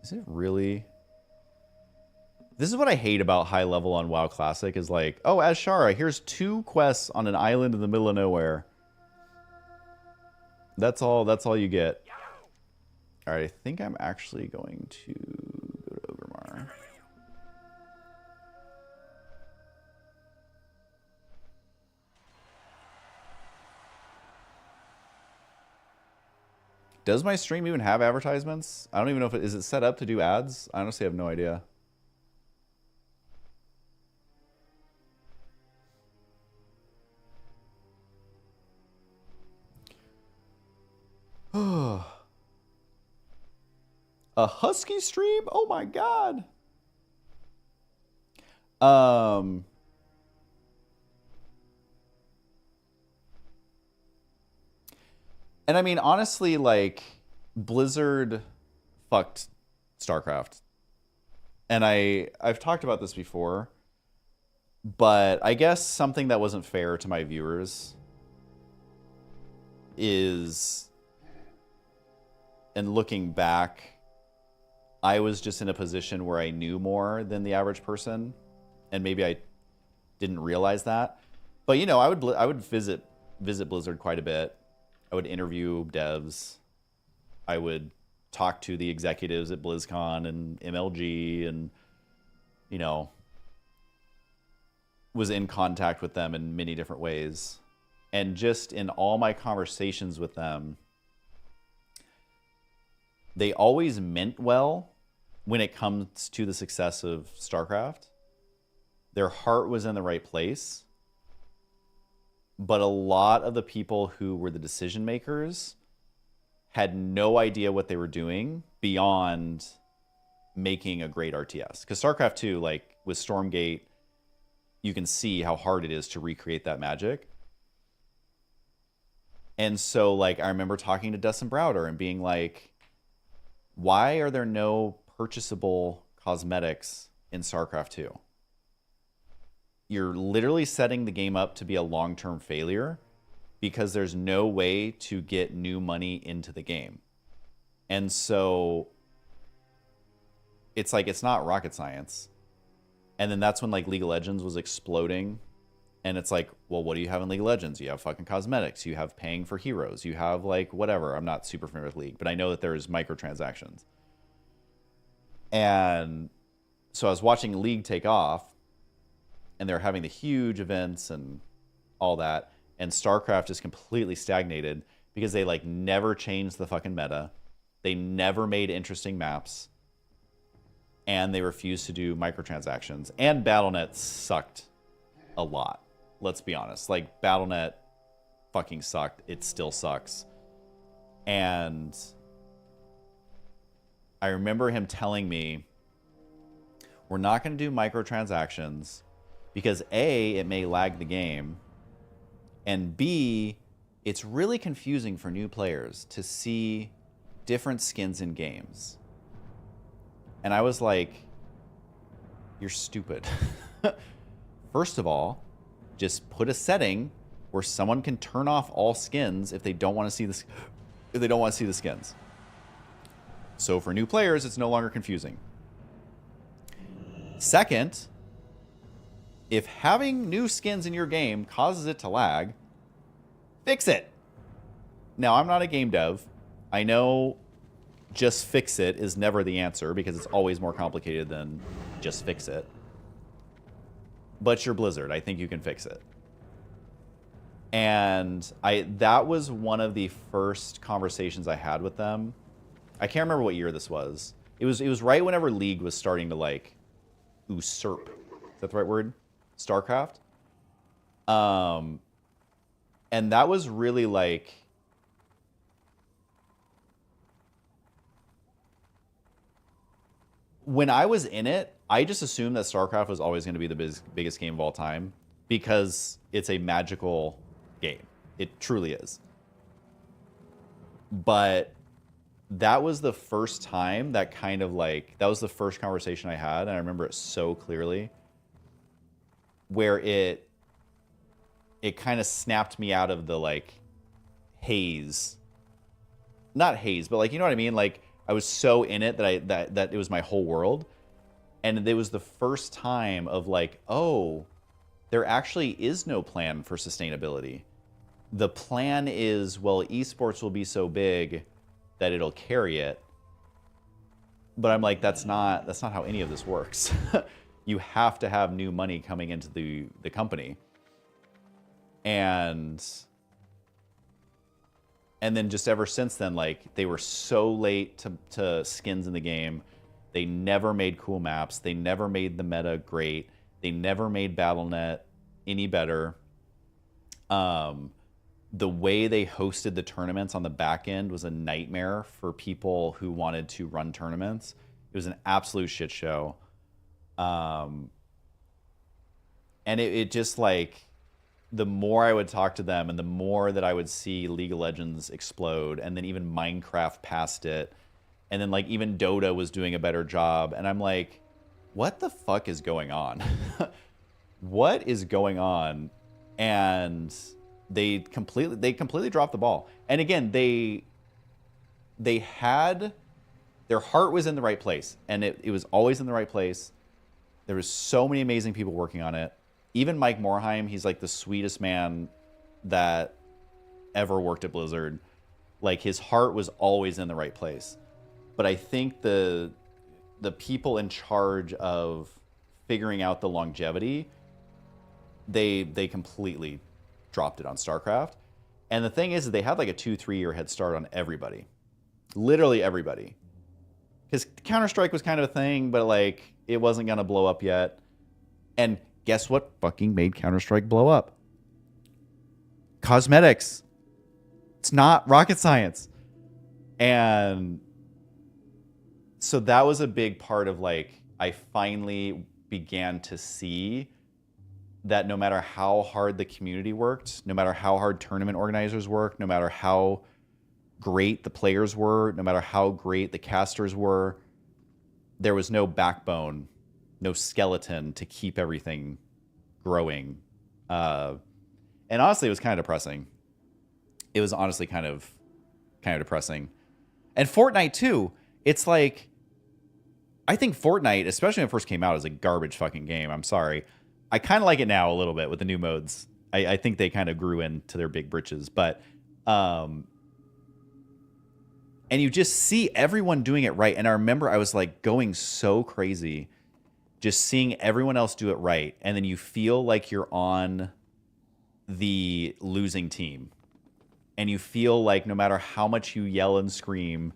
Is it really? This is what I hate about high level on WoW Classic is like, oh, Azshara, here's 2 quests on an island in the middle of nowhere. That's all you get. All right, I think I'm actually going to go to Ogremar. Does my stream even have advertisements? I don't even know if is it set up to do ads? I honestly have no idea. A Husky stream? Oh my God. And I mean, honestly, like, Blizzard fucked StarCraft. And I've talked about this before, but I guess something that wasn't fair to my viewers is, and looking back, I was just in a position where I knew more than the average person, and maybe I didn't realize that. But you know, I would visit Blizzard quite a bit. I would interview devs. I would talk to the executives at BlizzCon and MLG, and you know, was in contact with them in many different ways. And just in all my conversations with them, they always meant well when it comes to the success of StarCraft. Their heart was in the right place. But a lot of the people who were the decision makers had no idea what they were doing beyond making a great RTS. Because StarCraft 2, like with Stormgate, you can see how hard it is to recreate that magic. And so, like, I remember talking to Dustin Browder and being like, why are there no purchasable cosmetics in StarCraft 2? You're literally setting the game up to be a long-term failure because there's no way to get new money into the game. And so it's like, it's not rocket science. And then that's when like League of Legends was exploding. And it's like, well, what do you have in League of Legends? You have fucking cosmetics. You have paying for heroes. You have like whatever. I'm not super familiar with League, but I know that there's microtransactions. And so I was watching League take off, and they're having the huge events and all that. And StarCraft is completely stagnated because they like never changed the fucking meta. They never made interesting maps. And they refused to do microtransactions. And BattleNet sucked a lot. Let's be honest. Like, BattleNet fucking sucked. It still sucks. And I remember him telling me, we're not going to do microtransactions because A, it may lag the game, and B, it's really confusing for new players to see different skins in games. And I was like, you're stupid. First of all, just put a setting where someone can turn off all skins if they don't want to see the skins. So for new players, it's no longer confusing. Second, if having new skins in your game causes it to lag, fix it. Now, I'm not a game dev. I know just fix it is never the answer because it's always more complicated than just fix it. But you're Blizzard. I think you can fix it. And that was one of the first conversations I had with them. I can't remember what year this was. It was right whenever League was starting to like usurp. Is that the right word? StarCraft. And that was really like, when I was in it, I just assumed that StarCraft was always going to be the biggest game of all time because it's a magical game. It truly is. But that was the first time that kind of like, that was the first conversation I had, and I remember it so clearly, where it kind of snapped me out of the like haze. Not haze, but like, you know what I mean? Like, I was so in it that it was my whole world. And it was the first time of like, oh, there actually is no plan for sustainability. The plan is, well, esports will be so big that it'll carry it. But I'm like, that's not how any of this works. You have to have new money coming into the company. And then just ever since then, like, they were so late to skins in the game. They never made cool maps. They never made the meta great. They never made BattleNet any better. The way they hosted the tournaments on the back end was a nightmare for people who wanted to run tournaments. It was an absolute shit show. And it just like, the more I would talk to them and the more that I would see League of Legends explode, and then even Minecraft passed it, and then like even Dota was doing a better job, and I'm like, what the fuck is going on? What is going on? And they completely dropped the ball. And again, they had their heart was in the right place, and it was always in the right place. There was so many amazing people working on it. Even Mike Morheim, he's like the sweetest man that ever worked at Blizzard. Like, his heart was always in the right place. But I think the people in charge of figuring out the longevity, they completely dropped it on StarCraft. And the thing is they had like a 2-3 year head start on everybody. Literally everybody. Because Counter-Strike was kind of a thing, but like it wasn't going to blow up yet. And guess what fucking made Counter-Strike blow up? Cosmetics. It's not rocket science. And so that was a big part of like, I finally began to see that no matter how hard the community worked, no matter how hard tournament organizers worked, no matter how great the players were, no matter how great the casters were, there was no backbone, no skeleton to keep everything growing. And honestly, it was kind of depressing. It was honestly kind of depressing. And Fortnite too, it's like, I think Fortnite, especially when it first came out, is a garbage fucking game. I'm sorry. I kind of like it now a little bit with the new modes. I think they kind of grew into their big britches. But, and you just see everyone doing it right. And I remember I was like going so crazy just seeing everyone else do it right. And then you feel like you're on the losing team. And you feel like no matter how much you yell and scream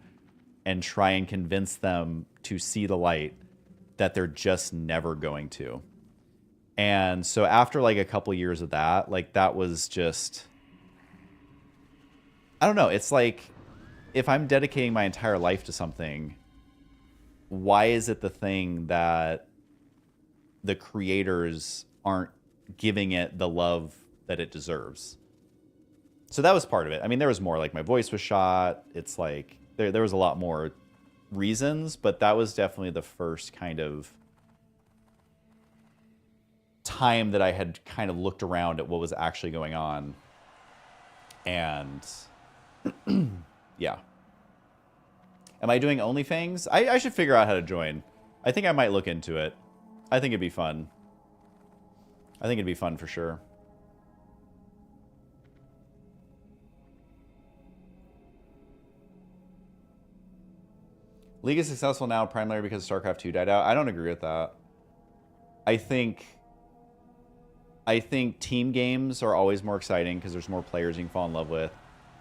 and try and convince them to see the light, that they're just never going to. And so after like a couple years of that, like that was just, I don't know. It's like, if I'm dedicating my entire life to something, why is it the thing that the creators aren't giving it the love that it deserves? So that was part of it. I mean, there was more, like my voice was shot. It's like, there was a lot more reasons, but that was definitely the first kind of time that I had kind of looked around at what was actually going on. And yeah. Am I doing OnlyFans? I should figure out how to join. I think I might look into it. I think it'd be fun. I think it'd be fun for sure. League is successful now primarily because StarCraft 2 died out. I don't agree with that. I think team games are always more exciting because there's more players you can fall in love with.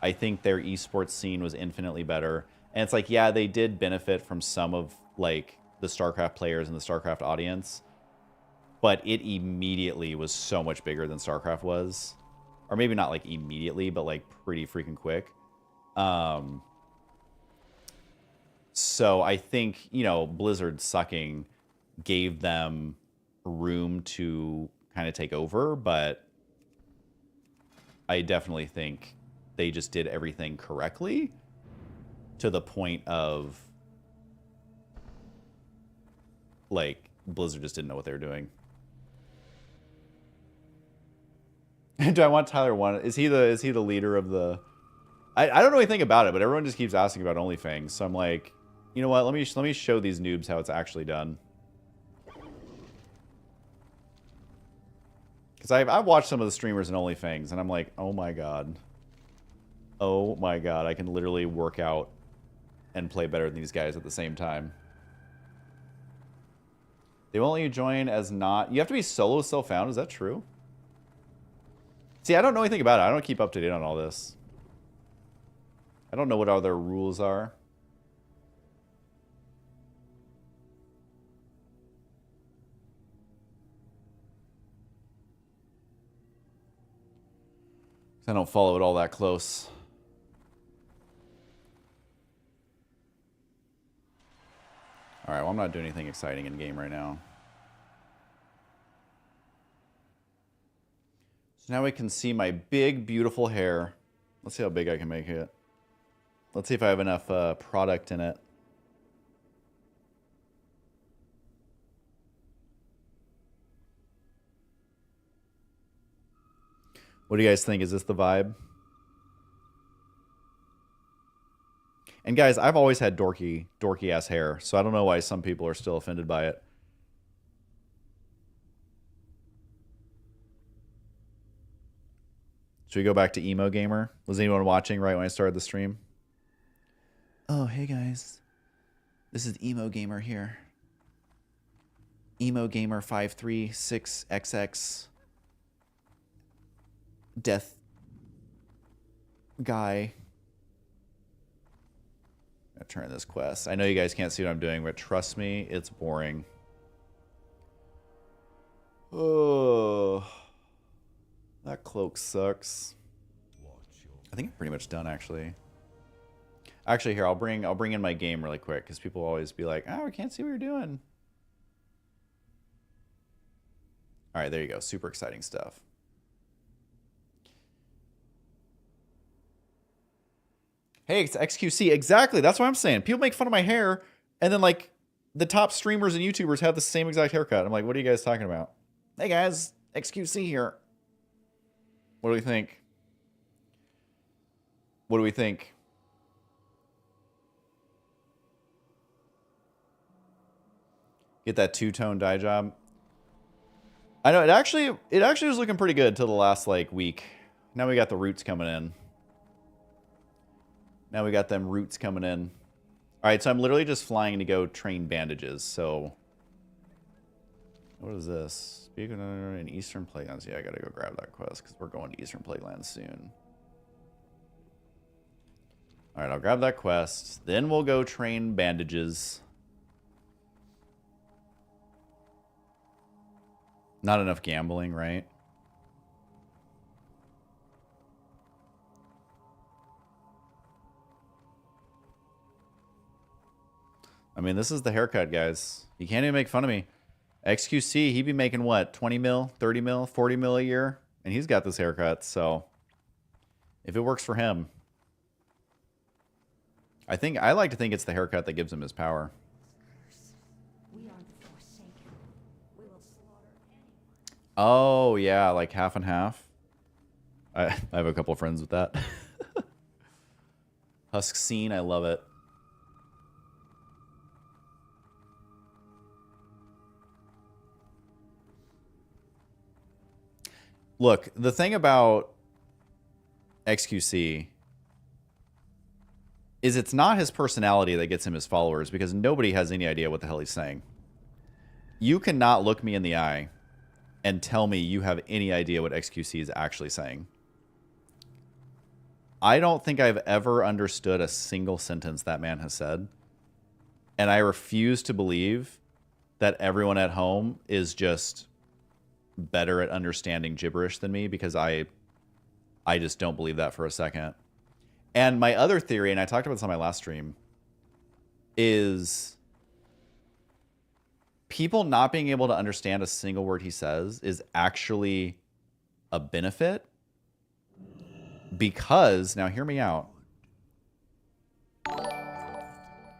I think their esports scene was infinitely better. And it's like, yeah, they did benefit from some of like the StarCraft players and the StarCraft audience, but it immediately was so much bigger than StarCraft was. Or maybe not like immediately, but like pretty freaking quick. So I think, you know, Blizzard sucking gave them room to kind of take over, but I definitely think they just did everything correctly to the point of like Blizzard just didn't know what they were doing. Do I want Tyler one? Is he the leader of the? I don't know anything about it, but everyone just keeps asking about OnlyFans. So I'm like, you know what? Let me show these noobs how it's actually done. Because I've watched some of the streamers in OnlyFans, and I'm like, oh my god, I can literally work out and play better than these guys at the same time. They won't let you join as not. You have to be solo self-found. Is that true? See, I don't know anything about it. I don't keep up to date on all this. I don't know what other rules are. I don't follow it all that close. All right, well, I'm not doing anything exciting in game right now. So now we can see my big, beautiful hair. Let's see how big I can make it. Let's see if I have enough product in it. What do you guys think? Is this the vibe? And guys, I've always had dorky ass hair, so I don't know why some people are still offended by it. Should we go back to Emo Gamer? Was anyone watching right when I started the stream? Oh, hey guys. This is Emo Gamer here. Emo Gamer 536XX. Death guy. I'm gonna turn this quest. I know you guys can't see what I'm doing, but trust me, it's boring. Oh, that cloak sucks. I think I'm pretty much done, actually. Actually, here I'll bring in my game really quick because people always be like, "Oh, I can't see what you're doing." All right, there you go. Super exciting stuff. Hey, it's XQC. Exactly. That's what I'm saying. People make fun of my hair, and then like the top streamers and YouTubers have the same exact haircut. I'm like, what are you guys talking about? Hey guys, XQC here. What do we think? What do we think? Get that two-tone dye job. I know it actually was looking pretty good till the last like week. Now we got the roots coming in. Now we got them roots coming in. All right, so I'm literally just flying to go train bandages. So what is this? Speaking of in Eastern Playlands, yeah, I gotta go grab that quest because we're going to Eastern Playlands soon. All right, I'll grab that quest. Then we'll go train bandages. Not enough gambling, right? I mean, this is the haircut, guys. You can't even make fun of me. XQC, he'd be making what? 20 mil, 30 mil, 40 mil a year? And he's got this haircut, so if it works for him. I like to think it's the haircut that gives him his power. Oh, yeah, like half and half. I have a couple of friends with that. Husk scene, I love it. Look, the thing about XQC is it's not his personality that gets him his followers because nobody has any idea what the hell he's saying. You cannot look me in the eye and tell me you have any idea what XQC is actually saying. I don't think I've ever understood a single sentence that man has said. And I refuse to believe that everyone at home is just better at understanding gibberish than me because I just don't believe that for a second. And my other theory, and I talked about this on my last stream, is people not being able to understand a single word he says is actually a benefit because, now hear me out,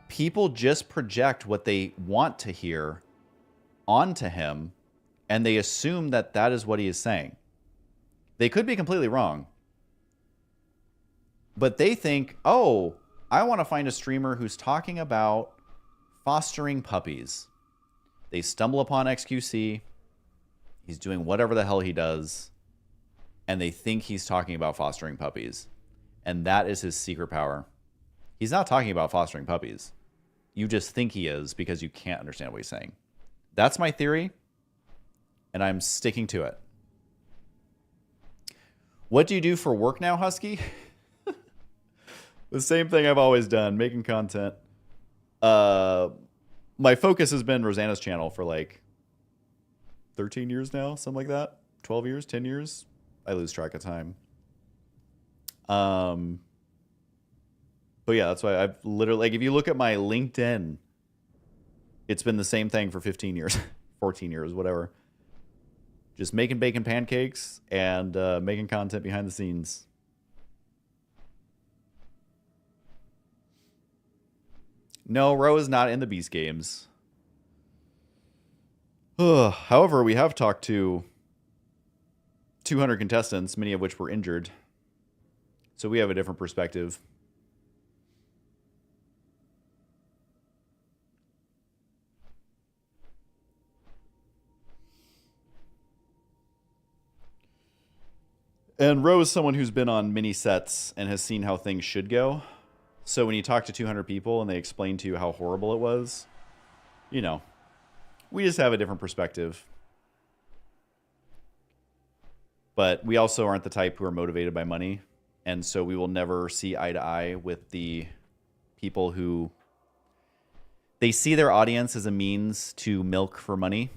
people just project what they want to hear onto him and they assume that that is what he is saying. They could be completely wrong. But they think, oh, I want to find a streamer who's talking about fostering puppies. They stumble upon XQC. He's doing whatever the hell he does. And they think he's talking about fostering puppies. And that is his secret power. He's not talking about fostering puppies. You just think he is because you can't understand what he's saying. That's my theory. And I'm sticking to it. What do you do for work now, Husky? The same thing I've always done, making content. My focus has been Rosanna's channel for like 13 years now, something like that. 12 years, 10 years. I lose track of time. But yeah, that's why I've literally, like, if you look at my LinkedIn, it's been the same thing for 15 years, 14 years, whatever. Just making bacon pancakes and making content behind the scenes. No, Ro is not in the Beast games. However, we have talked to 200 contestants, many of which were injured. So we have a different perspective. And Ro is someone who's been on many sets and has seen how things should go. So when you talk to 200 people and they explain to you how horrible it was, you know, we just have a different perspective. But we also aren't the type who are motivated by money. And so we will never see eye to eye with the people who they see their audience as a means to milk for money.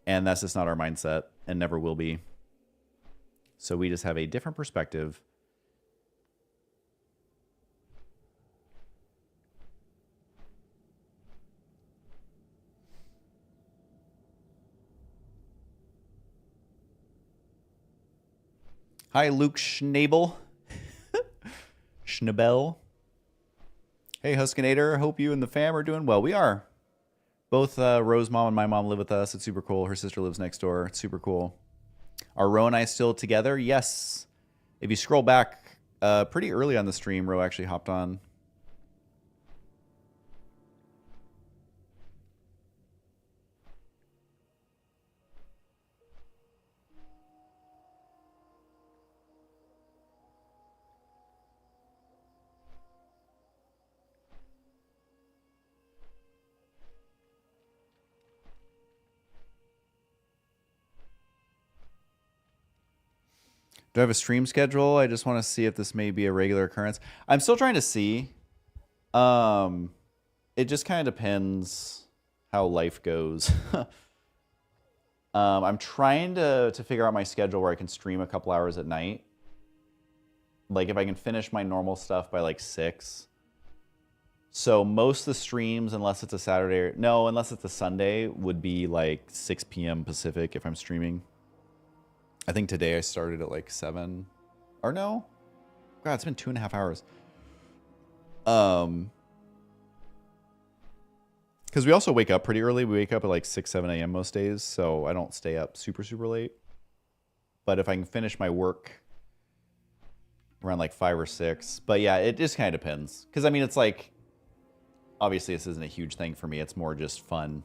And that's just not our mindset and never will be. So we just have a different perspective. Hi, Luke Schnabel. Schnabel. Hey, Huskinator. Hope you and the fam are doing well. We are. Both Ro's mom and my mom live with us. It's super cool. Her sister lives next door. It's super cool. Are Ro and I still together? Yes. If you scroll back pretty early on the stream, Ro actually hopped on. Do I have a stream schedule? I just want to see if this may be a regular occurrence. I'm still trying to see. It just kind of depends how life goes. I'm trying to figure out my schedule where I can stream a couple hours at night. Like if I can finish my normal stuff by like 6. So most of the streams, unless it's a Saturday, unless it's a Sunday, would be like 6 p.m. Pacific if I'm streaming. I think today I started at like 7. Or no? God, it's been 2.5 hours. Because we also wake up pretty early. We wake up at like 6, 7 a.m. most days. So I don't stay up super, super late. But if I can finish my work around like 5 or 6. But yeah, it just kind of depends. Because I mean, it's like, obviously this isn't a huge thing for me. It's more just fun.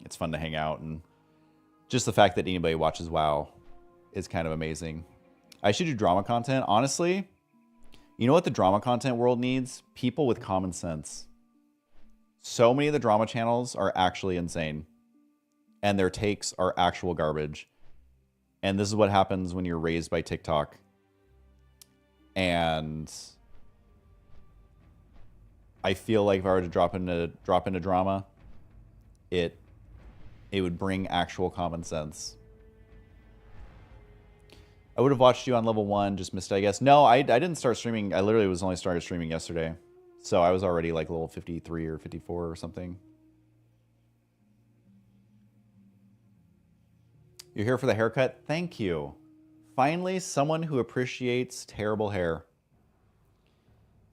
It's fun to hang out. And just the fact that anybody watches WoW is kind of amazing. I should do drama content. Honestly, you know what the drama content world needs? People with common sense. So many of the drama channels are actually insane. And their takes are actual garbage. And this is what happens when you're raised by TikTok. And I feel like if I were to drop into drama, it would bring actual common sense. I would have watched you on level 1, just missed it, I guess. No, I didn't start streaming. I literally was only started streaming yesterday. So I was already like level 53 or 54 or something. You're here for the haircut? Thank you. Finally, someone who appreciates terrible hair.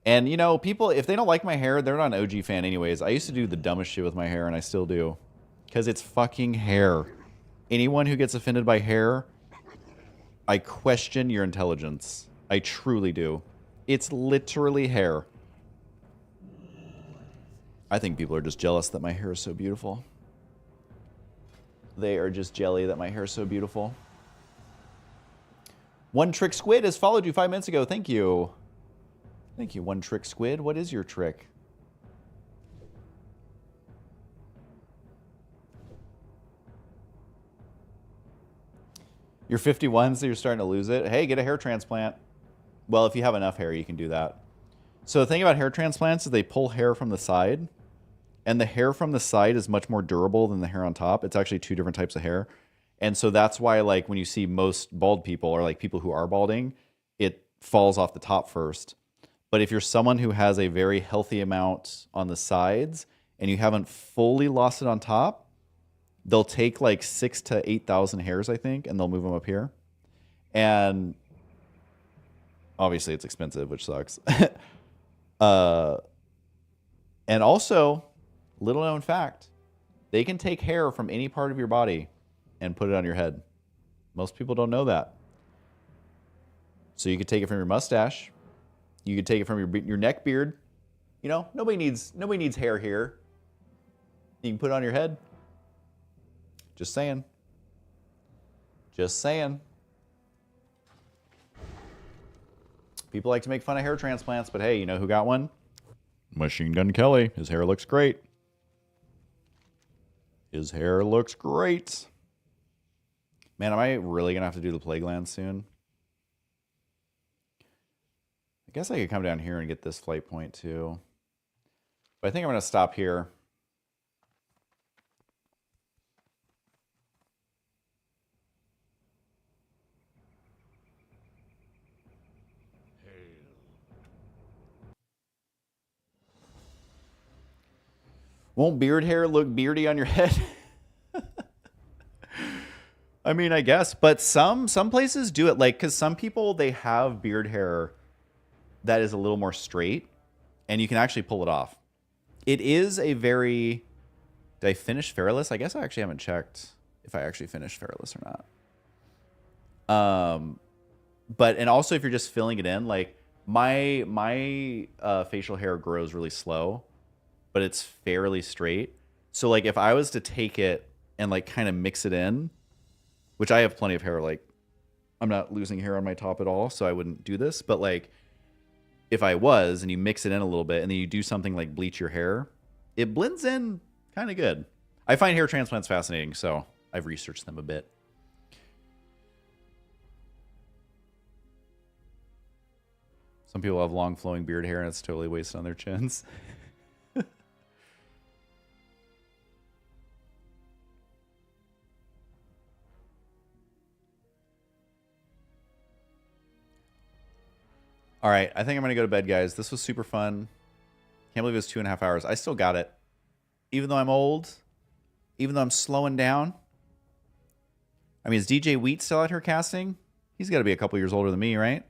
And, you know, people, if they don't like my hair, they're not an OG fan anyways. I used to do the dumbest shit with my hair, and I still do. Because it's fucking hair. Anyone who gets offended by hair, I question your intelligence. I truly do. It's literally hair. I think people are just jealous that my hair is so beautiful. They are just jelly that my hair is so beautiful. One Trick Squid has followed you 5 minutes ago. Thank you. Thank you, One Trick Squid. What is your trick? You're 51, so you're starting to lose it. Hey, get a hair transplant. Well, if you have enough hair, you can do that. So the thing about hair transplants is they pull hair from the side. And the hair from the side is much more durable than the hair on top. It's actually 2 different types of hair. And so that's why, like, when you see most bald people or like people who are balding, it falls off the top first. But if you're someone who has a very healthy amount on the sides and you haven't fully lost it on top, they'll take like 6,000 to 8,000 hairs, I think, and they'll move them up here. And obviously it's expensive, which sucks. And also, little known fact, they can take hair from any part of your body and put it on your head. Most people don't know that. So you could take it from your mustache. You could take it from your neck beard. You know, nobody needs hair here. You can put it on your head. Just saying. Just saying. People like to make fun of hair transplants, but hey, you know who got one? Machine Gun Kelly. His hair looks great. His hair looks great. Man, am I really going to have to do the Plague Land soon? I guess I could come down here and get this flight point too. But I think I'm going to stop here. Won't beard hair look beardy on your head? I mean, I guess, but some places do it, like, because some people, they have beard hair that is a little more straight, and you can actually pull it off. It is a very... Did I finish Feralus? I guess I actually haven't checked if I actually finished Feralus or not. But, and also if you're just filling it in, like, my facial hair grows really slow, but it's fairly straight. So, like, if I was to take it and, like, kind of mix it in, which I have plenty of hair, like, I'm not losing hair on my top at all, so I wouldn't do this. But, like, if I was, and you mix it in a little bit, and then you do something like bleach your hair, it blends in kind of good. I find hair transplants fascinating, so I've researched them a bit. Some people have long flowing beard hair, and it's totally wasted on their chins. All right, I think I'm going to go to bed, guys. This was super fun. Can't believe it was 2.5 hours. I still got it. Even though I'm old, even though I'm slowing down. I mean, is DJ Wheat still out here casting? He's got to be a couple years older than me, right?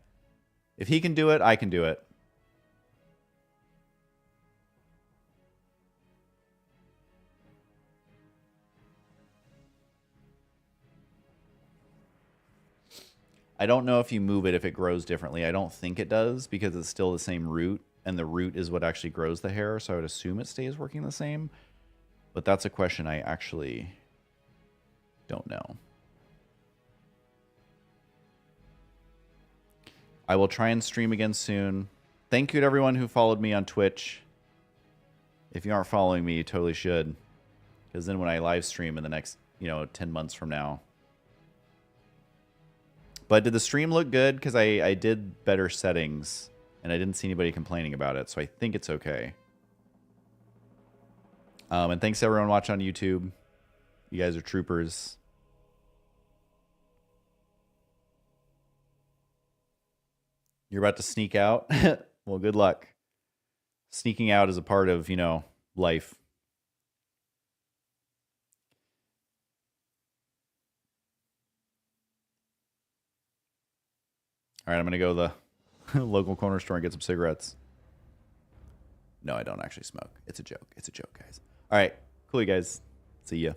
If he can do it, I can do it. I don't know if you move it, if it grows differently. I don't think it does because it's still the same root, and the root is what actually grows the hair, so I would assume it stays working the same. But that's a question I actually don't know. I will try and stream again soon. Thank you to everyone who followed me on Twitch. If you aren't following me, you totally should. Because then when I live stream in the next, 10 months from now. But did the stream look good? Because I did better settings, and I didn't see anybody complaining about it, so I think it's okay. And thanks to everyone watching on YouTube. You guys are troopers. You're about to sneak out? Well, good luck. Sneaking out is a part of, life. All right, I'm going to go to the local corner store and get some cigarettes. No, I don't actually smoke. It's a joke. It's a joke, guys. All right, cool, you guys. See ya.